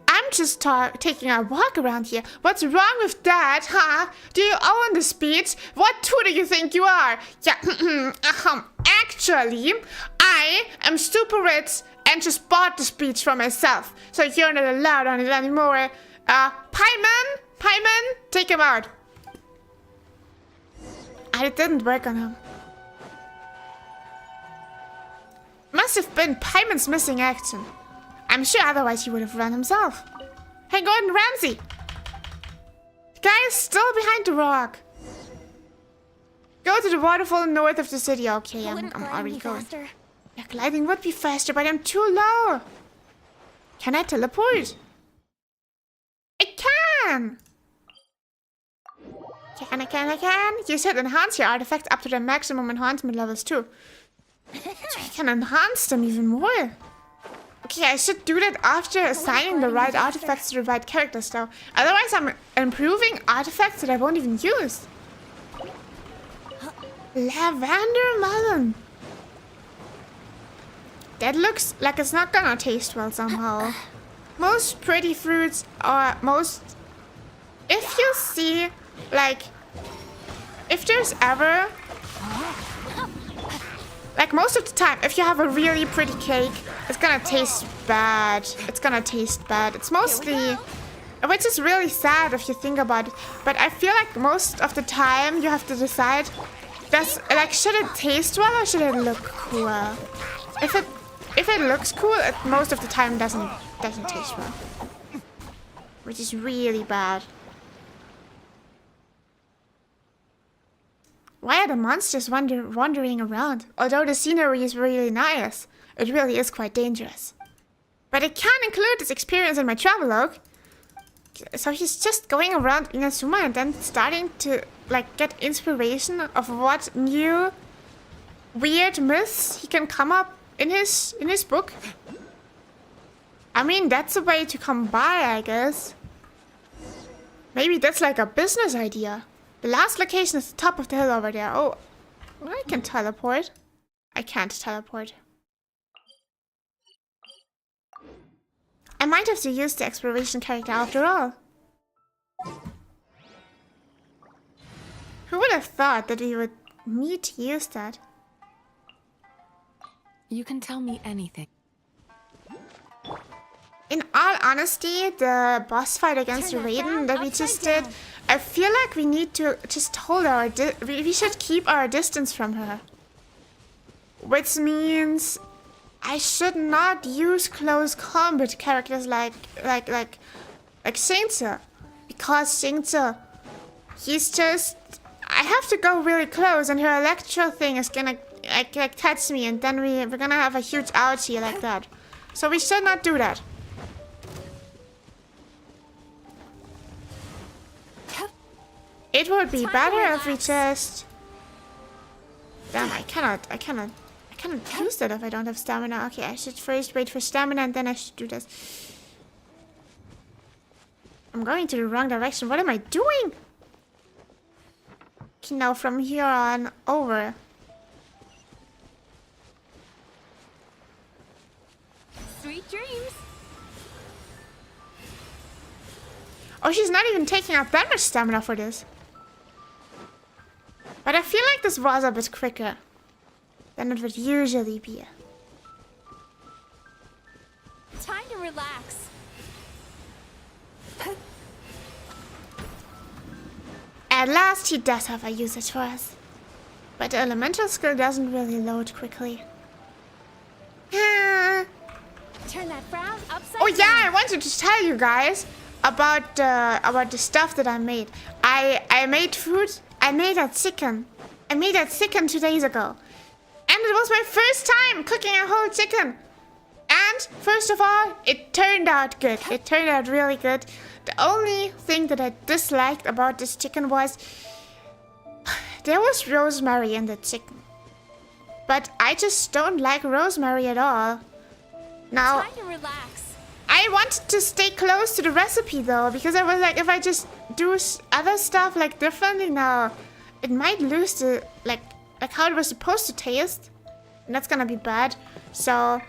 I'm just taking a walk around here. What's wrong with that, huh? Do you own the speech? What two do you think you are? Yeah, actually, I am super rich and just bought the speech for myself. So you're not allowed on it anymore. Paimon, take him out. It didn't work on him. Must have been Paimon's missing action. I'm sure otherwise he would have run himself. Hey, Gordon Ramsay! The guy is still behind the rock. Go to the waterfall north of the city. Okay, I'm already going. Faster? Yeah, gliding would be faster, but I'm too low. Can I teleport? I can! I can. You should enhance your artifacts up to their maximum enhancement levels too. So you can enhance them even more. Okay, I should do that after assigning the right artifacts to the right characters though. Otherwise I'm improving artifacts that I won't even use. Lavender melon. That looks like it's not gonna taste well somehow. Most pretty fruits are most... If you see, if there's ever... most of the time, if you have a really pretty cake, it's gonna taste bad. It's mostly... Which is really sad if you think about it. But I feel like most of the time you have to decide... should it taste well or should it look cool? If it looks cool, it most of the time doesn't taste well. Which is really bad. Why are the monsters wandering around? Although the scenery is really nice, it really is quite dangerous. But I can include this experience in my travelogue. So he's just going around Inazuma and then starting to like get inspiration of what new weird myths he can come up in his book. I mean, that's a way to come by, I guess. Maybe that's like a business idea. The last location is the top of the hill over there. Oh, I can teleport. I can't teleport. I might have to use the exploration character after all. Who would have thought that we would need to use that? You can tell me anything. In all honesty, the boss fight against Raiden that we just did, I feel like we need to just hold our we should keep our distance from her. Which means I should not use close combat characters like Shingzi. Because Shingzi, he's just... I have to go really close and her electro thing is gonna like touch me and then we're gonna have a huge ouchie like that. So we should not do that. It would be better if we just... Damn, I cannot use that if I don't have stamina. Okay, I should first wait for stamina and then I should do this. I'm going to the wrong direction. What am I doing? Okay, now from here on over. Sweet dreams. Oh, she's not even taking up that much stamina for this. But I feel like this was a bit quicker than it would usually be. Time to relax. At last he does have a usage for us. But the elemental skill doesn't really load quickly. Turn that frown upside Oh yeah, I wanted to tell you guys about the stuff that I made. I made food. I made that chicken. I made that chicken 2 days ago. And it was my first time cooking a whole chicken. And first of all, it turned out good. It turned out really good. The only thing that I disliked about this chicken was there was rosemary in the chicken. But I just don't like rosemary at all. Now, Time to relax. I wanted to stay close to the recipe though, because I was like, if I just do other stuff like differently now, it might lose the like how it was supposed to taste, and that's gonna be bad. So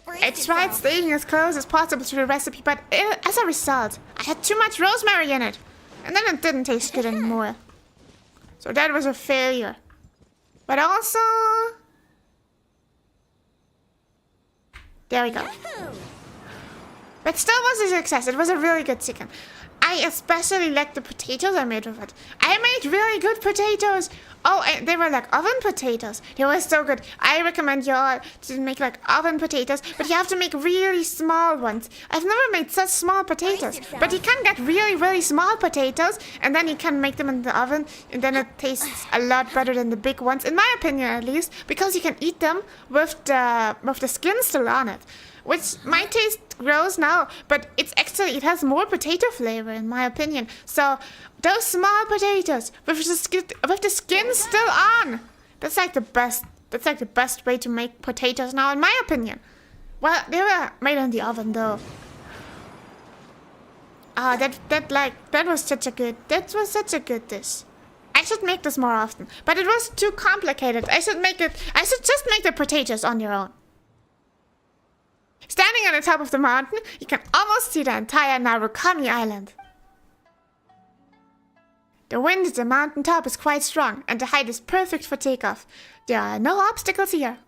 I tried staying as close as possible to the recipe, but as a result, I had too much rosemary in it, and then it didn't taste good anymore. So that was a failure. But also, there we go. But still was a success. It was a really good chicken. I especially liked the potatoes I made with it. I made really good potatoes. Oh, and they were like oven potatoes. They were so good. I recommend you all to make like oven potatoes, but you have to make really small ones. I've never made such small potatoes, but you can get really, really small potatoes, and then you can make them in the oven, and then it tastes a lot better than the big ones, in my opinion at least, because you can eat them with the skin still on it. Which might taste gross now, but it has more potato flavor in my opinion. So those small potatoes with the skin still on, that's like the best way to make potatoes now in my opinion. Well, they were made in the oven though. Ah, that was such a good dish. I should make this more often, but it was too complicated. I should just make the potatoes on your own. Standing on the top of the mountain, you can almost see the entire Narukami Island. The wind at the mountain top is quite strong, and the height is perfect for takeoff. There are no obstacles here.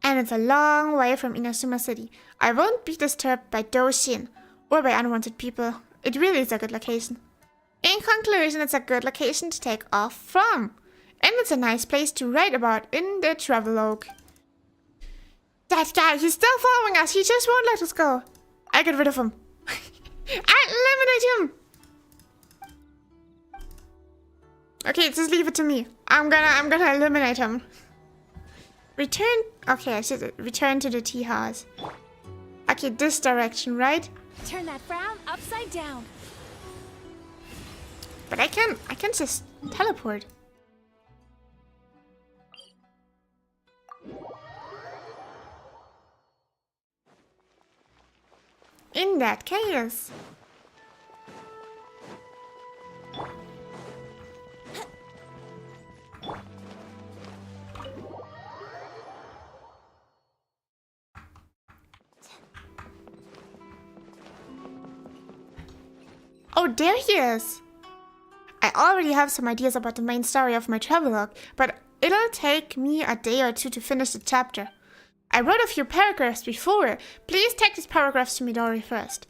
And it's a long way from Inazuma City. I won't be disturbed by Doshin, or by unwanted people. It really is a good location. In conclusion, it's a good location to take off from. And it's a nice place to write about in the travelogue. That guy, he's still following us. He just won't let us go. I get rid of him. I eliminate him. Okay, just leave it to me. I'm gonna eliminate him. Return. Okay, I should return to the tea house. Okay, this direction, right? Turn that frown upside down. But I can just teleport. In that case. Oh, there he is! I already have some ideas about the main story of my travelogue, but it'll take me a day or two to finish the chapter. I wrote a few paragraphs before. Please take these paragraphs to Midori first.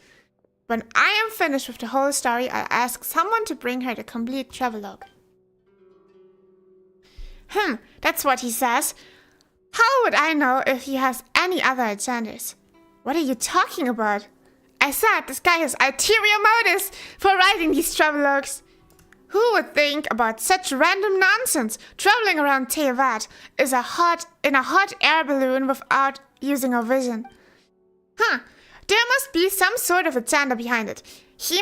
When I am finished with the whole story, I'll ask someone to bring her the complete travelogue. That's what he says. How would I know if he has any other agendas? What are you talking about? I said this guy has ulterior motives for writing these travelogues. Who would think about such random nonsense? Traveling around Tevat is in a hot air balloon without using our vision. There must be some sort of agenda behind it. He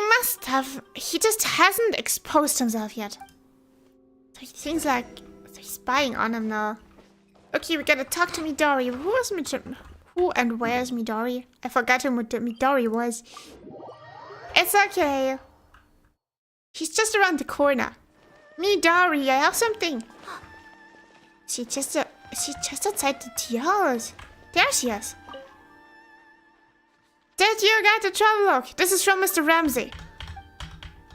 just hasn't exposed himself yet. So he thinks like he's spying on him now. Okay, we gotta talk to Midori. Who and where's Midori? I forgot what Midori was. It's okay. She's just around the corner. Midori, I have something. She's just outside the tea house. There she is. Did you get the travelogue? This is from Mr. Ramsey.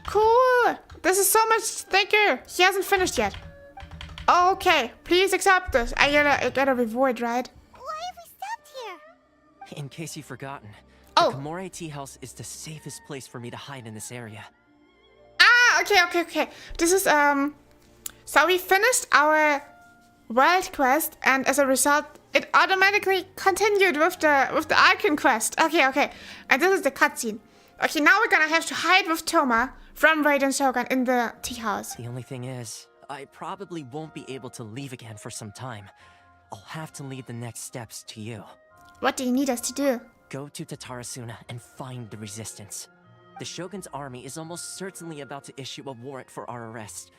Cool. This is so much thicker. He hasn't finished yet. Okay, please accept this. I gotta reward, right? Why have we stopped here? In case you've forgotten, the Komore Tea House is the safest place for me to hide in this area. Okay. This is, so we finished our world quest, and as a result, it automatically continued with the Icon quest. Okay. And this is the cutscene. Okay, now we're gonna have to hide with Toma from Raiden Shogun in the tea house. The only thing is, I probably won't be able to leave again for some time. I'll have to leave the next steps to you. What do you need us to do? Go to Tatarasuna and find the resistance. The Shogun's army is almost certainly about to issue a warrant for our arrest.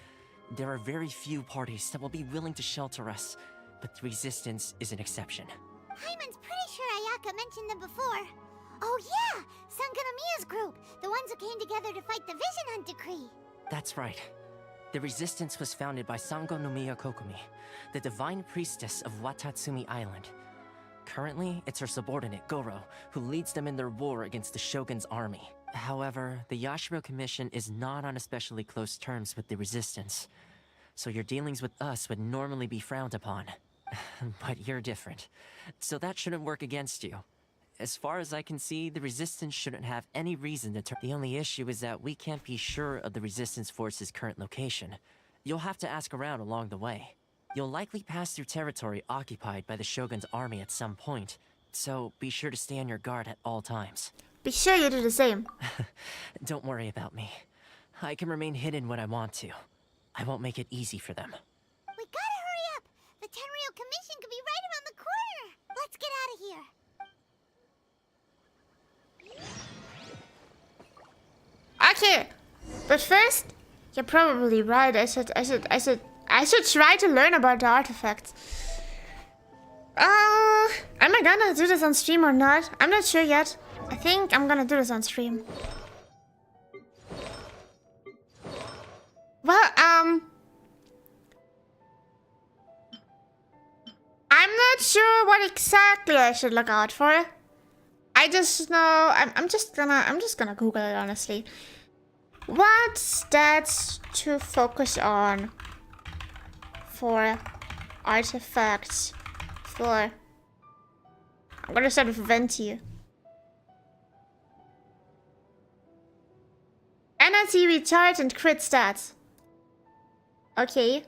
There are very few parties that will be willing to shelter us, but the resistance is an exception. Hyman's pretty sure Ayaka mentioned them before. Oh yeah! Sangonomiya's group! The ones who came together to fight the Vision Hunt Decree! That's right. The resistance was founded by Sangonomiya Kokumi, the divine priestess of Watatsumi Island. Currently, it's her subordinate, Goro, who leads them in their war against the Shogun's army. However, the Yashiro Commission is not on especially close terms with the resistance, so your dealings with us would normally be frowned upon. But you're different, so that shouldn't work against you. As far as I can see, the resistance shouldn't have any reason to turn. The only issue is that we can't be sure of the resistance force's current location. You'll have to ask around along the way. You'll likely pass through territory occupied by the Shogun's army at some point, so be sure to stay on your guard at all times. Be sure you do the same. Don't worry about me. I can remain hidden when I want to. I won't make it easy for them. We gotta hurry up! The Tenryou Commission could be right around the corner! Let's get out of here! Okay, but first, you're probably right. I should try to learn about the artifacts. Am I gonna do this on stream or not? I'm not sure yet. I think I'm gonna do this on stream. Well, I'm not sure what exactly I should look out for. I just know I'm just gonna Google it honestly. What stats to focus on for artifacts for? I'm gonna start with Venti. Energy recharge and crit stats. Okay.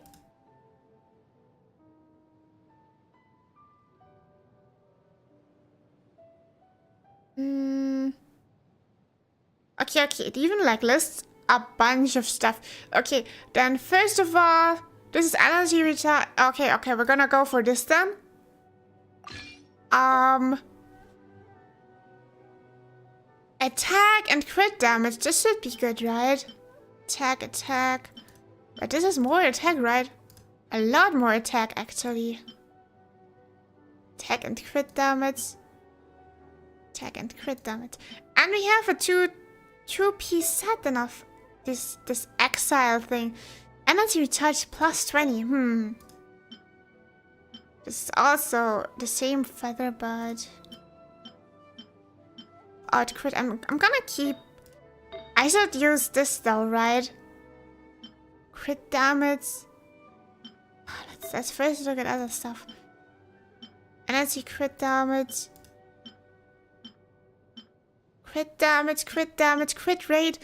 Okay, it even like lists a bunch of stuff. Okay, then first of all, this is energy recharge. Okay, we're gonna go for this then. Attack and crit damage. This should be good, right? Attack, attack. But this is more attack, right? A lot more attack, actually. Attack and crit damage. Attack and crit damage. And we have a two-piece set of this exile thing. Energy recharge plus 20. This is also the same feather, but out crit. I'm gonna keep. I should use this though, right? Crit damage. Let's first look at other stuff. Energy crit damage. Crit damage, crit damage, crit rate.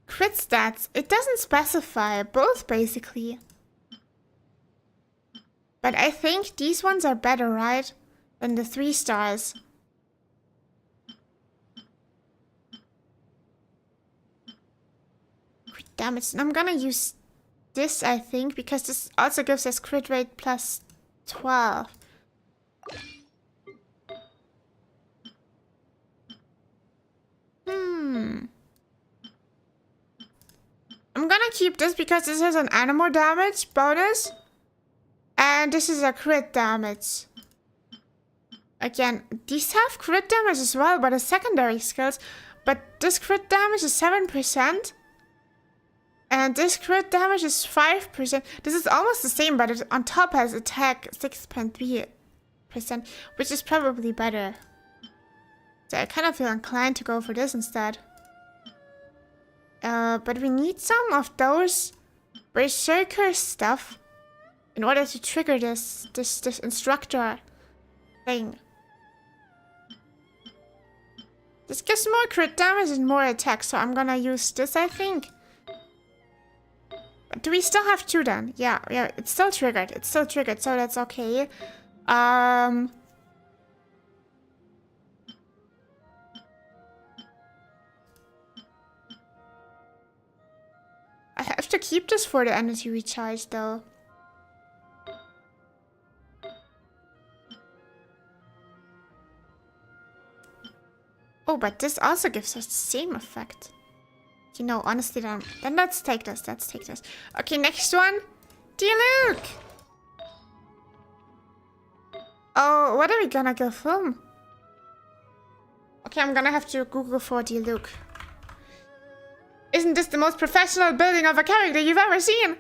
Crit stats. It doesn't specify. Both, basically. But I think these ones are better, right? Than the 3 stars. Crit damage. And I'm gonna use this, I think, because this also gives us crit rate plus 12. I'm gonna keep this because this has an animal damage bonus. And this is a crit damage. Again, these have crit damage as well, but as secondary skills. But this crit damage is 7%. And this crit damage is 5%. This is almost the same, but it on top has attack 6.3%, which is probably better. So I kind of feel inclined to go for this instead. But we need some of those berserker stuff in order to trigger this instructor thing. This gives more crit damage and more attack, so I'm gonna use this, I think. But do we still have 2 then? Yeah, it's still triggered. It's still triggered, so that's okay. I have to keep this for the energy recharge, though. Oh, but this also gives us the same effect. You know, honestly, then let's take this. Let's take this. Okay, next one. Diluc! Oh, what are we gonna go film? Okay, I'm gonna have to Google for Diluc. Isn't this the most professional building of a character you've ever seen?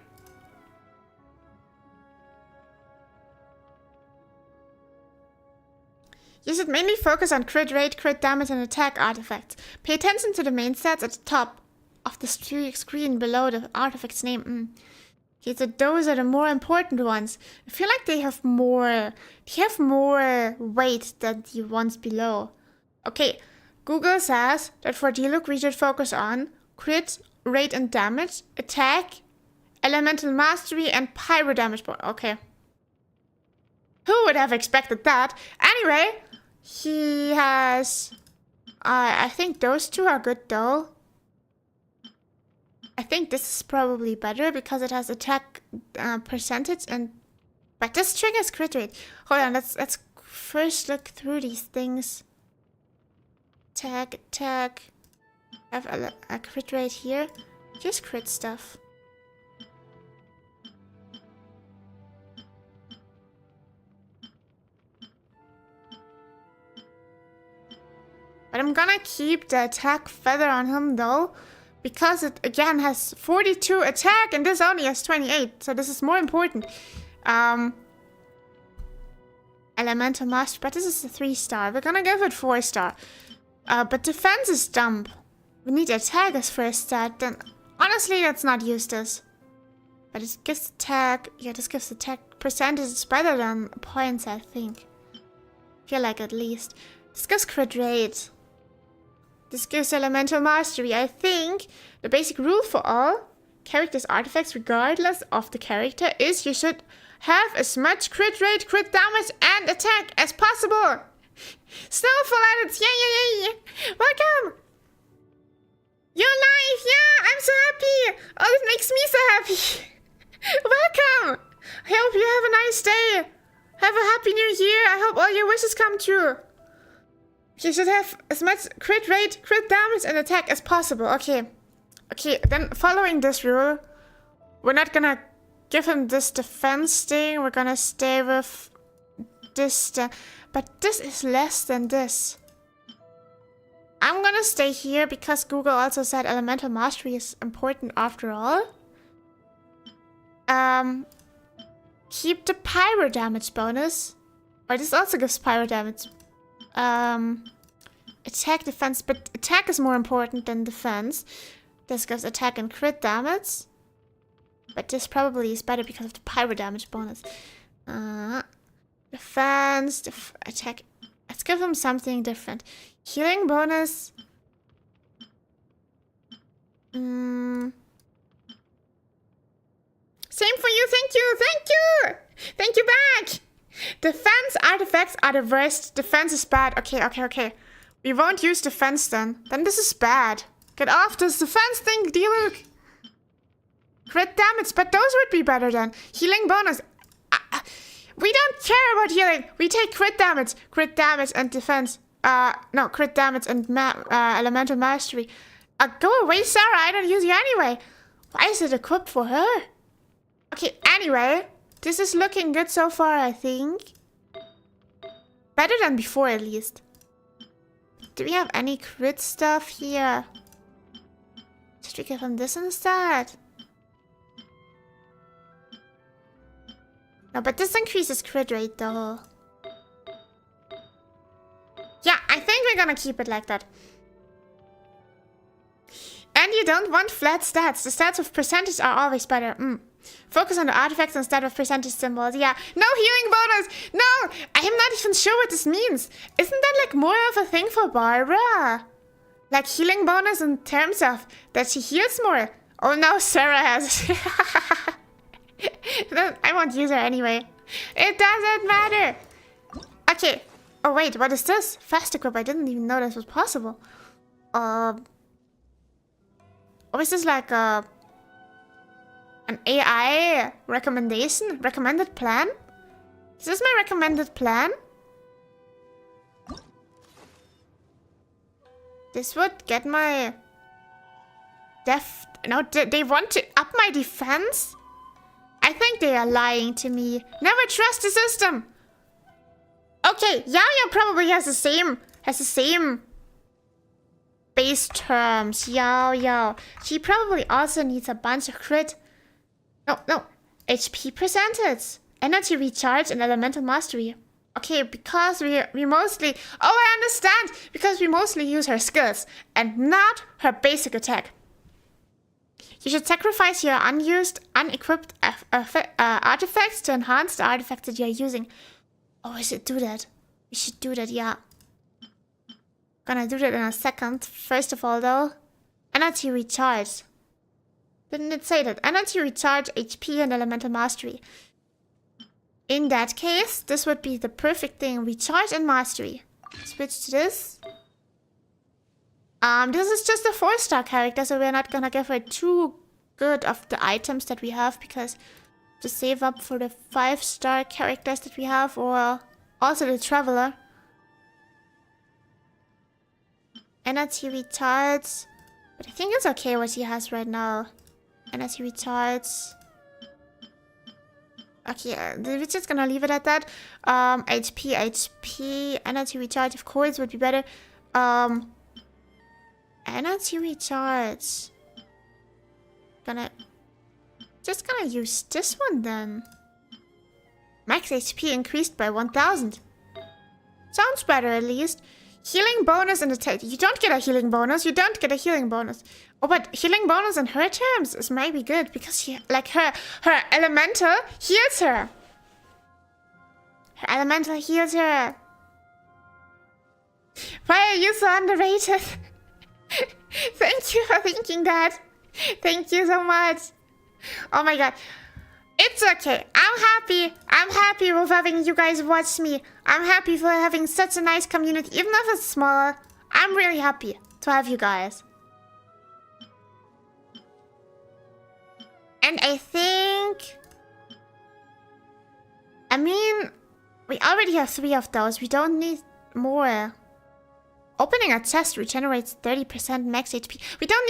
You should mainly focus on crit rate, crit damage, and attack artifacts. Pay attention to the main stats at the top of the screen below the artifact's name. Okay, so those are the more important ones. I feel like they have more weight than the ones below. Okay, Google says that for Diluc we should focus on crit, rate and damage, attack, elemental mastery, and pyro damage. Okay. Who would have expected that? Anyway, he has... I think those 2 are good though. I think this is probably better because it has attack percentage and... But this triggers crit rate. Hold on, let's first look through these things. Attack. I have a crit rate here. Just crit stuff. But I'm gonna keep the attack feather on him though, because it again has 42 attack and this only has 28, so this is more important. Elemental master, but this is a 3-star. We're gonna give it 4-star. But defense is dumb. We need attack as first stat. Then honestly, let's not use this. But it gives attack. Yeah, this gives attack percentage. It's better than points, I think. Feel like at least. This gives crit rate. This gives elemental mastery. I think the basic rule for all characters' artifacts, regardless of the character, is you should have as much crit rate, crit damage, and attack as possible. Snowfall edits, yay! Welcome! You're live, yeah! I'm so happy! Oh, it makes me so happy! Welcome! I hope you have a nice day! Have a happy new year! I hope all your wishes come true! He should have as much crit rate, crit damage, and attack as possible. Okay. Okay, then following this rule, we're not gonna give him this defense thing. We're gonna stay with this. But this is less than this. I'm gonna stay here because Google also said elemental mastery is important after all. Keep the pyro damage bonus. Or this also gives pyro damage. Attack, defense, but attack is more important than defense. This gives attack and crit damage. But this probably is better because of the pyro damage bonus. Defense, attack. Let's give him something different. Healing bonus. Same for you, thank you, thank you! Thank you back! Defense artifacts are the worst. Defense is bad. Okay. We won't use defense then. Then this is bad. Get off this defense thing, Diluc! Crit damage, but those would be better then. Healing bonus. We don't care about healing. We take crit damage and defense. No, crit damage and elemental mastery. Go away, Sarah. I don't use you anyway. Why is it equipped for her? Okay, anyway. This is looking good so far, I think. Better than before, at least. Do we have any crit stuff here? Should we give him this instead? No, but this increases crit rate, though. Yeah, I think we're gonna keep it like that. And you don't want flat stats. The stats with percentage are always better. Focus on the artifacts instead of percentage symbols. Yeah. No healing bonus! No! I am not even sure what this means. Isn't that like more of a thing for Barbara? Like healing bonus in terms of that she heals more. Oh no, Sarah has I won't use her anyway. It doesn't matter. Okay. Oh wait, what is this? Fast equip. I didn't even know this was possible. Oh, is this like an AI recommendation? Recommended plan? Is this my recommended plan? This would get my No, they want to up my defense? I think they are lying to me. Never trust the system. Okay, Yao probably has the same base terms. Yao. She probably also needs a bunch of crit. No. HP percentage. Energy recharge and elemental mastery. Okay, because we mostly... Oh, I understand! Because we mostly use her skills and not her basic attack. You should sacrifice your unused, unequipped artifacts to enhance the artifacts that you're using. Oh, we should do that. We should do that, yeah. Gonna do that in a second. First of all, though, energy recharge. Didn't it say that? Energy recharge, HP, and elemental mastery. In that case, this would be the perfect thing. Recharge and mastery. Switch to this. This is just a 4-star character, so we're not gonna give her too good of the items that we have, because to save up for the 5-star characters that we have, or also the traveler. Energy recharge. But I think it's okay what she has right now. Energy recharge. Okay, we're just gonna leave it at that. HP. Energy recharge, of course, would be better. Energy recharge. Just gonna use this one then. Max HP increased by 1000. Sounds better at least. Healing bonus and attack. You don't get a healing bonus. Oh, but healing bonus in her terms is maybe good because she, like her elemental heals her. Her elemental heals her. Why are you so underrated? Thank you for thinking that. Thank you so much. Oh my god. It's okay. I'm happy with having you guys watch me. I'm happy for having such a nice community. Even if it's small, I'm really happy to have you guys. And I think... I mean, we already have 3 of those. We don't need more. Opening a chest regenerates 30% max HP. We don't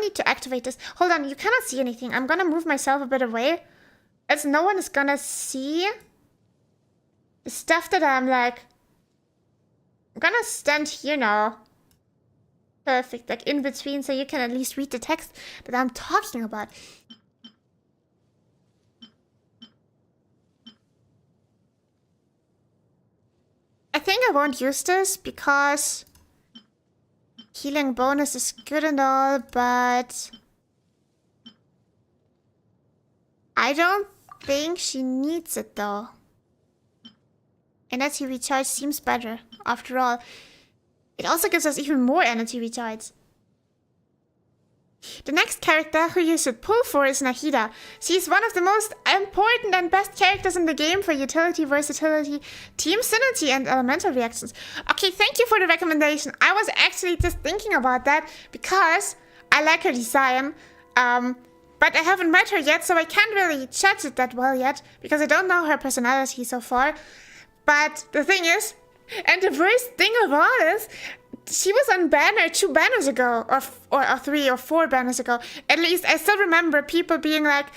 need to activate this. Hold on, you cannot see anything. I'm gonna move myself a bit away, as no one is gonna see the stuff that I'm like. I'm gonna stand here now. Perfect, like in between, so you can at least read the text that I'm talking about. I think I won't use this because healing bonus is good and all, but I don't think she needs it though. Energy recharge seems better, after all. It also gives us even more energy recharge. The next character who you should pull for is Nahida. She's one of the most important and best characters in the game for utility, versatility, team synergy, and elemental reactions. Okay, thank you for the recommendation. I was actually just thinking about that because I like her design. But I haven't met her yet, so I can't really judge it that well yet because I don't know her personality so far. But the thing is, and the worst thing of all is, she was on banner 2 banners ago, or 3 or 4 banners ago. At least I still remember people being like,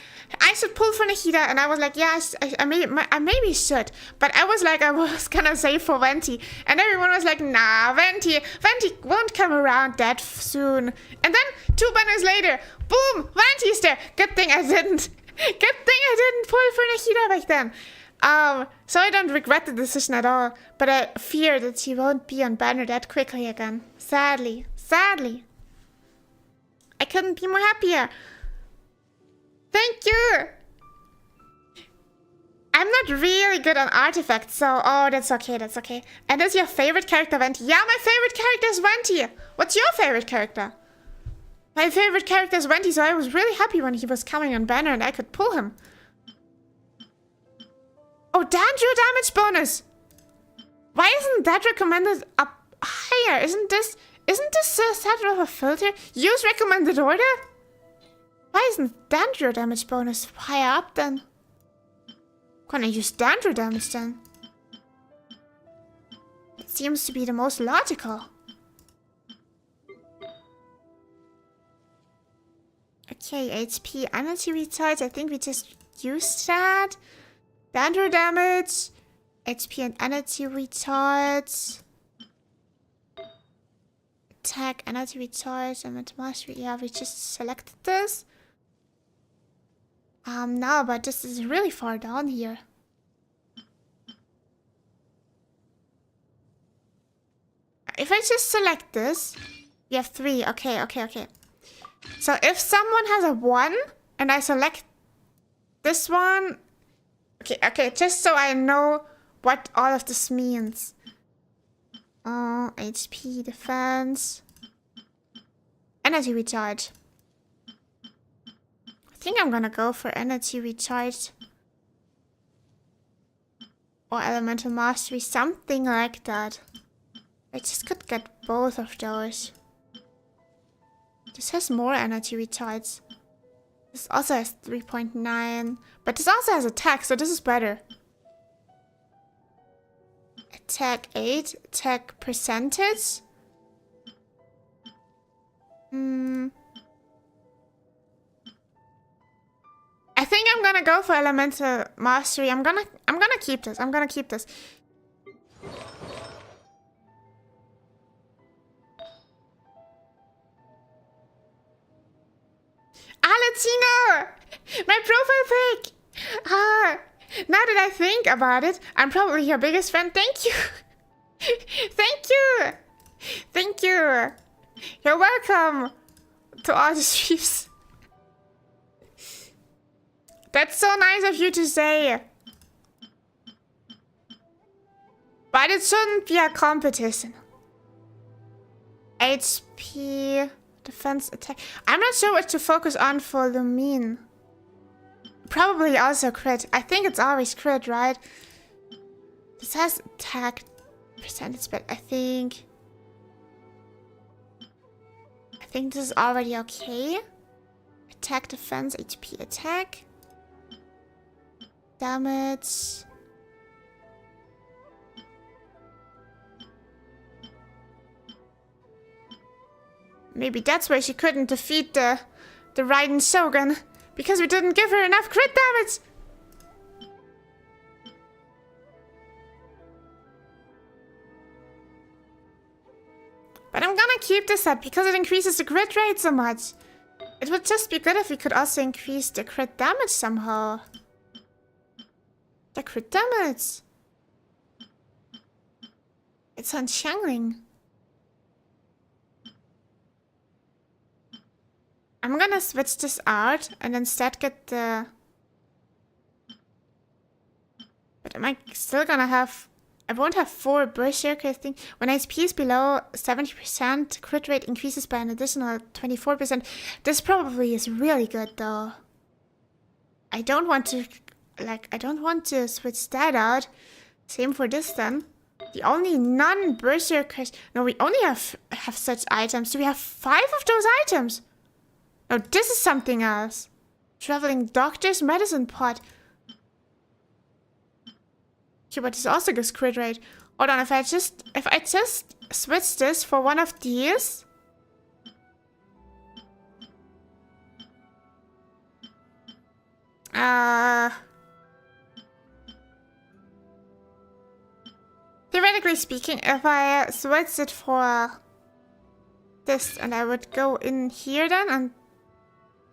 I should pull for Nahida, and I was like, yeah, I maybe should. But I was like, I was gonna say for Venti, and everyone was like, nah, Venti won't come around that soon. And then 2 banners later, boom, Venti's there. Good thing I didn't pull for Nahida back then. So I don't regret the decision at all, but I fear that she won't be on banner that quickly again. Sadly. I couldn't be more happier. Thank you! I'm not really good on artifacts, so that's okay. And is your favorite character Venti? Yeah, my favorite character is Venti. What's your favorite character? My favorite character is Venti, so I was really happy when he was coming on banner and I could pull him. Oh, Dandruff damage bonus! Why isn't that recommended up higher? Isn't this set with a filter? Use recommended order? Why isn't Dandruff damage bonus higher up then? Gonna use Dandruff damage then. It seems to be the most logical. Okay, HP energy recharge. I think we just used that. Dandruff damage, HP and energy recharge, attack, energy recharge, and mental mastery. Yeah, we just selected this. No, but this is really far down here. If I just select this, we have 3. Okay. So if someone has a 1 and I select this one. Okay, just so I know what all of this means. HP, defense, energy recharge. I think I'm gonna go for energy recharge. Or elemental mastery, something like that. I just could get both of those. This has more energy recharge. This also has 3.9, but this also has attack, so this is better. Attack 8, attack percentage. I think I'm gonna go for elemental mastery. I'm gonna keep this. Alecino! My profile pic! Now that I think about it, I'm probably your biggest fan. Thank you! Thank you! You're welcome to all the streams. That's so nice of you to say. But it shouldn't be a competition. HP... defense, attack. I'm not sure what to focus on for Lumine. Probably also crit. I think it's always crit, right? This has attack percentage, but I think this is already okay. Attack, defense, HP, attack. Damage. Maybe that's why she couldn't defeat the Raiden Shogun. Because we didn't give her enough crit damage. But I'm gonna keep this up because it increases the crit rate so much. It would just be good if we could also increase the crit damage somehow. The crit damage. It's on Xiangling. I'm gonna switch this out and instead get the... But am I still gonna have... I won't have 4 Berserker, I think. When HP is below 70%, crit rate increases by an additional 24%. This probably is really good, though. I don't want to... Like, I don't want to switch that out. Same for this, then. The only non-Berserkers... No, we only have such items. Do we have 5 of those items? No, this is something else. Traveling Doctor's Medicine Pot. Okay, but this also gives crit rate. Hold on, if I just switch this for one of these. Theoretically speaking, if I switch it for this, and I would go in here then and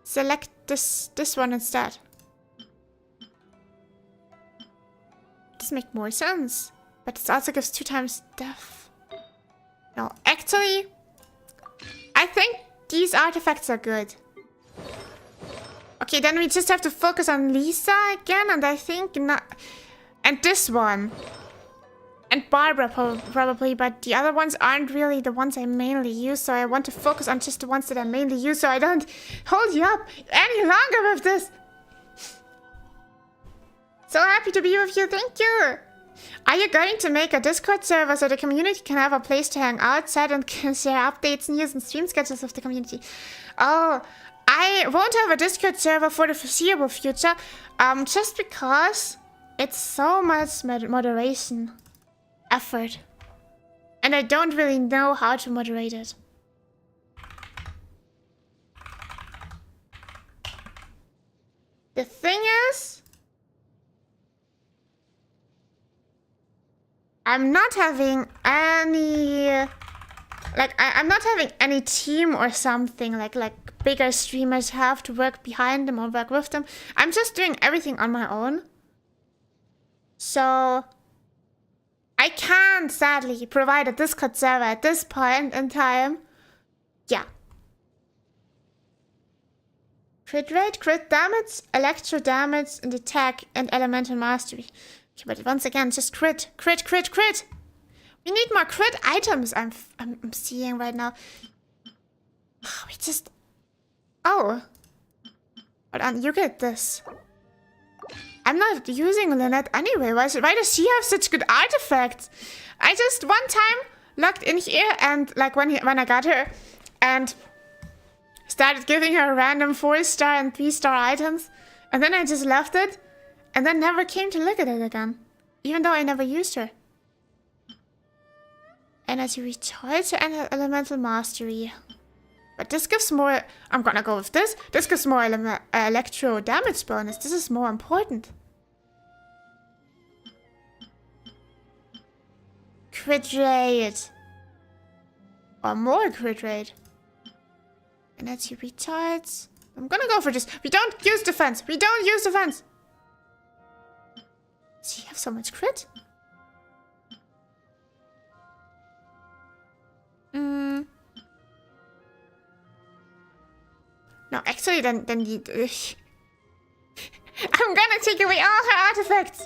select this one instead. Does make more sense, but it also gives 2 times death. No, actually, I think these artifacts are good. Okay, then we just have to focus on Lisa again, and I think not, and this one, and Barbara probably, but the other ones aren't really the ones I mainly use, so I want to focus on just the ones that I mainly use, so I don't hold you up any longer with this. So happy to be with you, thank you! Are you going to make a Discord server so the community can have a place to hang out, chat, and can share updates, news, and stream schedules with the community? Oh, I won't have a Discord server for the foreseeable future, just because it's so much moderation effort. And I don't really know how to moderate it. The thing is... I'm not having any... I'm not having any team or something like bigger streamers have to work behind them or work with them. I'm just doing everything on my own. So... I can't, sadly, provide a Discord server at this point in time. Yeah. Crit rate, crit damage, electro damage, and attack, and elemental mastery. Okay, but once again, just crit. We need more crit items, I'm seeing right now. We just... Oh. Hold on, you get this. I'm not using Lynette anyway. Why does she have such good artifacts? I just one time logged in here and when I got her and started giving her random 4-star and 3-star items, and then I just left it and then never came to look at it again, even though I never used her. Energy recharge and elemental mastery. But this gives more... I'm gonna go with this. This gives more electro damage bonus. This is more important. Crit rate. Or more crit rate. Energy recharge. I'm gonna go for this. We don't use defense. We don't use defense. Does he have so much crit? No, actually, then you... I'm gonna take away all her artifacts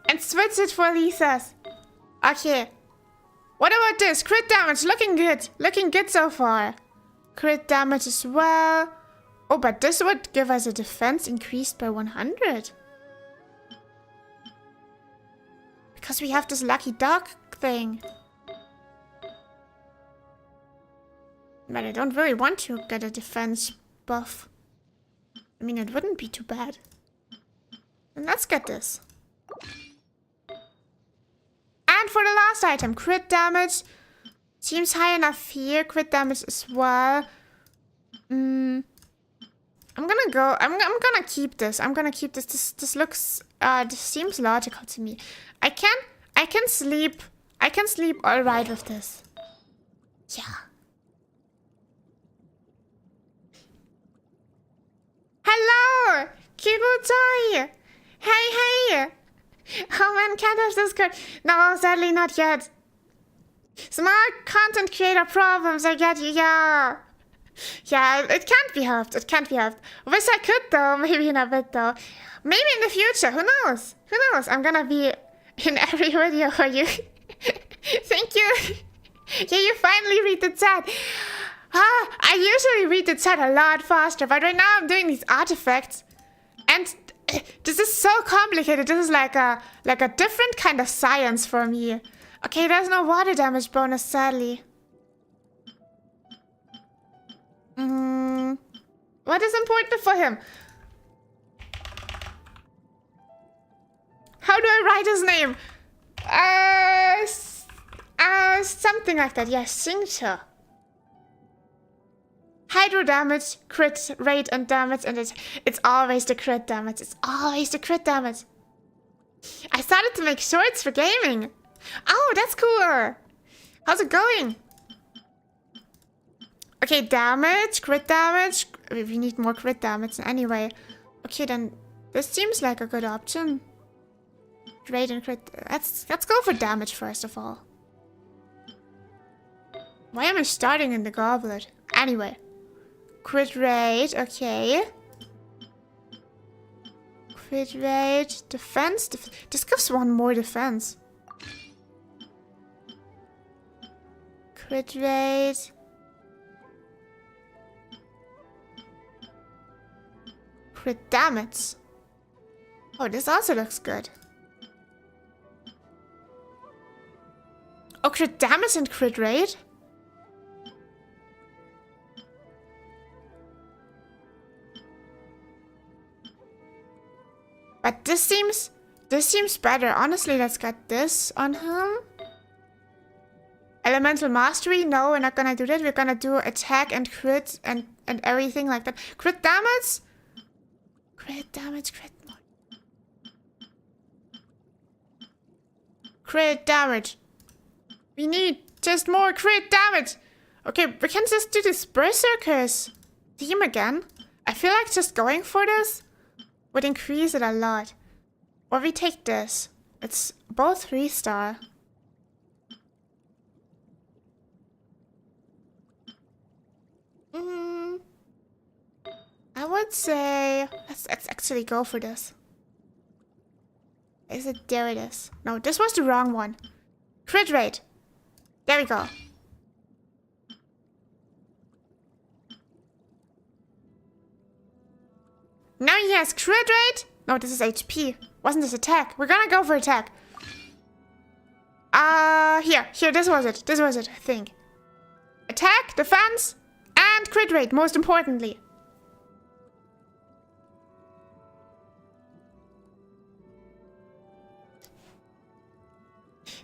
and switch it for Lisa's. Okay. What about this? Crit damage, looking good. Looking good so far. Crit damage as well. Oh, but this would give us a defense increased by 100. Because we have this lucky dog thing. But I don't really want to get a defense buff. I mean, it wouldn't be too bad. And let's get this. And for the last item, crit damage. Seems high enough here. Crit damage as well. I'm gonna keep this. I'm gonna keep this. This looks this seems logical to me. I can sleep all right with this. Yeah. Hello, Kirutai. Hey. Oh man, can't have this card. No, sadly not yet. Small content creator problems. I get you. Yeah. Yeah, it can't be helped. It can't be helped. Wish I could though. Maybe in a bit though. Maybe in the future. Who knows? Who knows? I'm gonna be in every video for you. Thank you. Yeah, you finally read the chat. I usually read the chat a lot faster, but right now I'm doing these artifacts, and this is so complicated. This is like a different kind of science for me. Okay, there's no water damage bonus, sadly. What is important for him? How do I write his name? Something like that. Yes, Xingche. Hydro damage, crit rate and damage, and it's always the crit damage. It's always the crit damage. I started to make shorts for gaming. Oh, that's cool. How's it going? Okay, damage, crit damage. We need more crit damage anyway. Okay, then this seems like a good option. Rate and crit. Let's go for damage first of all. Why am I starting in the goblet? Anyway. Crit rate, okay. Crit rate, defense. This gives one more defense. Crit rate. Crit damage. Oh, this also looks good. Oh, crit damage and crit rate? But this seems better. Honestly, let's get this on him. Elemental mastery? No, we're not gonna do that. We're gonna do attack and crit and everything like that. Crit damage? Crit damage, crit. Crit damage. We need just more crit damage. Okay, we can just do this Berserker's theme again. I feel like just going for this would increase it a lot. Or we take this. It's both 3-star. I would say let's actually go for this. Is it? There it is. No, this was the wrong one. Crit rate. There we go. Now he has crit rate. No, this is HP. Wasn't this attack? We're gonna go for attack. Here, this was it. This was it, I think. Attack, defense, and crit rate, most importantly.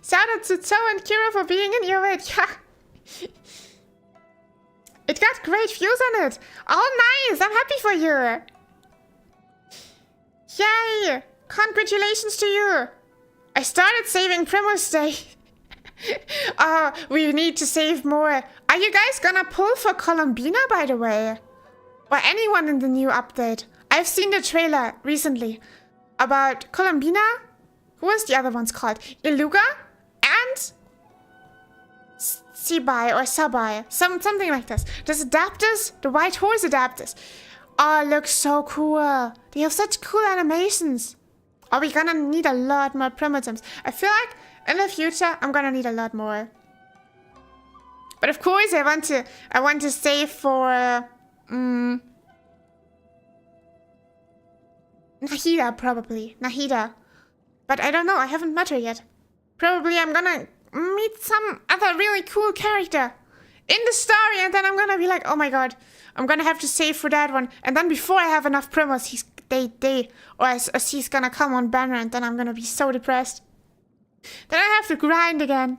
Shout out to Cho and Kira for being in your raid. Yeah. It got great views on it. Oh, nice. I'm happy for you. Yay. Congratulations to you. I started saving Primus Day. We need to save more. Are you guys gonna pull for Columbina, by the way? Or anyone in the new update? I've seen the trailer recently about Columbina. Who is the other ones called? Iluga and Sibai or Sabai. Something like this. Those adapters, the white horse adapters. Oh, looks so cool. They have such cool animations. Are we gonna need a lot more primitives? I feel like in the future I'm gonna need a lot more. But of course I want to save for Nahida, probably. Nahida. But I don't know, I haven't met her yet. Probably I'm gonna meet some other really cool character in the story, and then I'm gonna be like, oh my god, I'm gonna have to save for that one. And then before I have enough primos, he's gonna come on banner, and then I'm gonna be so depressed. Then I have to grind again.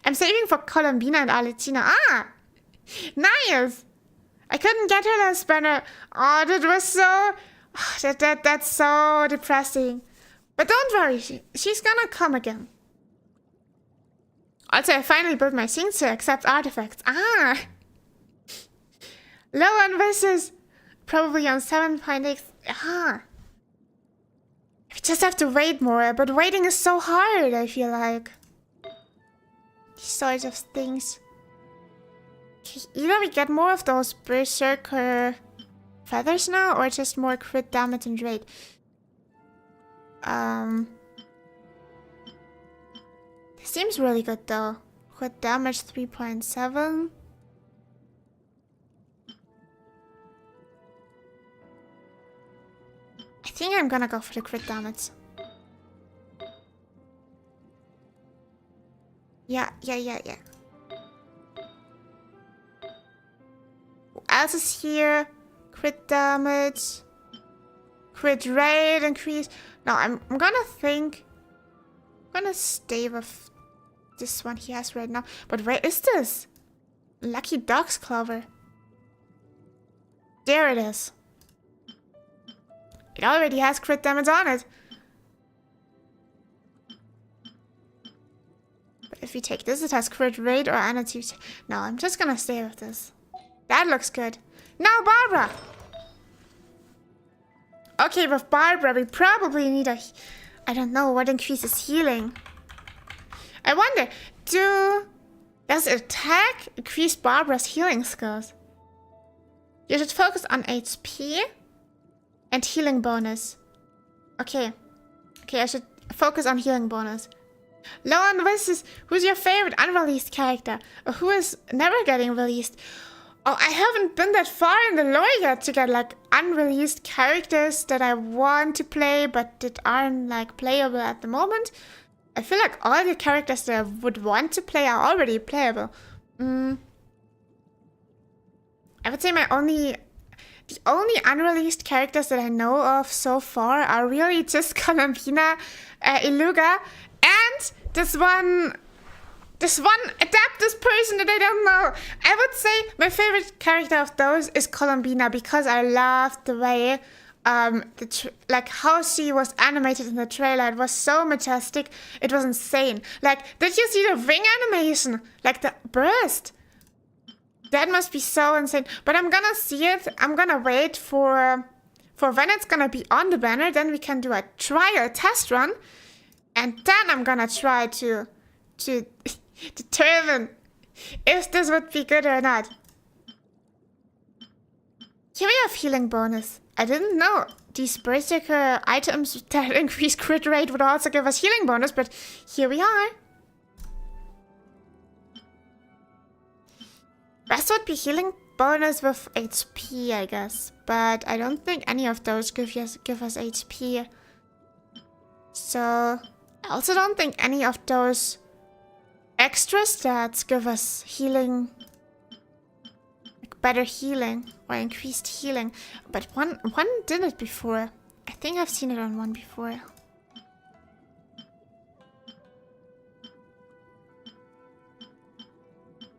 I'm saving for Columbina and Aletina. Ah! Nice! I couldn't get her last banner. Oh, that was so... That's so depressing. But don't worry, she's gonna come again. Also, I finally built my things to accept artifacts. Ah! Low on wishes. Probably on 7.x. Ah! We just have to wait more, but waiting is so hard, I feel like. These sorts of things. Either we get more of those berserker feathers now, or just more crit damage and rate. This seems really good though. Crit damage 3.7. I think I'm gonna go for the crit damage. Yeah. Who else is here? Crit damage. Crit rate increase. No, I'm gonna think. I'm gonna stay with this one he has right now. But where is this? Lucky Dog's Clover. There it is. It already has crit damage on it. But if we take this, it has crit rate or energy. No, I'm just gonna stay with this. That looks good. Now Barbara! Okay, with Barbara, we probably need a... I don't know what increases healing. I wonder, does attack increase Barbara's healing skills? You should focus on HP and healing bonus. Okay, I should focus on healing bonus. Low on wishes, who's your favorite unreleased character? Or who is never getting released? Oh, I haven't been that far in the lore yet to get like unreleased characters that I want to play but that aren't like playable at the moment. I feel like all the characters that I would want to play are already playable. I would say the only unreleased characters that I know of so far are really just Columbina, Iluga, and this one adaptive person that I don't know. I would say my favorite character of those is Columbina because I loved the way, like how she was animated in the trailer. It was so majestic. It was insane. Like, did you see the wing animation? Like the burst. That must be so insane. But I'm gonna see it. I'm gonna wait for when it's gonna be on the banner. Then we can do a trial test run. And then I'm gonna try to determine if this would be good or not. Here we have healing bonus. I didn't know these berserker items that increase crit rate would also give us healing bonus, but here we are. Best would be healing bonus with HP, I guess. But I don't think any of those give us HP. So I also don't think any of those extra stats give us healing, like better healing or increased healing. But one did it before. I think I've seen it on one before.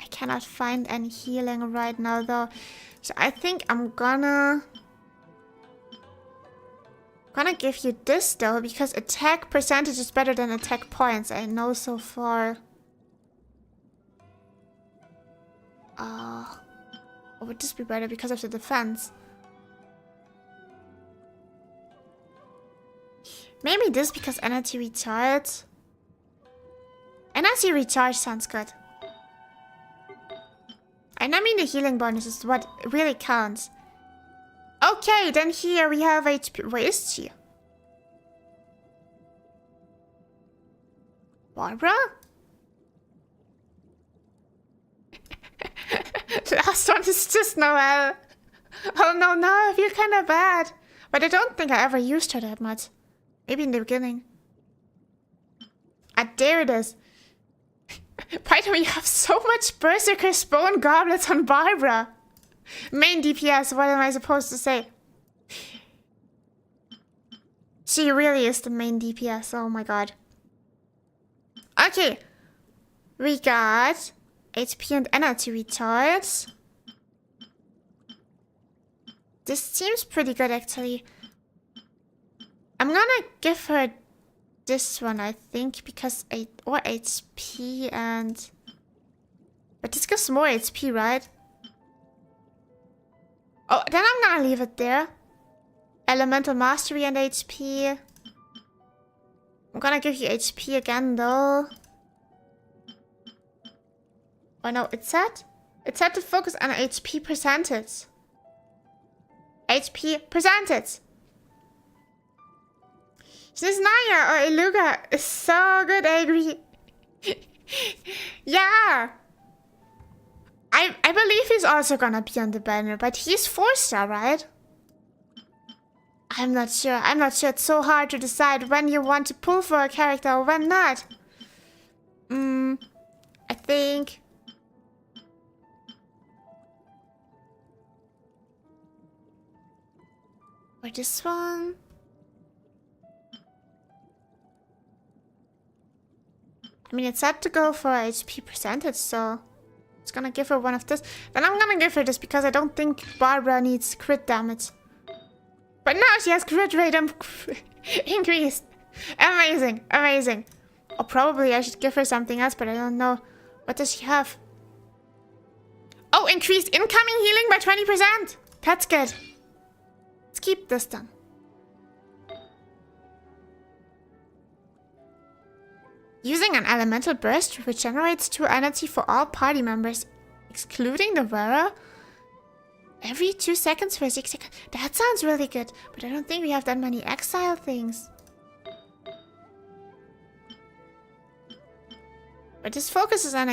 I cannot find any healing right now though. So I think I'm gonna give you this though, because attack percentage is better than attack points, I know so far. Or would this be better because of the defense? Maybe this because energy recharge. Energy recharge sounds good. And I mean the healing bonus is what really counts. Okay, then here we have HP. Where is she? Barbara? The last one is just Noelle. Oh no, now I feel kind of bad. But I don't think I ever used her that much. Maybe in the beginning. Ah, there it is. By the way, you have so much Berserker Spawn Goblets on Barbara. Main DPS, what am I supposed to say? She really is the main DPS, oh my god. Okay. we got HP and energy recharge. This seems pretty good, actually. I'm gonna give her this one, I think, because or HP and... But this gives more HP, right? Oh, then I'm gonna leave it there. Elemental Mastery and HP. I'm gonna give you HP again, though. Oh no, it said to focus on HP percentage. HP percentage. This Naya or Iluga is so good, I agree. Yeah. I believe he's also gonna be on the banner, but he's 4-star, right? I'm not sure. It's so hard to decide when you want to pull for a character or when not. I think... Or this one? I mean, it's set to go for HP percentage, so... It's gonna give her one of this. Then I'm gonna give her this because I don't think Barbara needs crit damage. But now she has crit rate increased. Amazing, amazing. Or probably I should give her something else, but I don't know. What does she have? Oh, increased incoming healing by 20%. That's good. Let's keep this then. Using an elemental burst regenerates 2 energy for all party members, excluding the wearer, every 2 seconds for 6 seconds. That sounds really good, but I don't think we have that many exile things. But this focuses on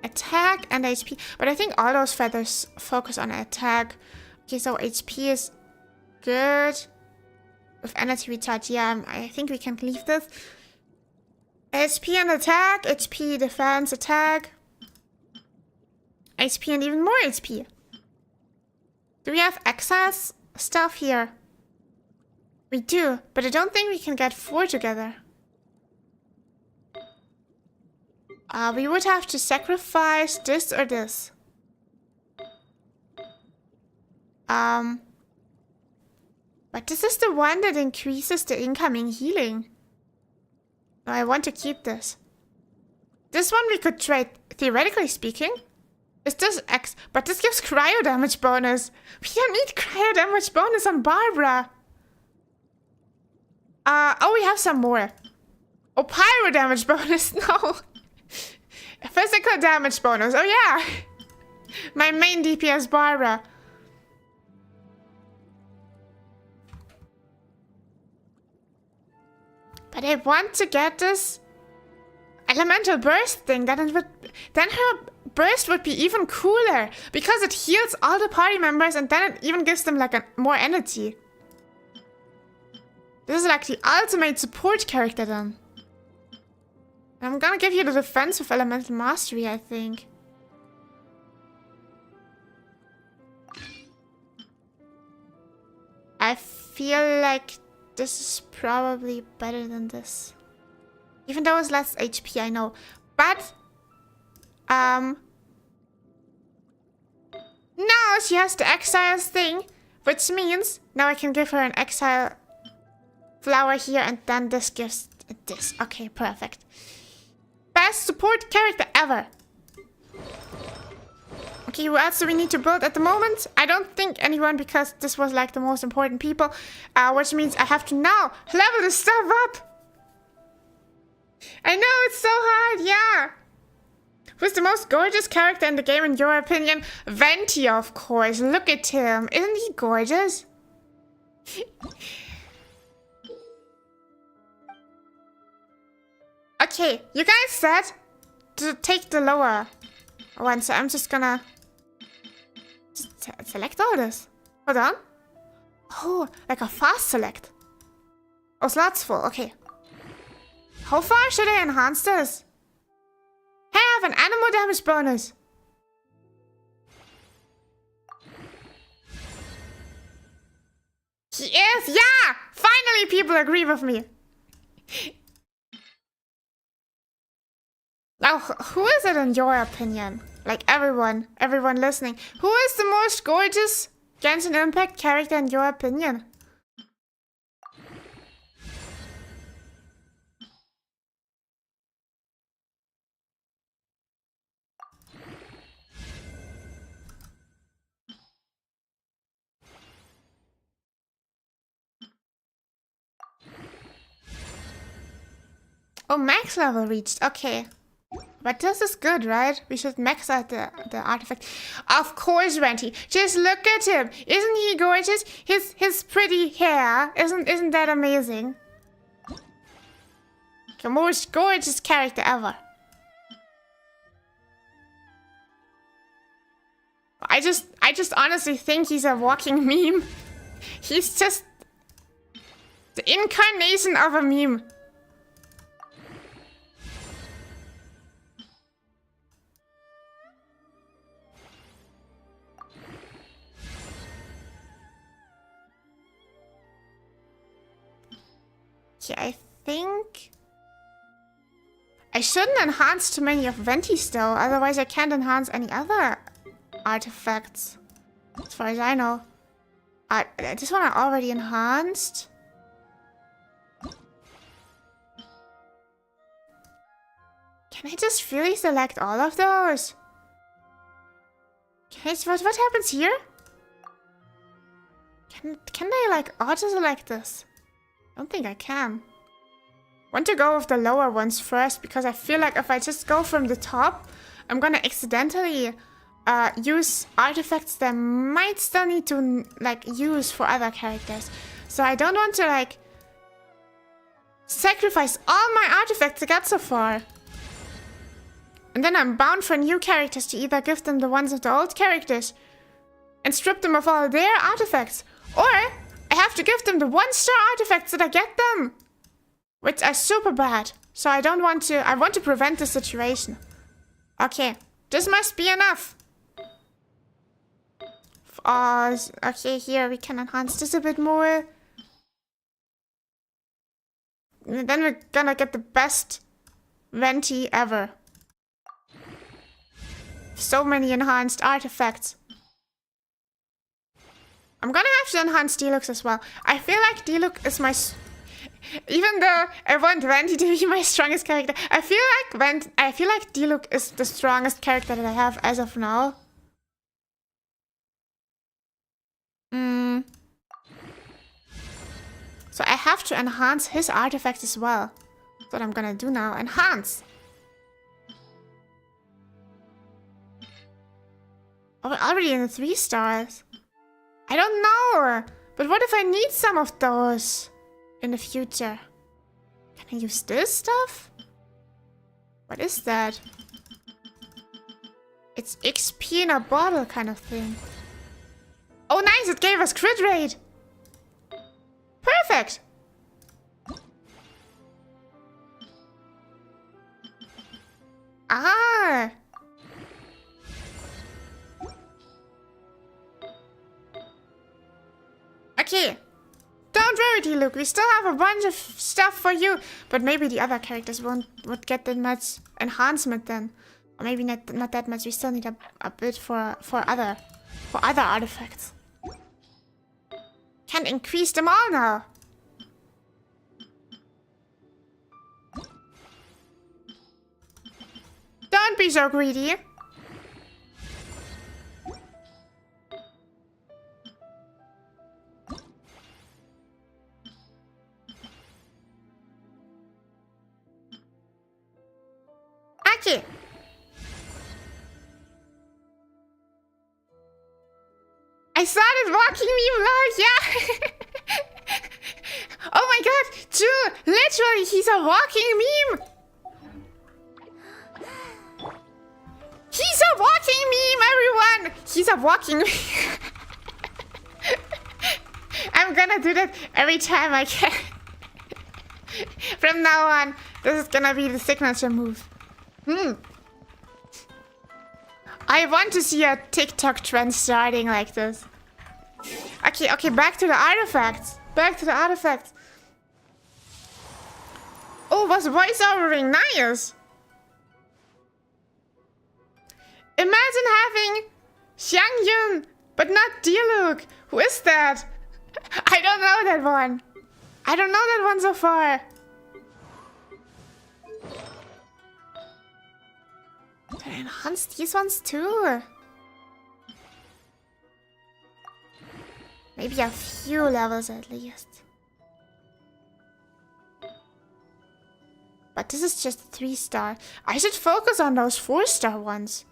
attack and HP, but I think all those feathers focus on attack. Okay, so HP is good. With energy recharge, yeah, I think we can leave this. HP and attack, HP, defense, attack. HP and even more HP. Do we have exile stuff here? We do, but I don't think we can get 4 together. We would have to sacrifice this or this. But this is the one that increases the incoming healing. No, I want to keep this. This one we could trade, theoretically speaking. Is this X? But this gives cryo damage bonus. We don't need cryo damage bonus on Barbara. Oh, we have some more. Oh, pyro damage bonus. No. Physical damage bonus. Oh, yeah. My main DPS Barbara. But I want to get this elemental burst thing. Then her burst would be even cooler because it heals all the party members and then it even gives them like more energy. This is like the ultimate support character then. I'm gonna give you the defense with elemental mastery, I think. I feel like this is probably better than this. Even though it's less HP, I know. But, now she has the exiles thing, which means now I can give her an exile flower here and then this gives this. Okay, perfect. Best support character ever. Okay, who else do we need to build at the moment? I don't think anyone because this was like the most important people. Which means I have to now level this stuff up. I know, it's so hard, yeah. Who's the most gorgeous character in the game in your opinion? Venti, of course. Look at him. Isn't he gorgeous? Okay, you guys said to take the lower one, so I'm just gonna select all this. Hold on. Oh, like a fast select. Oh, slots full. Okay. How far should I enhance this? Hey, I have an animal damage bonus. He is, yeah! Finally, people agree with me. Well, who is it in your opinion? Like everyone listening. Who is the most gorgeous Genshin Impact character in your opinion? Oh, max level reached. Okay. But this is good, right? We should max out the artifact. Of course, Renty. Just look at him. Isn't he gorgeous? His pretty hair. Isn't that amazing? The most gorgeous character ever. I just honestly think he's a walking meme. He's just the incarnation of a meme. Yeah, I think I shouldn't enhance too many of Venti's though, otherwise I can't enhance any other artifacts. As far as I know. This one I already enhanced. Can I just really select all of those? What happens here? Can they like auto-select this? I don't think I can. Want to go with the lower ones first because I feel like if I just go from the top, I'm gonna accidentally use artifacts that I might still need to like use for other characters. So I don't want to like sacrifice all my artifacts I got so far. And then I'm bound for new characters to either give them the ones of the old characters and strip them of all their artifacts, or I have to give them the 1-star artifacts that I get them, which are super bad. So I don't want to. I want to prevent the situation. Okay, this must be enough. Okay, here we can enhance this a bit more. And then we're gonna get the best Venti ever. So many enhanced artifacts. I'm gonna have to enhance Diluc as well. I feel like Diluc is my... Even though I want Venti to be my strongest character, I feel like Diluc is the strongest character that I have as of now. So I have to enhance his artifacts as well. That's what I'm gonna do now. Enhance! Oh, we're already in the 3 stars. I don't know, but what if I need some of those in the future? Can I use this stuff? What is that? It's XP in a bottle kind of thing. Oh nice, it gave us crit rate! Perfect! Ah! Okay. Don't worry, Diluc. We still have a bunch of stuff for you. But maybe the other characters would get that much enhancement then. Or maybe not that much. We still need a bit for other artifacts. Can't increase them all now. Don't be so greedy. Okay. I started walking me vlog, yeah. Oh my god, true. Literally, he's a walking meme. He's a walking meme, everyone. He's a walking meme. I'm gonna do that every time I can. From now on, this is gonna be the signature move. I want to see a TikTok trend starting like this. Okay, back to the artifacts. Oh, was voiceovering nice? Imagine having Xiangyun, but not Diluc. Who is that? I don't know that one. I don't know that one so far. Can I enhance these ones too? Maybe a few levels at least. But this is just a 3-star. I should focus on those 4-star ones.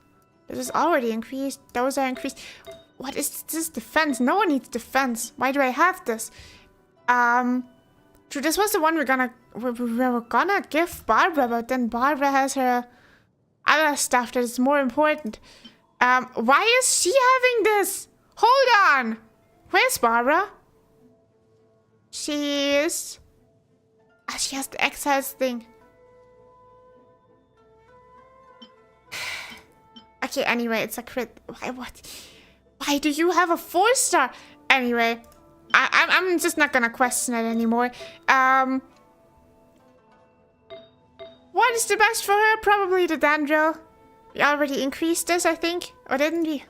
This is already increased. Those are increased. What is this defense? No one needs defense. Why do I have this? True, this was the one we were gonna give Barbara, but then Barbara has her other stuff that is more important. Why is she having this? Hold on. Where's Barbara? She is... Ah, she has the exiles thing. Okay, anyway, it's a crit. Why, what? Why do you have a 4-star? Anyway, I'm just not gonna question it anymore. What is the best for her? Probably the Dandrill. We already increased this, I think. Or didn't we?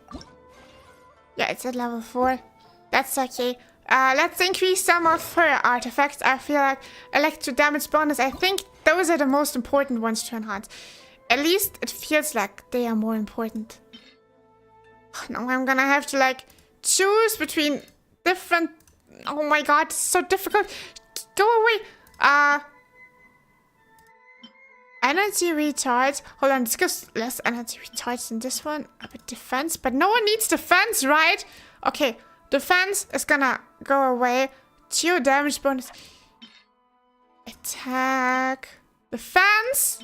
Yeah, it's at level 4. That's okay. Let's increase some of her artifacts. I feel like electro damage bonus. I think those are the most important ones to enhance. At least it feels like they are more important. Now I'm gonna have to like choose between different... Oh my god, it's so difficult. Go away. Energy recharge. Hold on, this gives less energy recharge than this one. A bit defense, but no one needs defense, right? Okay, defense is gonna go away. Geo damage bonus. Attack. Defense.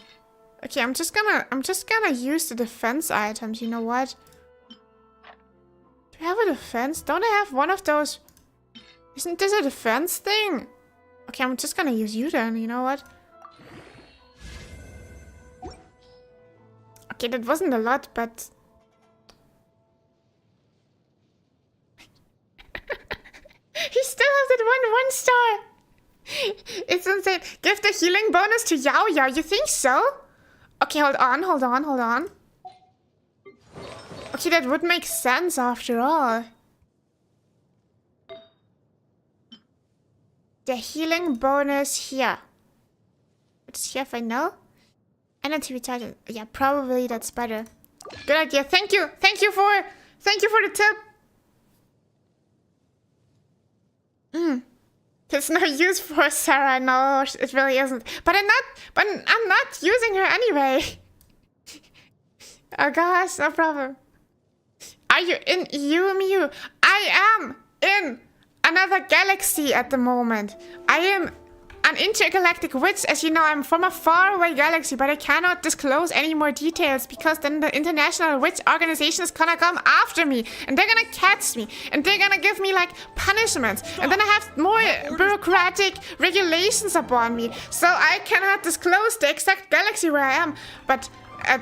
Okay, I'm just gonna use the defense items. You know what? Do I have a defense? Don't I have one of those? Isn't this a defense thing? Okay, I'm just gonna use you then. You know what? Okay, that wasn't a lot, but... He still has that one star! It's insane. Give the healing bonus to Yao Yao. You think so? Okay, hold on. Okay, that would make sense after all. The healing bonus here. What's here if I know? Energy recharge. Yeah, probably that's better. Good idea. Thank you. Thank you for the tip. There's no use for Sarah. No, it really isn't. But I'm not using her anyway. Oh gosh, no problem. Are you in Yoimiya? I am in another galaxy at the moment. I am an intergalactic witch. As you know, I'm from a faraway galaxy, but I cannot disclose any more details because then the International Witch Organization is gonna come after me and they're gonna catch me and they're gonna give me like punishments and then I have more bureaucratic regulations upon me, so I cannot disclose the exact galaxy where I am. But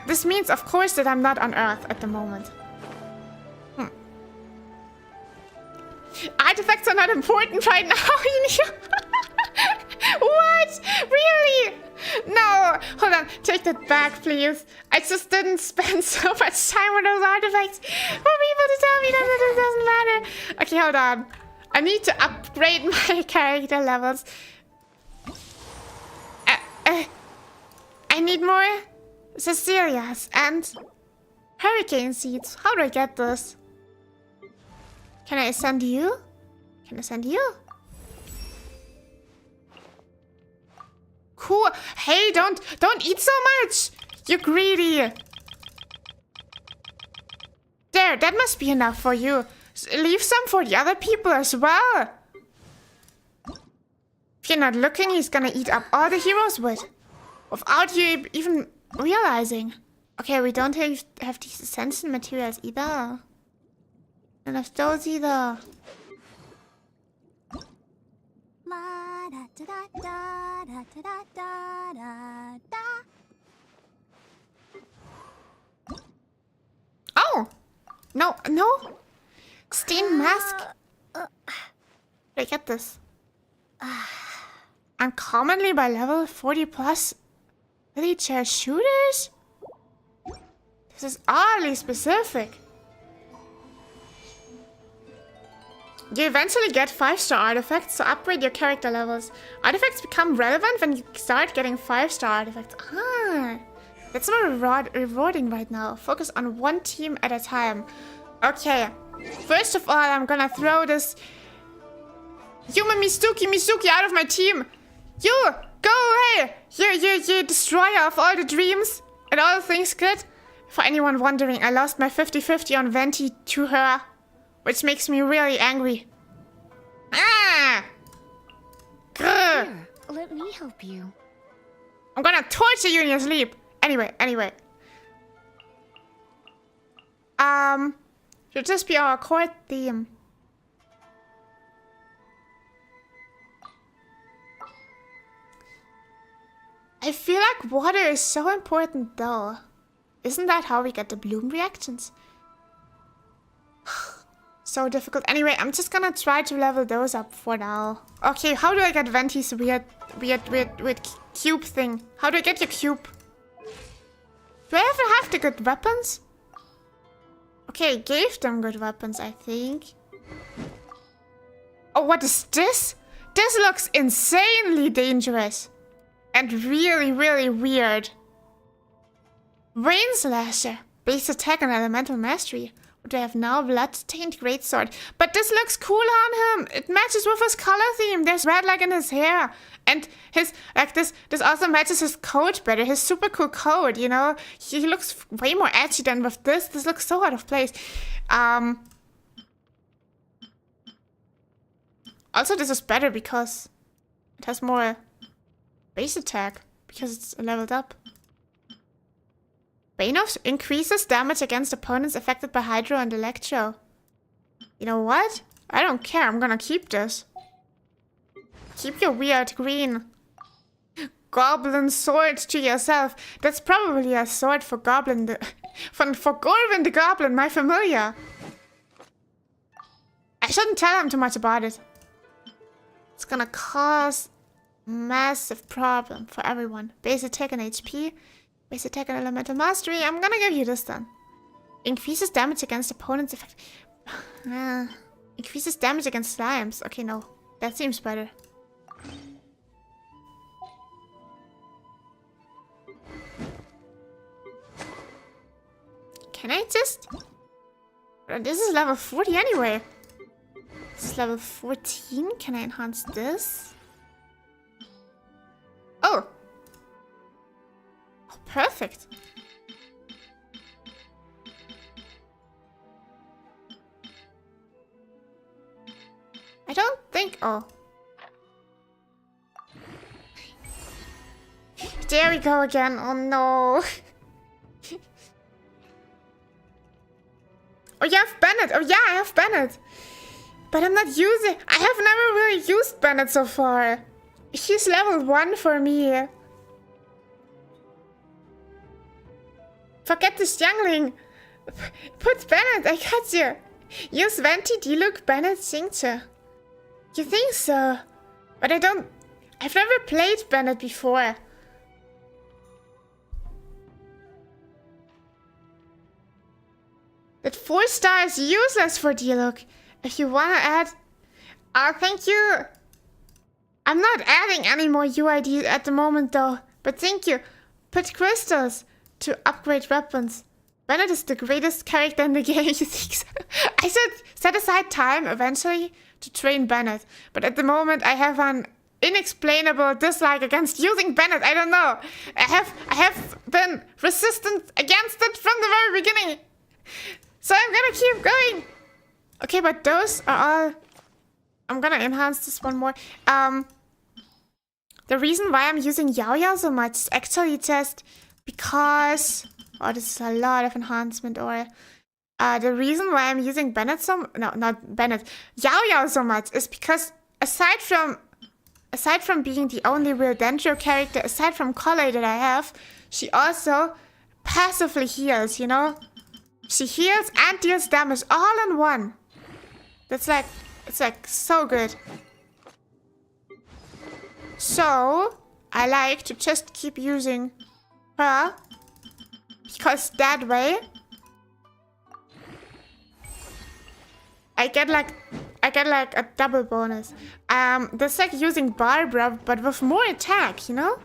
this means, of course, that I'm not on Earth at the moment. Artifacts are not important right now. What? Really? No. Hold on. Take that back, please. I just didn't spend so much time on those artifacts for people to tell me that it doesn't matter. Okay, hold on. I need to upgrade my character levels. I need more Cecilias and Hurricane Seeds. How do I get this? Can I send you? Can I send you? Cool. Hey, don't eat so much. You're greedy. There, that must be enough for you. Leave some for the other people as well. If you're not looking, he's gonna eat up all the heroes without you even realizing. Okay, we don't have these ascension materials either. None of those either. Oh! No. Stain mask. I get this. Uncommonly by level 40 plus. Really chair shooters? This is oddly specific. You eventually get 5-star artifacts, so upgrade your character levels. Artifacts become relevant when you start getting 5-star artifacts. Ah, that's more rewarding right now. Focus on one team at a time. Okay, first of all, I'm gonna throw this Misuki out of my team. You, go away! You destroyer of all the dreams and all things good. For anyone wondering, I lost my 50-50 on Venti to her, which makes me really angry. Ah! Grr. Here, let me help you. I'm gonna torture you in your sleep. Anyway. Should this be our court theme? I feel like water is so important though. Isn't that how we get the bloom reactions? So difficult. Anyway, I'm just gonna try to level those up for now. Okay, how do I get Venti's weird cube thing? How do I get your cube? Do I ever have the good weapons? Okay, gave them good weapons, I think. Oh, what is this? This looks insanely dangerous. And really, really weird. Rain Slasher. Base attack and elemental mastery. What do I have now? Blood-stained greatsword. But this looks cool on him. It matches with his color theme. There's red like in his hair. And his, like this also matches his coat better. His super cool coat, you know? He looks way more edgy than with this. This looks so out of place. Also, this is better because it has more base attack. Because it's leveled up. Banos increases damage against opponents affected by Hydro and Electro. You know what? I don't care. I'm gonna keep this. Keep your weird green goblin sword to yourself. That's probably a sword for Goblin for Gorvin the Goblin, my familiar. I shouldn't tell him too much about it. It's gonna cause massive problem for everyone. Base attack and HP. Base attack and elemental mastery. I'm gonna give you this then. Increases damage against opponents effect. Increases damage against slimes. Okay, no. That seems better. Can I just... This is level 40 anyway. This is level 14. Can I enhance this? Oh! Oh, perfect. I don't think... Oh. There we go again. Oh no. Oh, you have Bennett. Oh yeah, I have Bennett. But I'm not using... I have never really used Bennett so far. He's level 1 for me. Forget this youngling. Put Bennett, I got you. Use Venti, Diluc, Bennett, Xingzhe. You think so? But I don't... I've never played Bennett before. That 4 star is useless for Diluc. If you wanna add... Oh, thank you. I'm not adding any more UIDs at the moment though. But thank you. Put crystals to upgrade weapons. Bennett is the greatest character in the game, you think so? I should set aside time eventually to train Bennett. But at the moment I have an inexplainable dislike against using Bennett. I don't know. I have been resistant against it from the very beginning. So I'm gonna keep going. Okay, but those are all... I'm gonna enhance this one more. The reason why I'm using Yao so much is actually just because... Oh, this is a lot of enhancement, or... the reason why I'm using Bennett so... No, not Bennett. Yao so much is because aside from being the only real Dendro character, aside from Collei that I have, she also passively heals, you know? She heals and deals damage all in one. That's like... It's like so good. So, I like to just keep using her Because that way I get like a double bonus. That's like using Barbara, but with more attack, you know?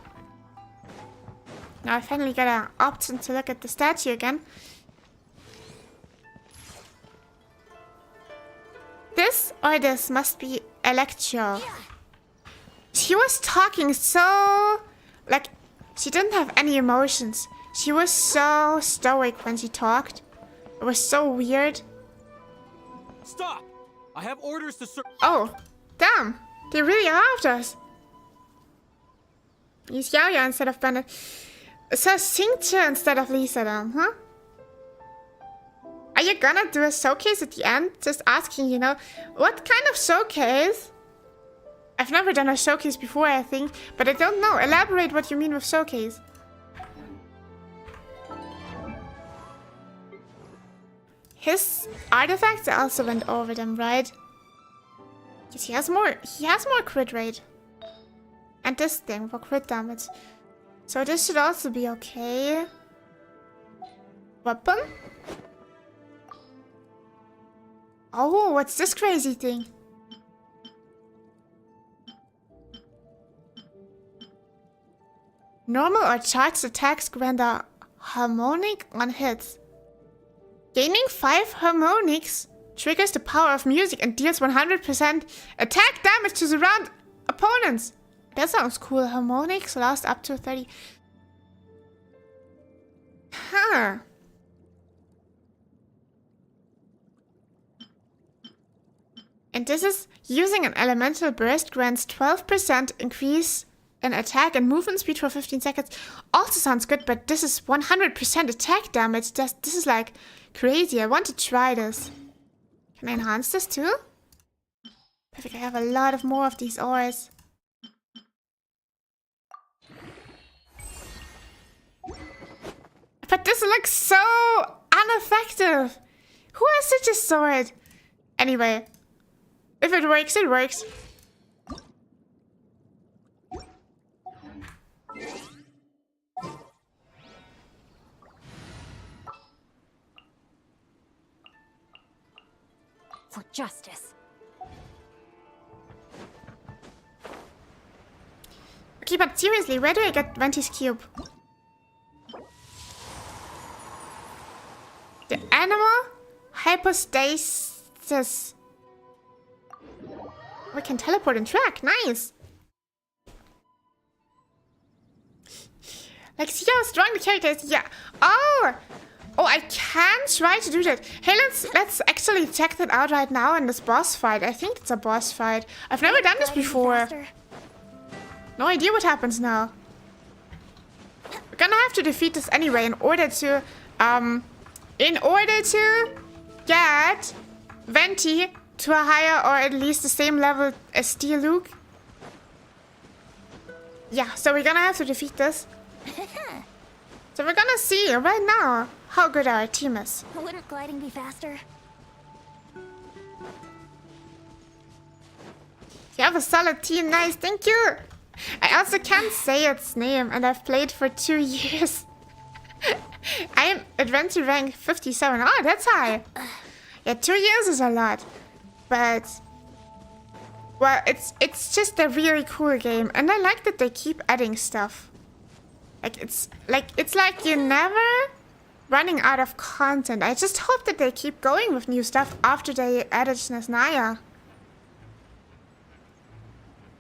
Now I finally get an option to look at the statue again. This or this must be Electro. She was talking so... like, she didn't have any emotions. She was so stoic when she talked. It was so weird. Stop! I have orders to search. Oh, damn. They really are after us. Use Yaoya instead of Bandit. So Xingqiu instead of Lisa then, huh? Are you gonna do a showcase at the end? Just asking, you know. What kind of showcase? I've never done a showcase before, I think. But I don't know. Elaborate what you mean with showcase. His artifacts also went over them, right? Yes, he has more crit rate. And this thing for crit damage. So this should also be okay. Weapon? Oh, what's this crazy thing? Normal or charged attacks grant a harmonic on hits. Gaining 5 harmonics triggers the power of music and deals 100% attack damage to surround opponents. That sounds cool. Harmonics last up to 30. Huh. And this is using an elemental burst grants 12% increase in attack and movement speed for 15 seconds. Also sounds good, but this is 100% attack damage. This is like crazy. I want to try this. Can I enhance this too? Perfect. I have a lot of more of these ores. But this looks so ineffective. Who has such a sword? Anyway, if it works, it works. For justice. Okay, but seriously, where do I get Venti's cube? The animal hypostasis. We can teleport and track. Nice. Like, see how strong the character is? Yeah. Oh, I can try to do that. Hey, let's actually check that out right now in this boss fight. I think it's a boss fight. I've never done this before. No idea what happens now. We're gonna have to defeat this anyway in order to get Venti to a higher or at least the same level as Steel Luke. Yeah, so we're gonna have to defeat this. So we're gonna see right now how good our team is. Wouldn't gliding be faster? You have a solid team, nice, thank you. I also can't say its name and I've played for 2 years. I am adventure rank 57. Oh, that's high. Yeah, 2 years is a lot. But, well, it's just a really cool game. And I like that they keep adding stuff. It's like you're never running out of content. I just hope that they keep going with new stuff after they added Nesnaya.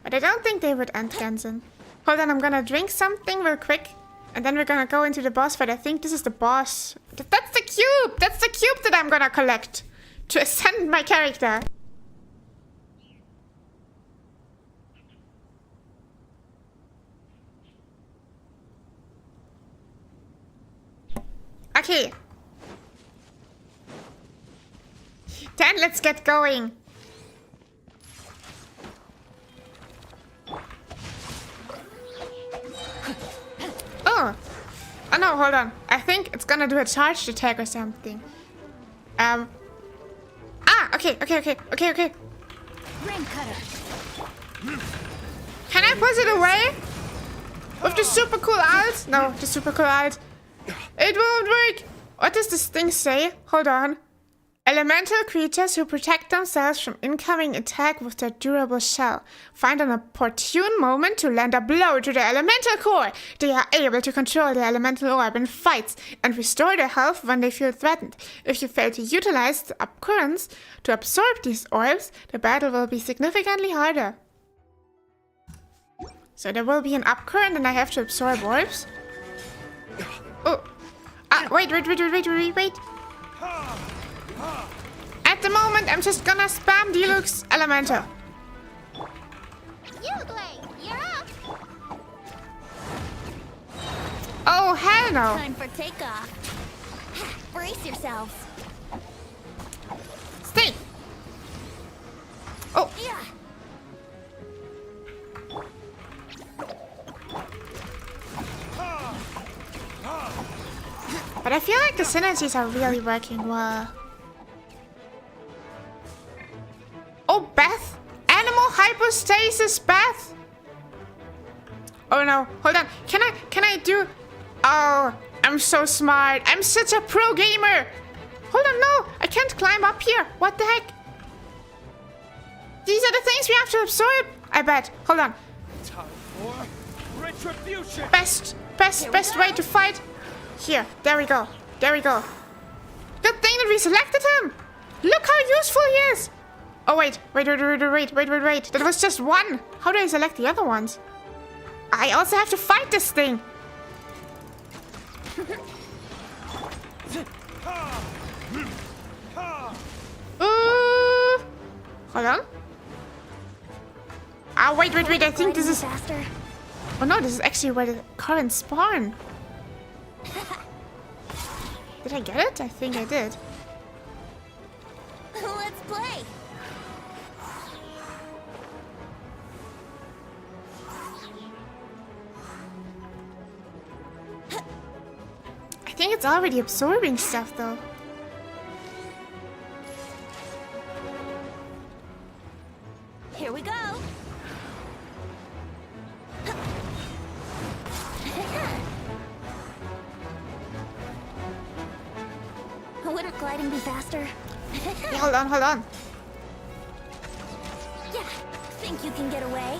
But I don't think they would end Genshin. Hold on, I'm gonna drink something real quick. And then we're gonna go into the boss fight. I think this is the boss. That's the cube! That's the cube that I'm gonna collect to ascend my character. Okay. Then let's get going. Oh no, hold on. I think it's gonna do a charged attack or something. Okay. Ring cutter. Can I push it away? With the super cool ult? No, the super cool ult It won't work! What does this thing say? Hold on. Elemental creatures who protect themselves from incoming attack with their durable shell find an opportune moment to land a blow to the elemental core. They are able to control the elemental orb in fights and restore their health when they feel threatened. If you fail to utilize the upcurrents to absorb these orbs, the battle will be significantly harder. So there will be an upcurrent and I have to absorb orbs? Oh. Wait. At the moment, I'm just gonna spam Deluxe Elemental. You're up. Oh, hell no. Time for takeoff. Brace yourselves. Stay. Oh. Yeah. But I feel like the synergies are really working well. Oh, Beth! Animal hypostasis, Beth! Oh no, hold on. Can I do... Oh, I'm so smart. I'm such a pro gamer. Hold on, no. I can't climb up here. What the heck? These are the things we have to absorb. I bet. Hold on. Time for retribution. Best way to fight. Here, there we go. There we go. Good thing that we selected him. Look how useful he is. Oh, wait. That was just one. How do I select the other ones? I also have to fight this thing. Hold on. Wait. I think this is... Faster. Oh no, this is actually where the currents spawn. Did I get it? I think I did. Let's play. I think it's already absorbing stuff though. Here we go. Wouldn't gliding be faster? Hey, hold on. Yeah, think you can get away?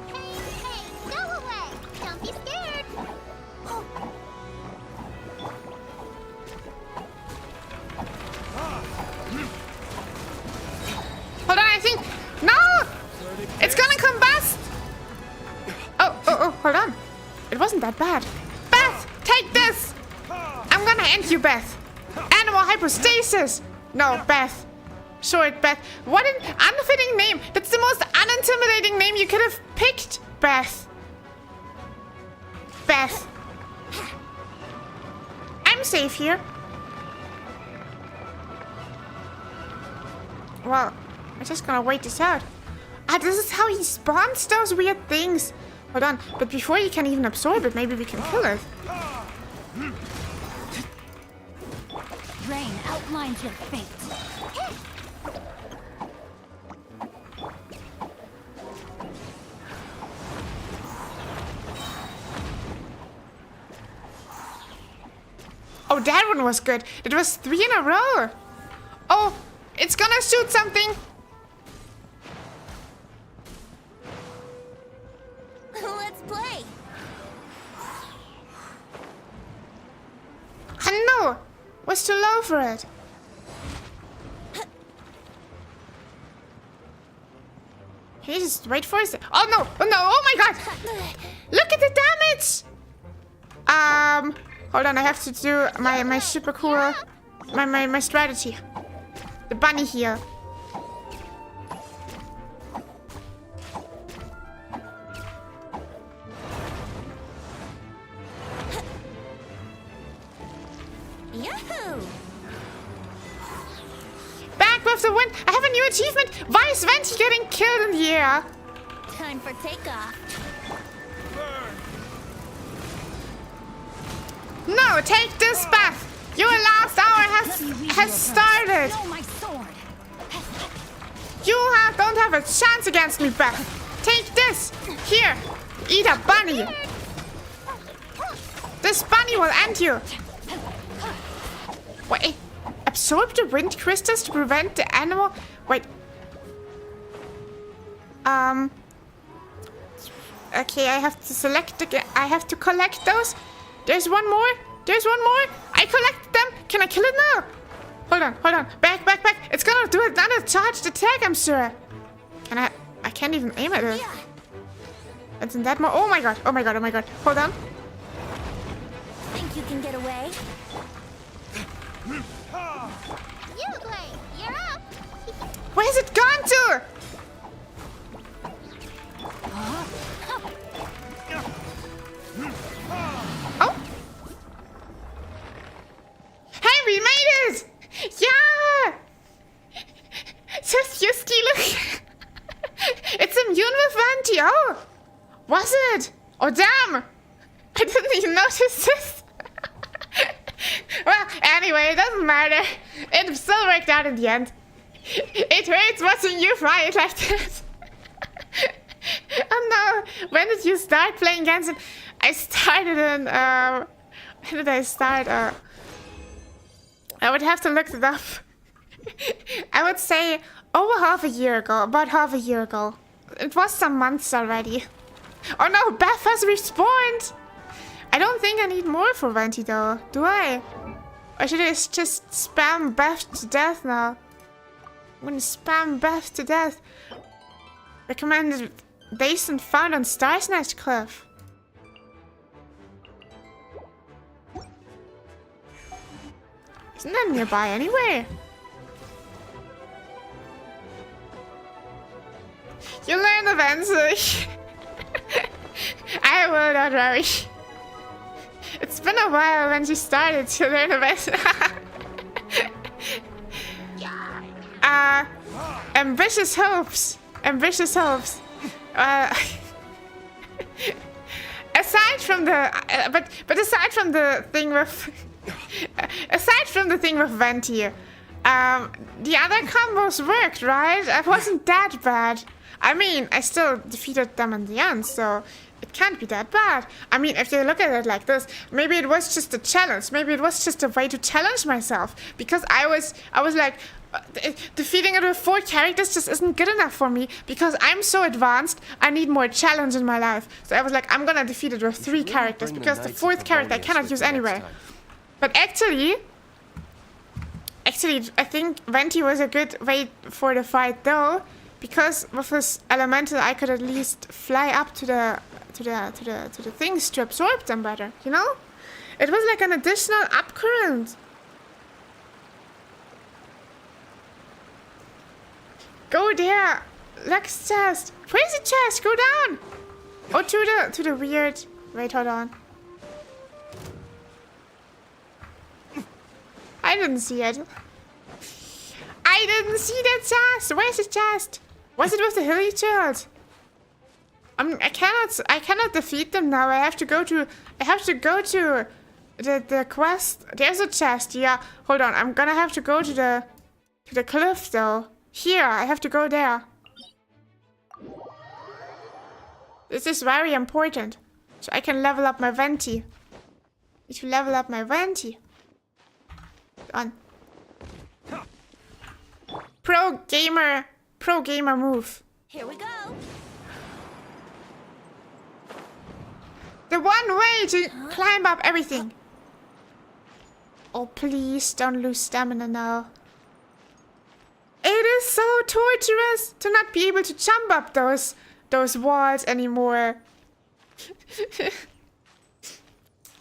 Hey, go away. Don't be scared. Hold on, I think... No! It's gonna combust! Oh, hold on. It wasn't that bad. Beth, take this! I'm gonna end you, Beth. Animal hypostasis! No, Beth. Short Beth. What an unfitting name. That's the most unintimidating name you could have picked, Beth. Beth. I'm safe here. Well, I'm just gonna wait this out. This is how he spawns those weird things. Hold on, but before he can even absorb it, maybe we can kill it. Rain outlines your fate. Oh, that one was good. It was 3 in a row. Oh, it's gonna shoot something. Let's play. No, was too low for it. Can you just wait for it? Oh no! Oh my god! Look at the damage! Hold on, I have to do my super cool, my strategy. The bunny here. Yahoo! Back with the wind! I have a new achievement! Why is Venti getting killed in the air? Time for takeoff. No, take this, Beth! Your last hour has started! My sword. You don't have a chance against me, Beth! Take this! Here! Eat a bunny! This bunny will end you. Wait. Absorb the wind crystals to prevent the animal. Wait. Okay, I have to select again. I have to collect those. There's one more. There's one more. I collected them. Can I kill it now? Hold on, hold on. Back, back, back. It's gonna do another charged attack, I'm sure. Can I can't even aim at it. Isn't that more? Oh my god, oh my god, oh my god. Hold on. Think you can get away? Uglay, you're up. Where's it gone to? Oh. Hey, we made it! Yeah! Just you stealing. It's immune with Venti. Oh! Was it? Oh, damn! I didn't even notice this. Well, anyway, it doesn't matter. It still worked out in the end. It hurts watching you fly it like this. Oh no! When did you start playing Genshin? I started in, when did I start? I would have to look it up. I would say over half a year ago, about half a year ago. It was some months already. Oh no, Beth has respawned! I don't think I need more for Venti though, do I? Or should I just spam Beth to death now? I'm gonna spam Beth to death. Recommended basin found on Star's Nest Cliff. Isn't that nearby anyway? You learn eventually. I will, not worry. It's been a while when she started to learn eventually. Ambitious hopes. Ambitious hopes. Aside from the, but aside from the thing with, aside from the thing with Venti, the other combos worked, right? It wasn't that bad. I mean, I still defeated them in the end, so it can't be that bad. I mean, if you look at it like this, maybe it was just a challenge. Maybe it was just a way to challenge myself, because I was like, defeating it with 4 characters just isn't good enough for me, because I'm so advanced. I need more challenge in my life. So I was like, I'm gonna defeat it with 3 characters, because the 4th character I cannot use anyway. But actually, I think Venti was a good way for the fight though, because with his elemental I could at least fly up to the things to absorb them better, you know? It was like an additional upcurrent. Go there! Lex chest! Where's the chest? Go down! Oh, to the weird... Wait, hold on. I didn't see it. I didn't see the chest! Where's the chest? Was it with the hilly child? I cannot defeat them now. I have to go to the quest. There's a chest, yeah. Hold on, I'm gonna have to go to the cliff though. Here, I have to go there. This is very important. So I can level up my Venti. Need to level up my Venti. Done. Pro gamer move. Here we go. The one way to climb up everything. Oh, please don't lose stamina now. It is so torturous to not be able to jump up those walls anymore.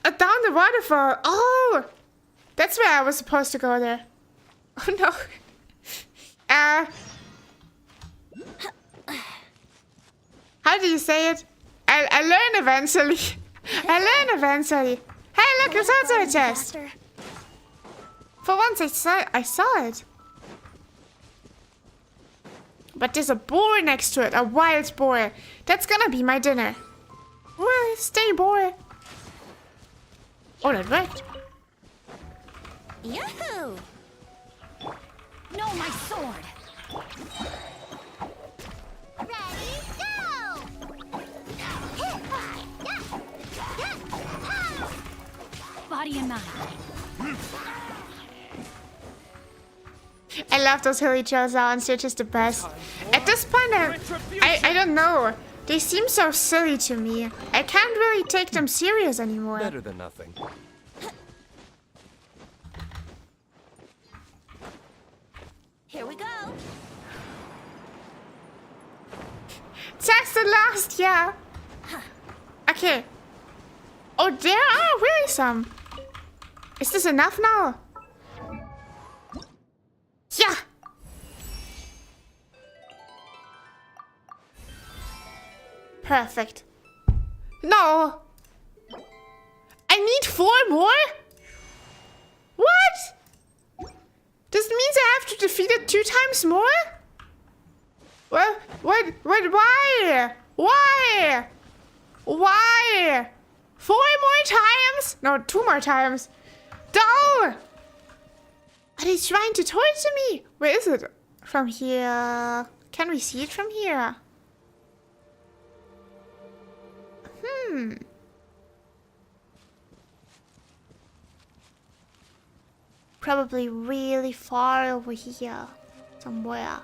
Down the waterfall. Oh, that's where I was supposed to go there. Oh no. How do you say it? I learn eventually. I learn eventually. Hey, look, it's also a chest. For once, I saw it. But there's a boar next to it, a wild boar. That's gonna be my dinner. Well, stay boar. Oh, that worked. Yahoo! No, my sword. Ready, go! body and mind. I love those hilly trail sounds, they're just the best. At this point, I don't know. They seem so silly to me. I can't really take them serious anymore. Better than nothing. Here we go. That's the last, yeah. Okay. Oh, there are really some. Is this enough now? Yeah. Perfect. No. I need 4 more? What? This means I have to defeat it 2 times more? What, why? Why? Why? 4 more times? No, 2 more times. No! Are they trying to torture me? Where is it? From here. Can we see it from here? Probably really far over here. Somewhere.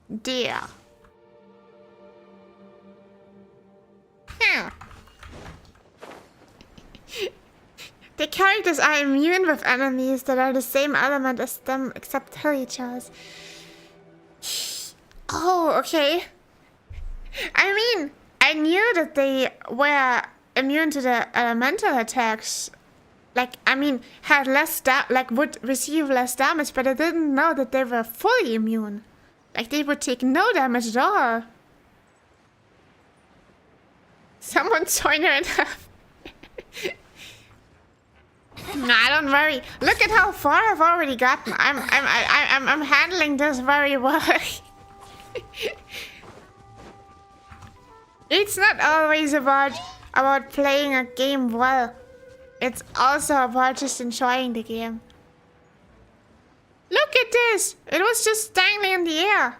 There. The characters are immune with enemies that are the same element as them, except villagers. Oh, okay. I mean, I knew that they were immune to the elemental attacks. Like, I mean, had less would receive less damage, but I didn't know that they were fully immune. Like, they would take no damage at all. Someone join her in half. Nah, don't worry. Look at how far I've already gotten. I'm handling this very well. It's not always about playing a game well. It's also about just enjoying the game. Look at this! It was just dangling in the air.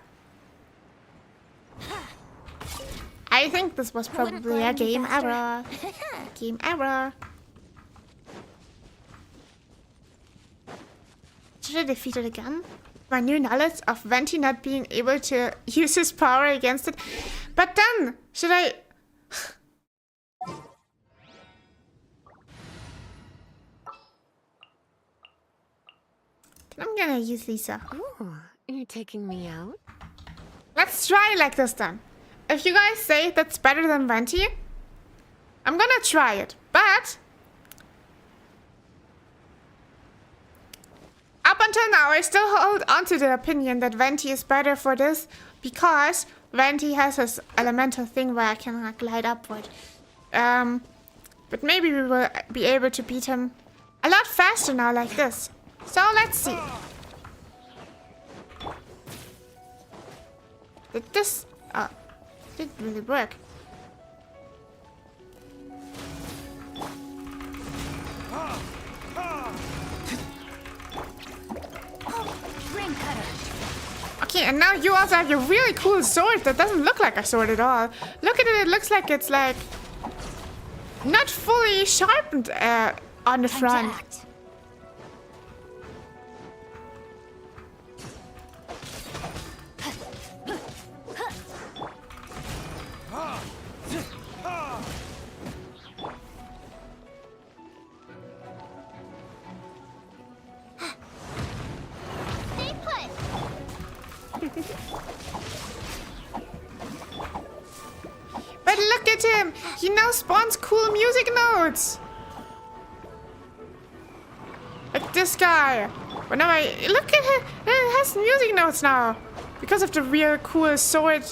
I think this was probably a game error. Game error. Should I defeat it again? My new knowledge of Venti not being able to use his power against it. But then, should I... I'm gonna use Lisa. Ooh, you're taking me out? Let's try like this then. If you guys say that's better than Venti, I'm gonna try it. But up until now, I still hold on to the opinion that Venti is better for this because Venti has this elemental thing where I can like glide upward. But maybe we will be able to beat him a lot faster now like this. So let's see. Did this didn't really work. Okay, and now you also have your really cool sword that doesn't look like a sword at all. Look at it, it looks like it's like not fully sharpened on the front. But look at him! He now spawns cool music notes! Like this guy. Whenever I look at him, it has music notes now. Because of the real cool sword.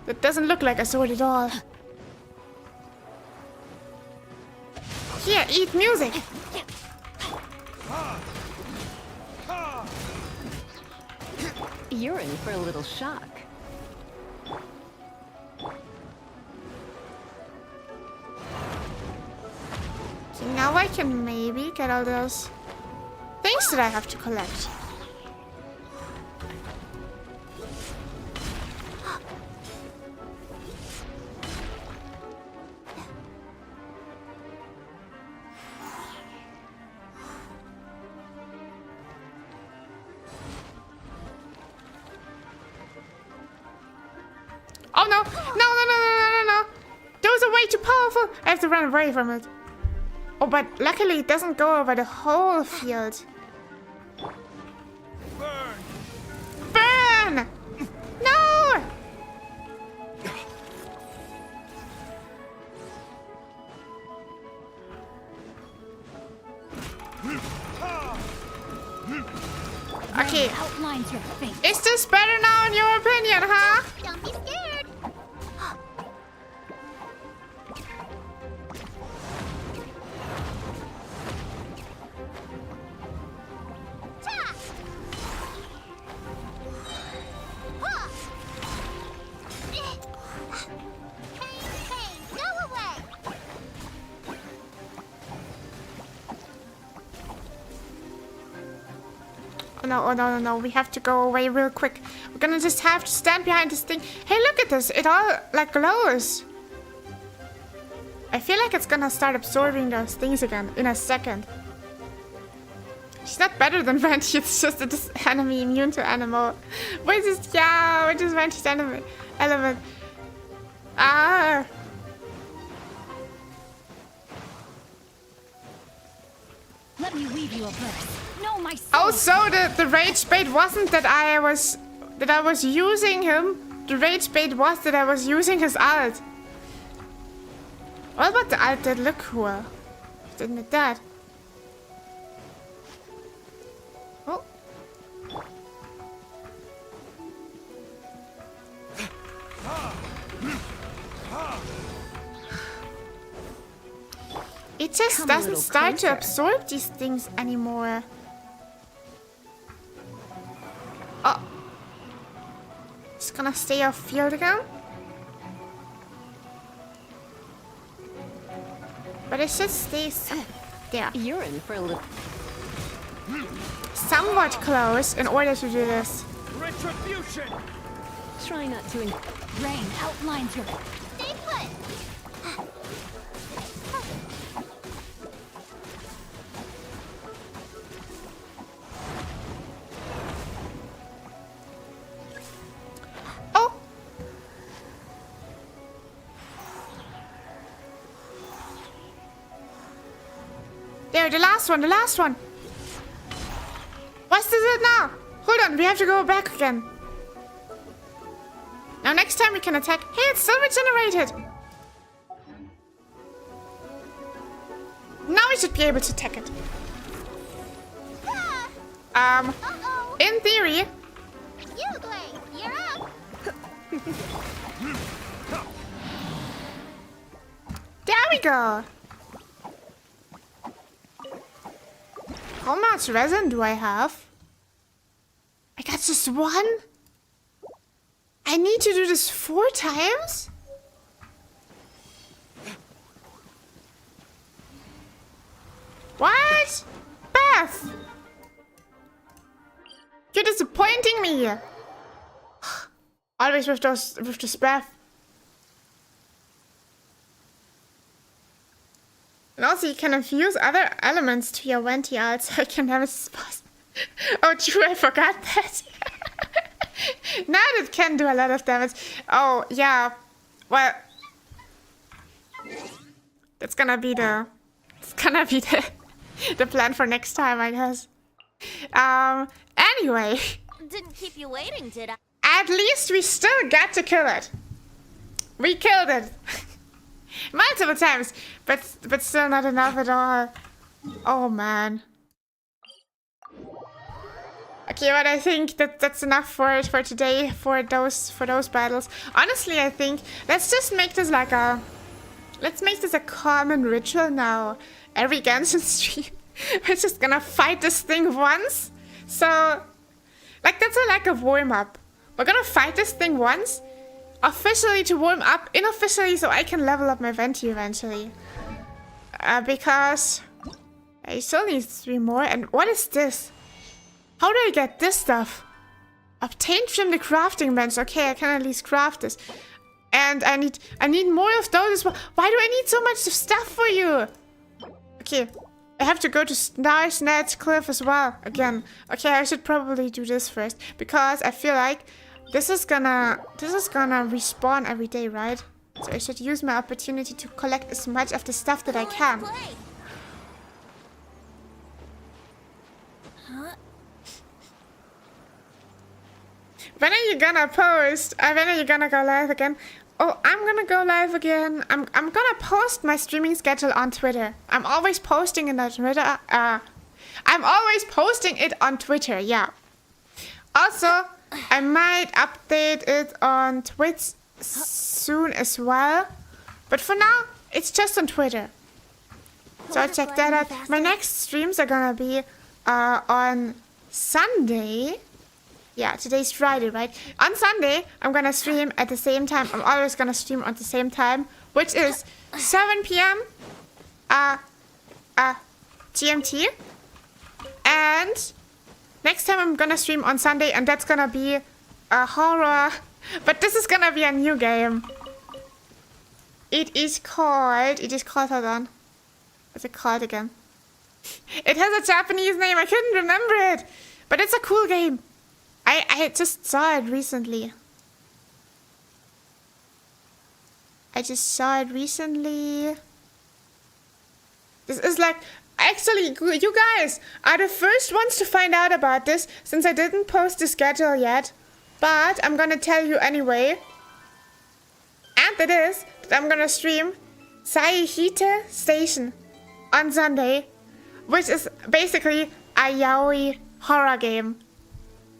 That doesn't look like a sword at all. Here, eat music! You're in for a little shock. So now I can maybe get all those things that I have to collect. Oh no! No! Those are way too powerful! I have to run away from it. Oh, but luckily it doesn't go over the whole field. Burn! No! Okay. Outlines your face. Is this better now in your opinion, huh? Don't be scared. No, we have to go away real quick. We're gonna just have to stand behind this thing. Hey, look at this. It all, like, glows. I feel like it's gonna start absorbing those things again in a second. She's not better than Venti, it's just that this enemy immune to animal. Which is Venti's enemy element. Ah! Let me weave you a verse. No, my soul. Oh, so the rage bait wasn't that I was using him. The rage bait was that I was using his ult. Well, but the ult did look cool. Didn't it that? Oh. It just doesn't start to absorb these things anymore. Oh. It's gonna stay off field again. But it just stays there. You're in for a little. Somewhat close in order to do this. Retribution! Try not to. Rain outlines your. Stay put. Oh! There, the last one. What's this now? Hold on, we have to go back again. Now next time we can attack. Hey, it's still regenerated. Now we should be able to attack it. In theory. Yoogling, you're up. There we go. How much resin do I have? I got just one? I need to do this 4 times? What? Beth! You're disappointing me! Always with this Beth. And also you can infuse other elements to your Venti art, so I can never suppose. Oh true, I forgot that. Now it can do a lot of damage. Oh yeah. Well, that's gonna be the the plan for next time, I guess. Anyway. Didn't keep you waiting, did I? At least we still got to kill it. We killed it. Multiple times, but still not enough at all. Oh man. Okay, but I think that's enough for today for those battles. Honestly, I think let's just make this like a common ritual now. Every Genshin stream, we're just gonna fight this thing once. So, like that's like a warm up. We're gonna fight this thing once. Officially to warm up, unofficially so I can level up my Venti eventually. Because I still need 3 more. And what is this? How do I get this stuff? Obtained from the crafting bench. Okay, I can at least craft this. And I need more of those as well. Why do I need so much stuff for you? Okay, I have to go to Star's Net Cliff as well again. Okay, I should probably do this first because I feel like This is gonna respawn every day, right? So I should use my opportunity to collect as much of the stuff that I can. When are you gonna post? When are you gonna go live again? Oh, I'm gonna go live again. I'm gonna post my streaming schedule on Twitter. I'm always posting in that Twitter. I'm always posting it on Twitter. Yeah. Also, I might update it on Twitch soon as well. But for now, it's just on Twitter. So check that out. My next streams are gonna be on Sunday. Yeah, today's Friday, right? On Sunday, I'm gonna stream at the same time. I'm always gonna stream at the same time, which is 7 p.m. GMT. And next time I'm gonna stream on Sunday, and that's gonna be a horror. But this is gonna be a new game. It is called, hold on. What's it called again? It has a Japanese name, I couldn't remember it. But it's a cool game. I just saw it recently. This is like, actually, you guys are the first ones to find out about this, since I didn't post the schedule yet. But I'm gonna tell you anyway. And it is that I'm gonna stream Saihite Station on Sunday, which is basically a yaoi horror game.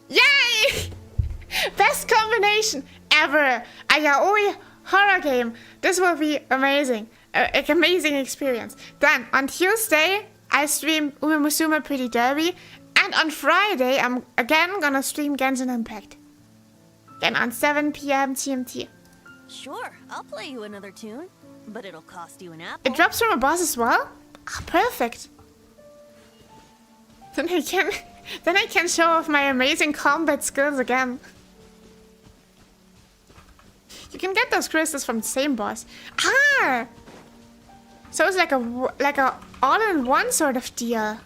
Yay! Best combination ever! A yaoi horror game. This will be amazing. An amazing experience. Then on Tuesday, I stream Umemusume Pretty Derby. And on Friday, I'm again gonna stream Genshin Impact. Again on 7 p.m. GMT. Sure, I'll play you another tune, but it'll cost you an apple. It drops from a boss as well? Ah, perfect. Then I can show off my amazing combat skills again. You can get those crystals from the same boss. Ah! So it's like a all-in-one sort of deal.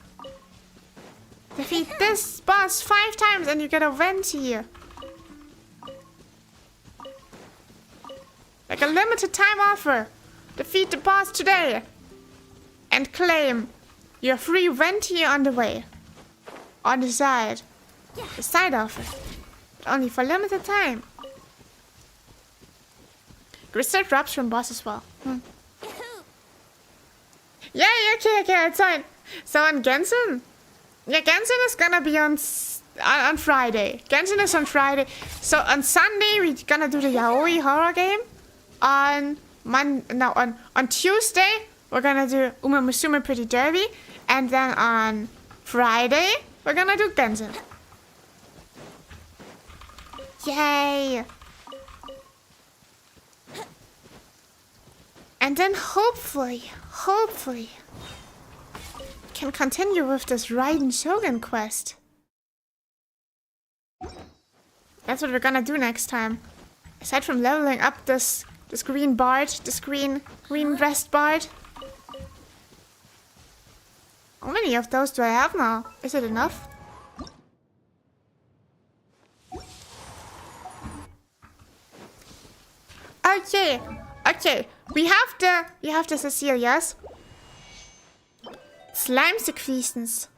Defeat this boss 5 times and you get a venti. Like a limited time offer. Defeat the boss today. And claim your free venti on the way. On the side. The side offer. But only for limited time. Crystal drops from boss as well. Yeah, okay, it's fine. So on Genshin? Yeah, Genshin is gonna be on Friday. Genshin is on Friday. So on Sunday we're gonna do the yaoi horror game. On Tuesday we're gonna do Umemusume Pretty Derby. And then on Friday we're gonna do Genshin. Yay! And then hopefully, can continue with this Raiden Shogun quest. That's what we're gonna do next time. Aside from leveling up this green bard, this green breast bard. How many of those do I have now? Is it enough? Okay. We have the Cecilias. Slime secretions.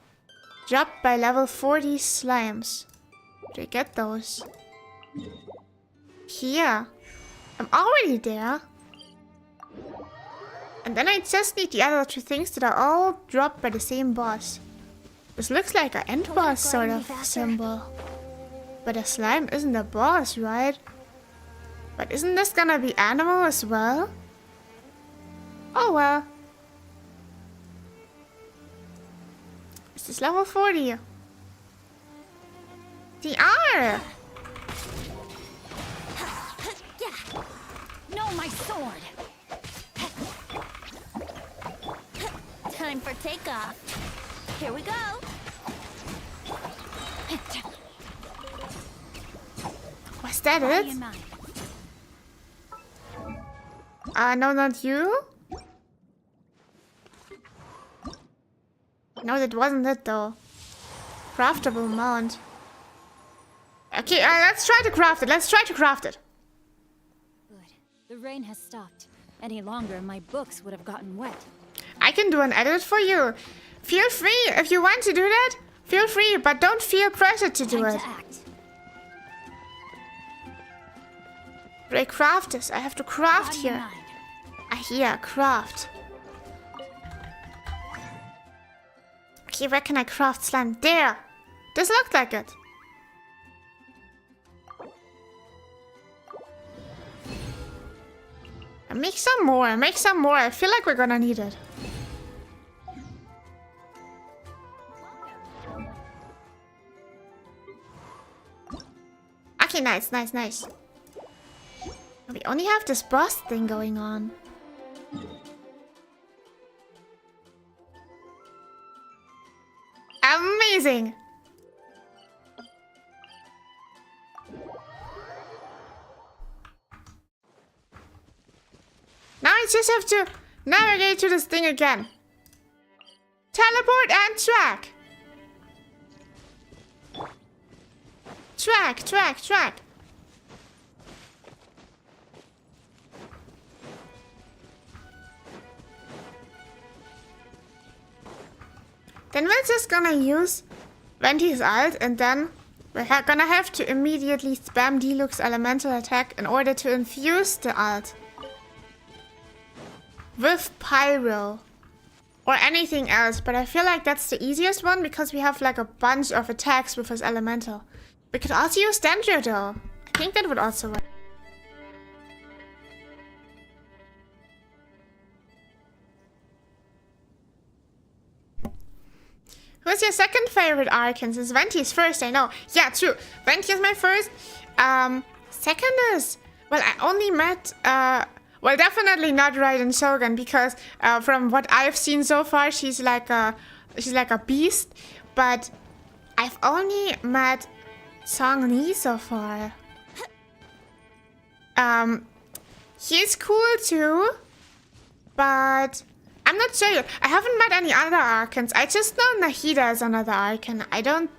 Dropped by level 40 slimes. Do I get those? Here. I'm already there. And then I just need the other 2 things that are all dropped by the same boss. This looks like an end boss sort of symbol. But a slime isn't a boss, right? But isn't this gonna be animal as well? Oh well. Is this level 40? They are! No, my sword! Time for takeoff. Here we go. Was that it? No, not you? No, that wasn't it though. Craftable mount. Okay, let's try to craft it. Let's try to craft it. Good. The rain has stopped. Any longer, my books would have gotten wet. I can do an edit for you. Feel free if you want to do that. Feel free, but don't feel pressured to do it. But I craft this. I have to craft here. Here, craft. Okay, where can I craft slime? There. This looked like it. Make some more. Make some more. I feel like we're gonna need it. Okay, nice, nice, nice. We only have this boss thing going on. Amazing! Now I just have to navigate to this thing again. Teleport and track. Track, track, track. Then we're just gonna use Venti's ult, and then we're gonna have to immediately spam Deluxe Elemental Attack in order to infuse the ult with Pyro or anything else, but I feel like that's the easiest one because we have like a bunch of attacks with his Elemental. We could also use Dendro though. I think that would also work. Who's your second favorite Archon? Since Venti's first, I know. Yeah, true. Venti is my first. Second is... Well, I only met... well, definitely not Raiden Shogun, because from what I've seen so far, she's like a beast. But I've only met Song Li so far. He's cool too, but... I'm not sure yet. I haven't met any other Archons. I just know Nahida is another Archon. I don't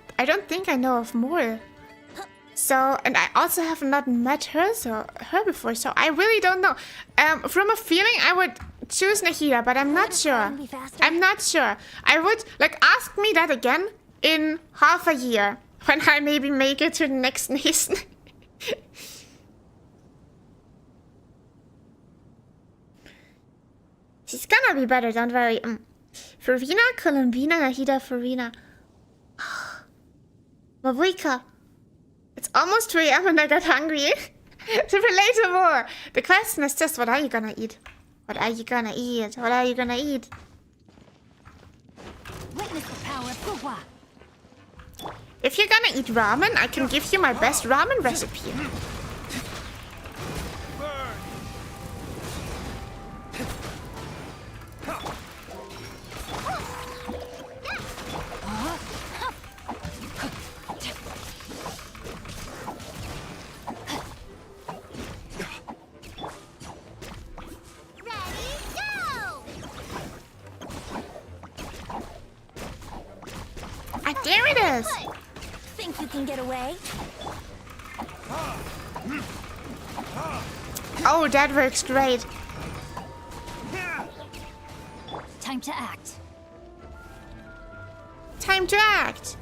think I know of more. So, and I also have not met her before, so I really don't know. From a feeling, I would choose Nahida, but I'm not sure. I'm not sure. I would, like, ask me that again in half a year, when I maybe make it to the next nation. She's gonna be better, don't worry. Farina, Columbina, Nahida, Farina. Mabuika. It's almost 3 AM and I got hungry. To relate to more. The question is just, what are you gonna eat? What are you gonna eat? What are you gonna eat? Witness the power of Fuwa. If you're gonna eat ramen, I can give you my best ramen recipe. There it is! Think you can get away? Oh, that works great. Time to act. Time to act.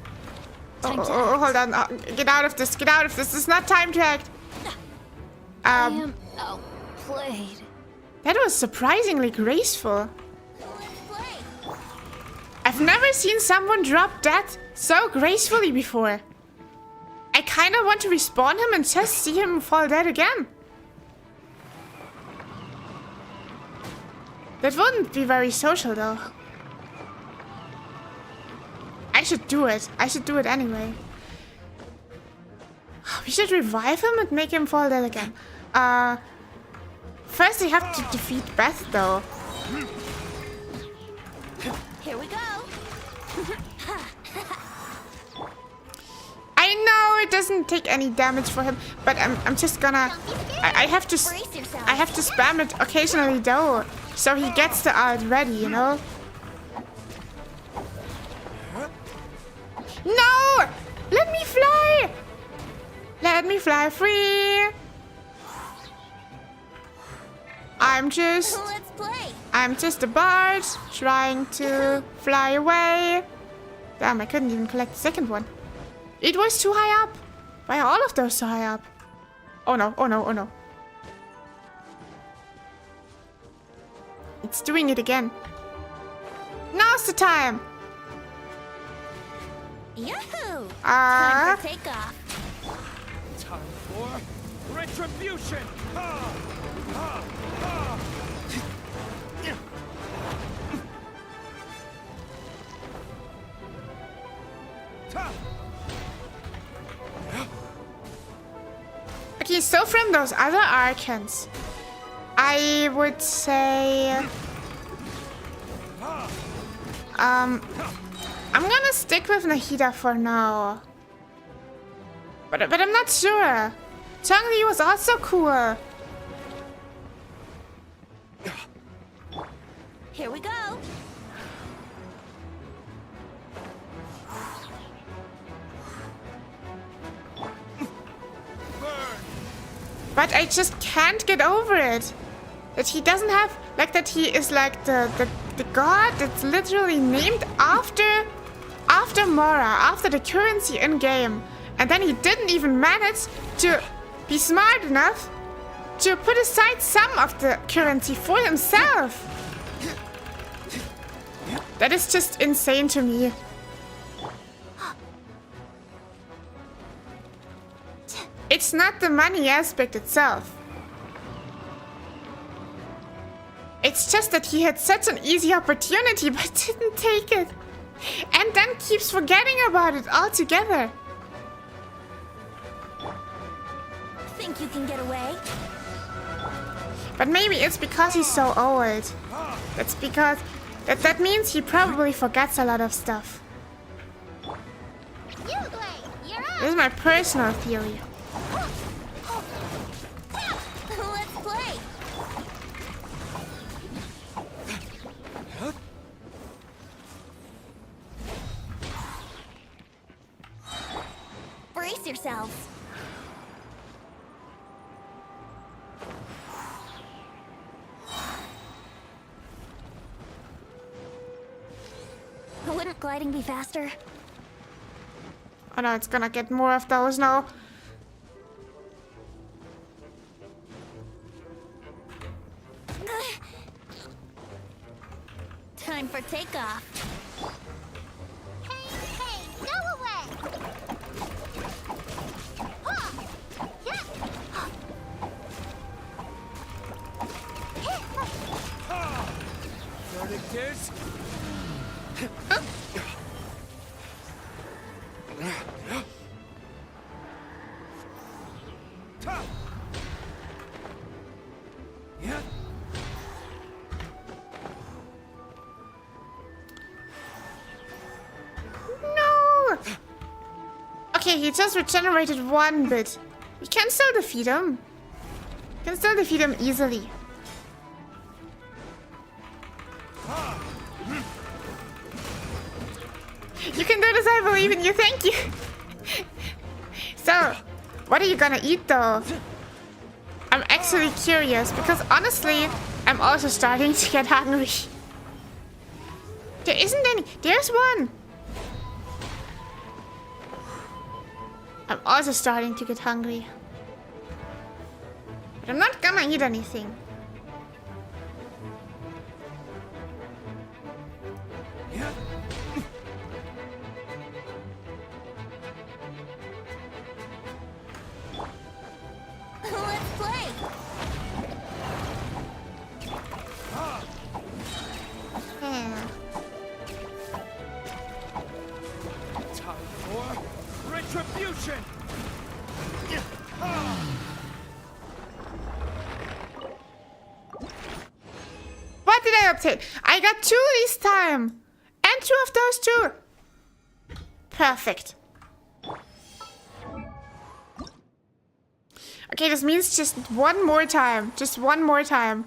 Oh, hold on. Get out of this. Get out of this. It's not time to act. I am outplayed. That was surprisingly graceful. I've never seen someone drop that so gracefully before. I kind of want to respawn him and just see him fall dead again. That wouldn't be very social though. I should do it. I should do it anyway. We should revive him and make him fall dead again. First we have to defeat Beth though. Here we go. I know it doesn't take any damage for him, but I'm just gonna. I have to spam it occasionally though, so he gets the ult ready, you know. No! Let me fly! fly free. Let's play. I'm just a bird trying to fly away. Damn, I couldn't even collect the second one. It was too high up. Why are all of those so high up? Oh no, oh no, oh no. It's doing it again. Now's the time. Yahoo! Time for takeoff. Time for retribution! Ha! Ha! Ha! Okay, so from those other archons, I would say... I'm gonna stick with Nahida for now. But I'm not sure. Changli was also cool. Here we go. But I just can't get over it. That he doesn't have, like, that he is like the god that's literally named after Mora, after the currency in game. And then he didn't even manage to be smart enough to put aside some of the currency for himself. That is just insane to me. It's not the money aspect itself. It's just that he had such an easy opportunity but didn't take it. And then keeps forgetting about it altogether. Think you can get away? But maybe it's because he's so old. That's because... That means he probably forgets a lot of stuff. This is my personal theory. Let's play. Brace yourselves. Wouldn't gliding be faster? Oh no, it's gonna get more of those now. Time for takeoff. Hey, go away! Verdict is... No! Okay, he just regenerated one bit. We can still defeat him. We can still defeat him easily. You can do this, I believe in you, thank you. So, what are you gonna eat though? I'm actually curious because honestly, I'm also starting to get hungry. There isn't any, there's one. I'm also starting to get hungry. But I'm not gonna eat anything. Let's play. Time for retribution! What did I obtain? I got 2 this time. And 2 of those too. Perfect. Okay, this means just one more time. Just one more time.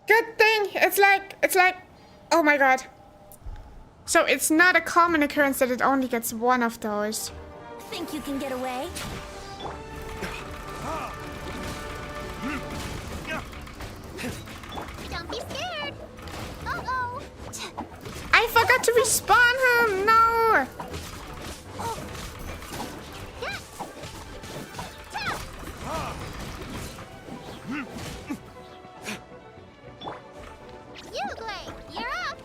Good thing. It's like, oh my god. So it's not a common occurrence that it only gets 1 of those. Think you can get away? Don't be scared. Uh-oh. I forgot to respawn him. No. Uglay, you're up.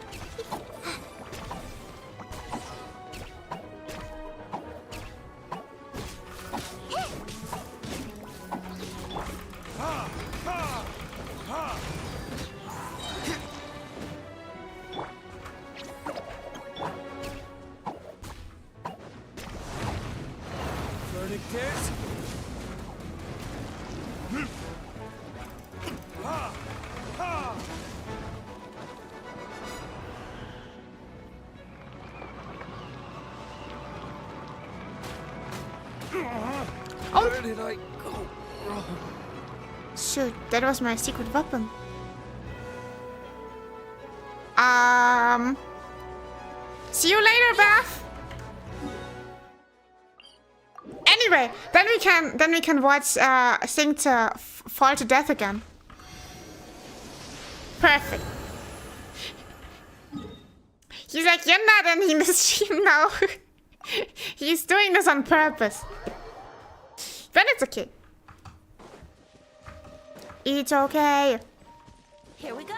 Verdictors? Where did I go wrong? Shoot, that was my secret weapon. See you later, Beth. Anyway, then we can watch Sing to fall to death again. Perfect. He's like, you're not in the stream now. He's doing this on purpose. But it's okay. It's okay. Here we go.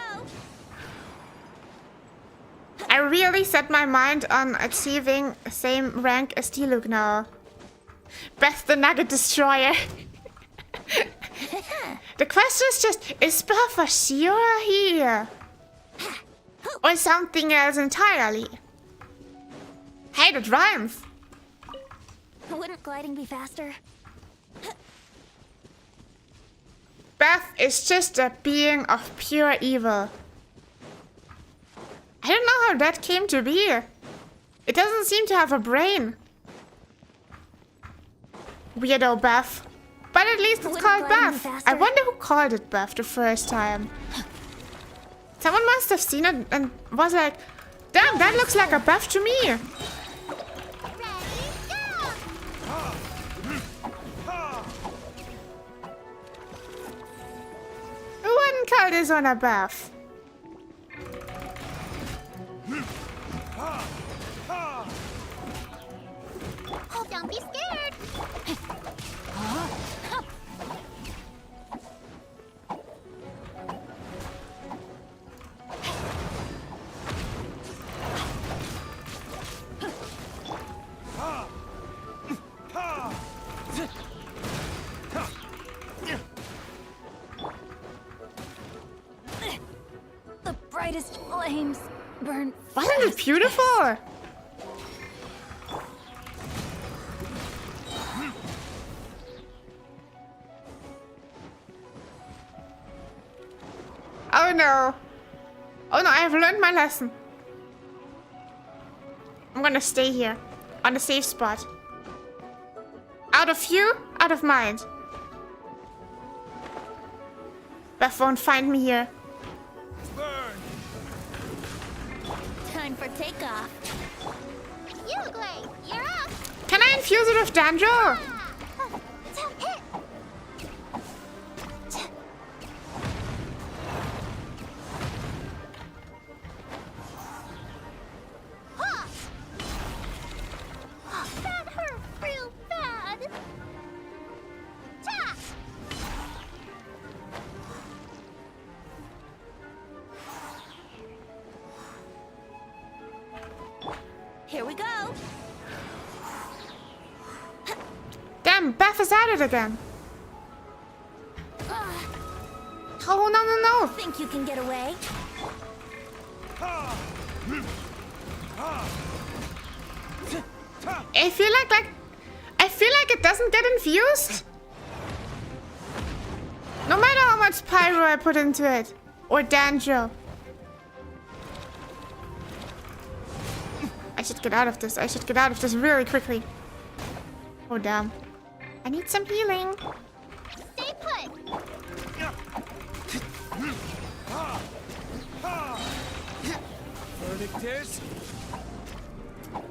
I really set my mind on achieving the same rank as T-Luke now. Beth the Nugget Destroyer. The question is just, is Beth for sure here? Or something else entirely? Hey, that rhymes. Wouldn't gliding be faster? Beth is just a being of pure evil. I don't know how that came to be. It doesn't seem to have a brain. Weirdo Beth. But at least it's called Beth. I wonder who called it Beth the first time. Someone must have seen it and was like, damn, that looks like a Beth to me. Who wouldn't call this one a Beth? Oh, don't be scared. The brightest flames burn. Wasn't it beautiful? Oh no. Oh no, I have learned my lesson. I'm gonna stay here. On the safe spot. Out of view, out of mind. Beth won't find me here. Time for takeoff. Uglay, you're up. Can I infuse it with Danjo? That hurt real bad. Ta! Here we go. Damn, Beth is at it again. Oh, no, no, no. Think you can get away? I feel like it doesn't get infused. No matter how much pyro I put into it. Or Danjo. I should get out of this. I should get out of this really quickly. Oh, damn. I need some healing. Stay put. Verdictors?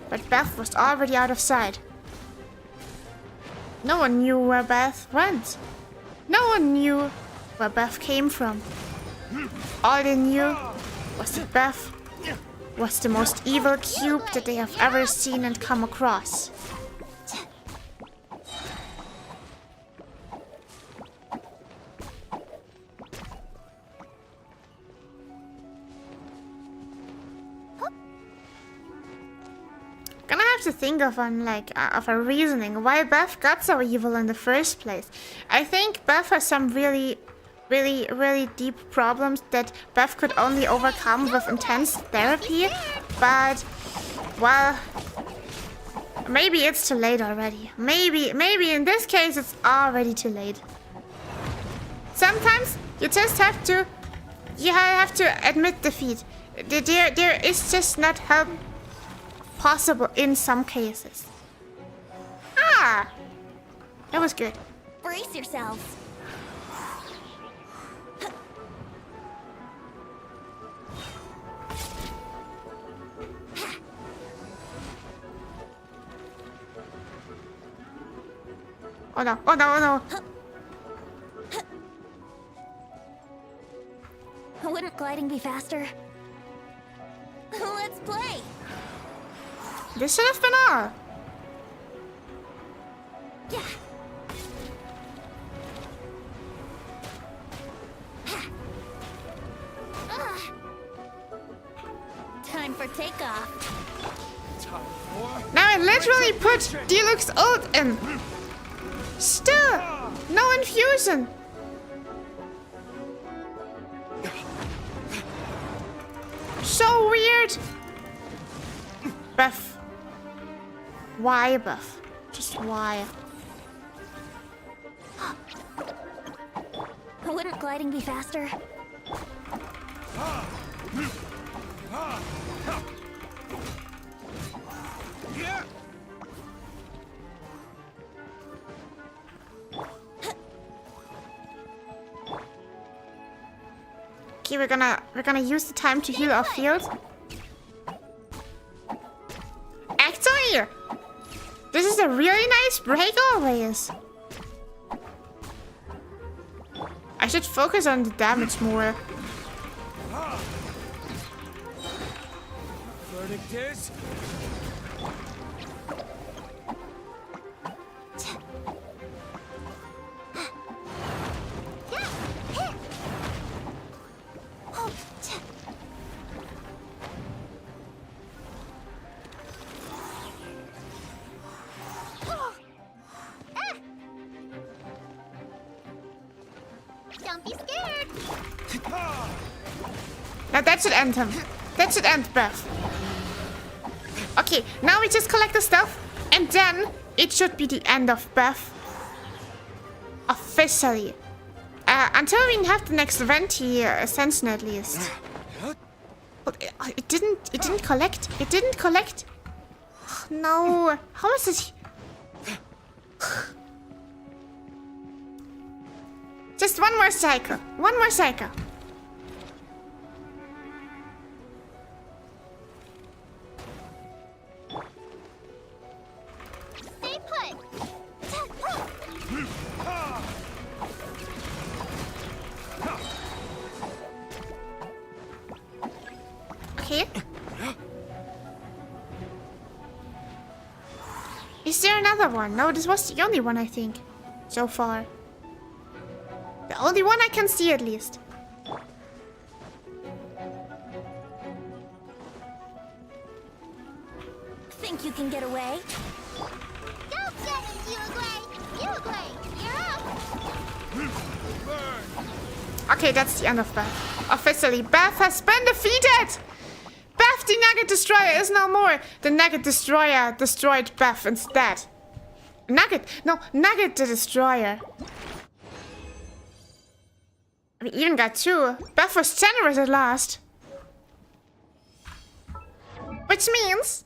But Beth was already out of sight. No one knew where Beth went. No one knew where Beth came from. All they knew was that Beth was the most evil cube that they have ever seen and come across. Gonna have to think of of a reasoning why Beth got so evil in the first place. I think Beth has some really deep problems that Beth could only overcome with intense therapy, but well, maybe it's too late already. Maybe in this case it's already too late. Sometimes you just have to admit defeat. There is just not help possible in some cases. Ah! That was good. Brace yourselves. Oh no, oh no, oh no. Wouldn't gliding be faster? Let's play. This should have been all. Yeah. Time for takeoff. Now I literally put Deluxe ult in. Still, no infusion. So weird. Beth. Why, Beth? Just why? Wouldn't gliding be faster? Okay, we're gonna use the time to heal our field. Actually, this is a really nice break always. I should focus on the damage more. Verdict is... Don't be scared. Now that should end him. That should end Beth. Okay, now we just collect the stuff, and then it should be the end of Beth. Officially. Until we have the next Venti ascension at least. But it didn't collect. It didn't collect. No. How is it? Just one more cycle. One more cycle. Stay put. Okay. Is there another one? No, this was the only one, I think. So far. The only one I can see, at least. Think you can get away? Go, Dennis, Uruguay, you're up. Okay, that's the end of Beth. Officially, Beth has been defeated! Beth, the Nugget Destroyer, is no more. The Nugget Destroyer destroyed Beth instead. Nugget the Destroyer. We even got two. Beth was generous at last. Which means...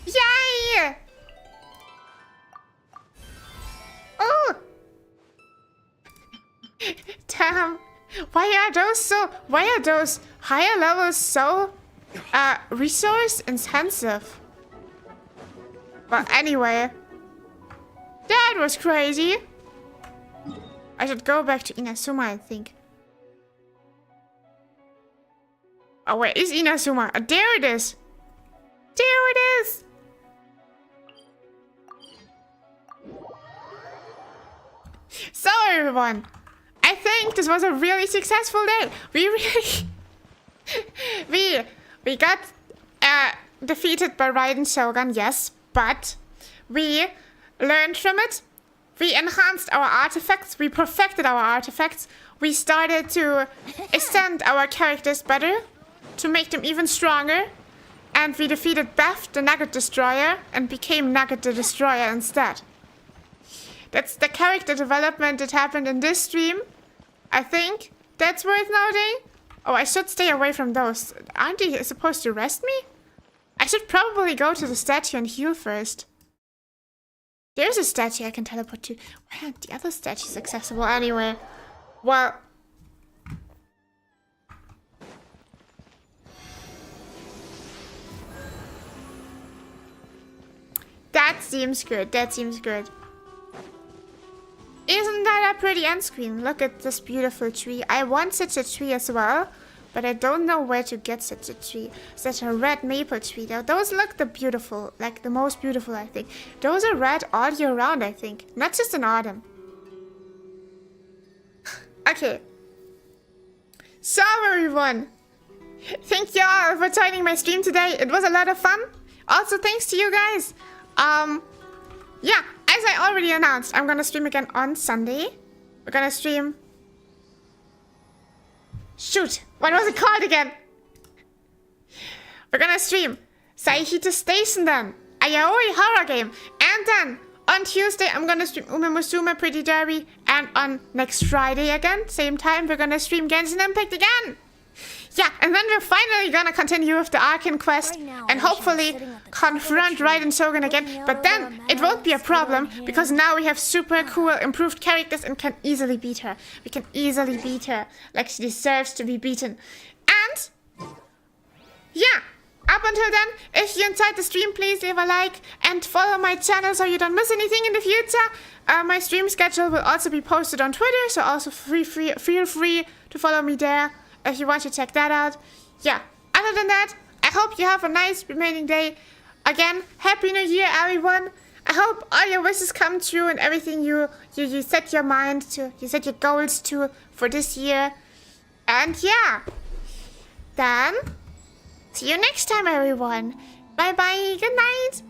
Yay! Oh! Damn. Why are those higher levels so resource intensive? But anyway, that was crazy. I should go back to Inazuma, I think. Oh, where is Inazuma? There it is. There it is. So everyone, I think this was a really successful day. We really we got defeated by Raiden Shogun, yes, but we learned from it. We enhanced our artifacts, we perfected our artifacts, we started to extend our characters better, to make them even stronger, and we defeated Beth, the Nugget Destroyer, and became Nugget the Destroyer instead. That's the character development that happened in this stream. I think that's worth noting. Oh, I should stay away from those. Aren't they supposed to rest me? I should probably go to the statue and heal first. There's a statue I can teleport to. Why aren't the other statues accessible anyway? Well... that seems good. That seems good. Isn't that a pretty end screen? Look at this beautiful tree. I want such a tree as well, but I don't know where to get such a tree. Such a red maple tree. Now, those look the beautiful, like the most beautiful, I think. Those are red all year round, I think. Not just in autumn. Okay. So, everyone. Thank you all for joining my stream today. It was a lot of fun. Also, thanks to you guys. Yeah, as I already announced, I'm gonna stream again on Sunday. We're gonna stream... Shoot, what was it called again? We're gonna stream Saihita Station then, a yaoi horror game. And then, on Tuesday, I'm gonna stream Umemusume Pretty Derby. And on next Friday again, same time, we're gonna stream Genshin Impact again. Yeah, and then we're finally gonna continue with the Arcane quest and hopefully confront Raiden Shogun again. But then it won't be a problem because now we have super cool improved characters and can easily beat her. We can easily beat her like she deserves to be beaten. And yeah, up until then, if you enjoyed the stream, please leave a like and follow my channel so you don't miss anything in the future. My stream schedule will also be posted on Twitter, so also feel free to follow me there if you want to check that out. Yeah, other than that, I hope you have a nice remaining day. Again, Happy New Year, everyone. I hope all your wishes come true and everything you set your mind to, you set your goals to for this year. And yeah, then see you next time, everyone. Bye bye, good night.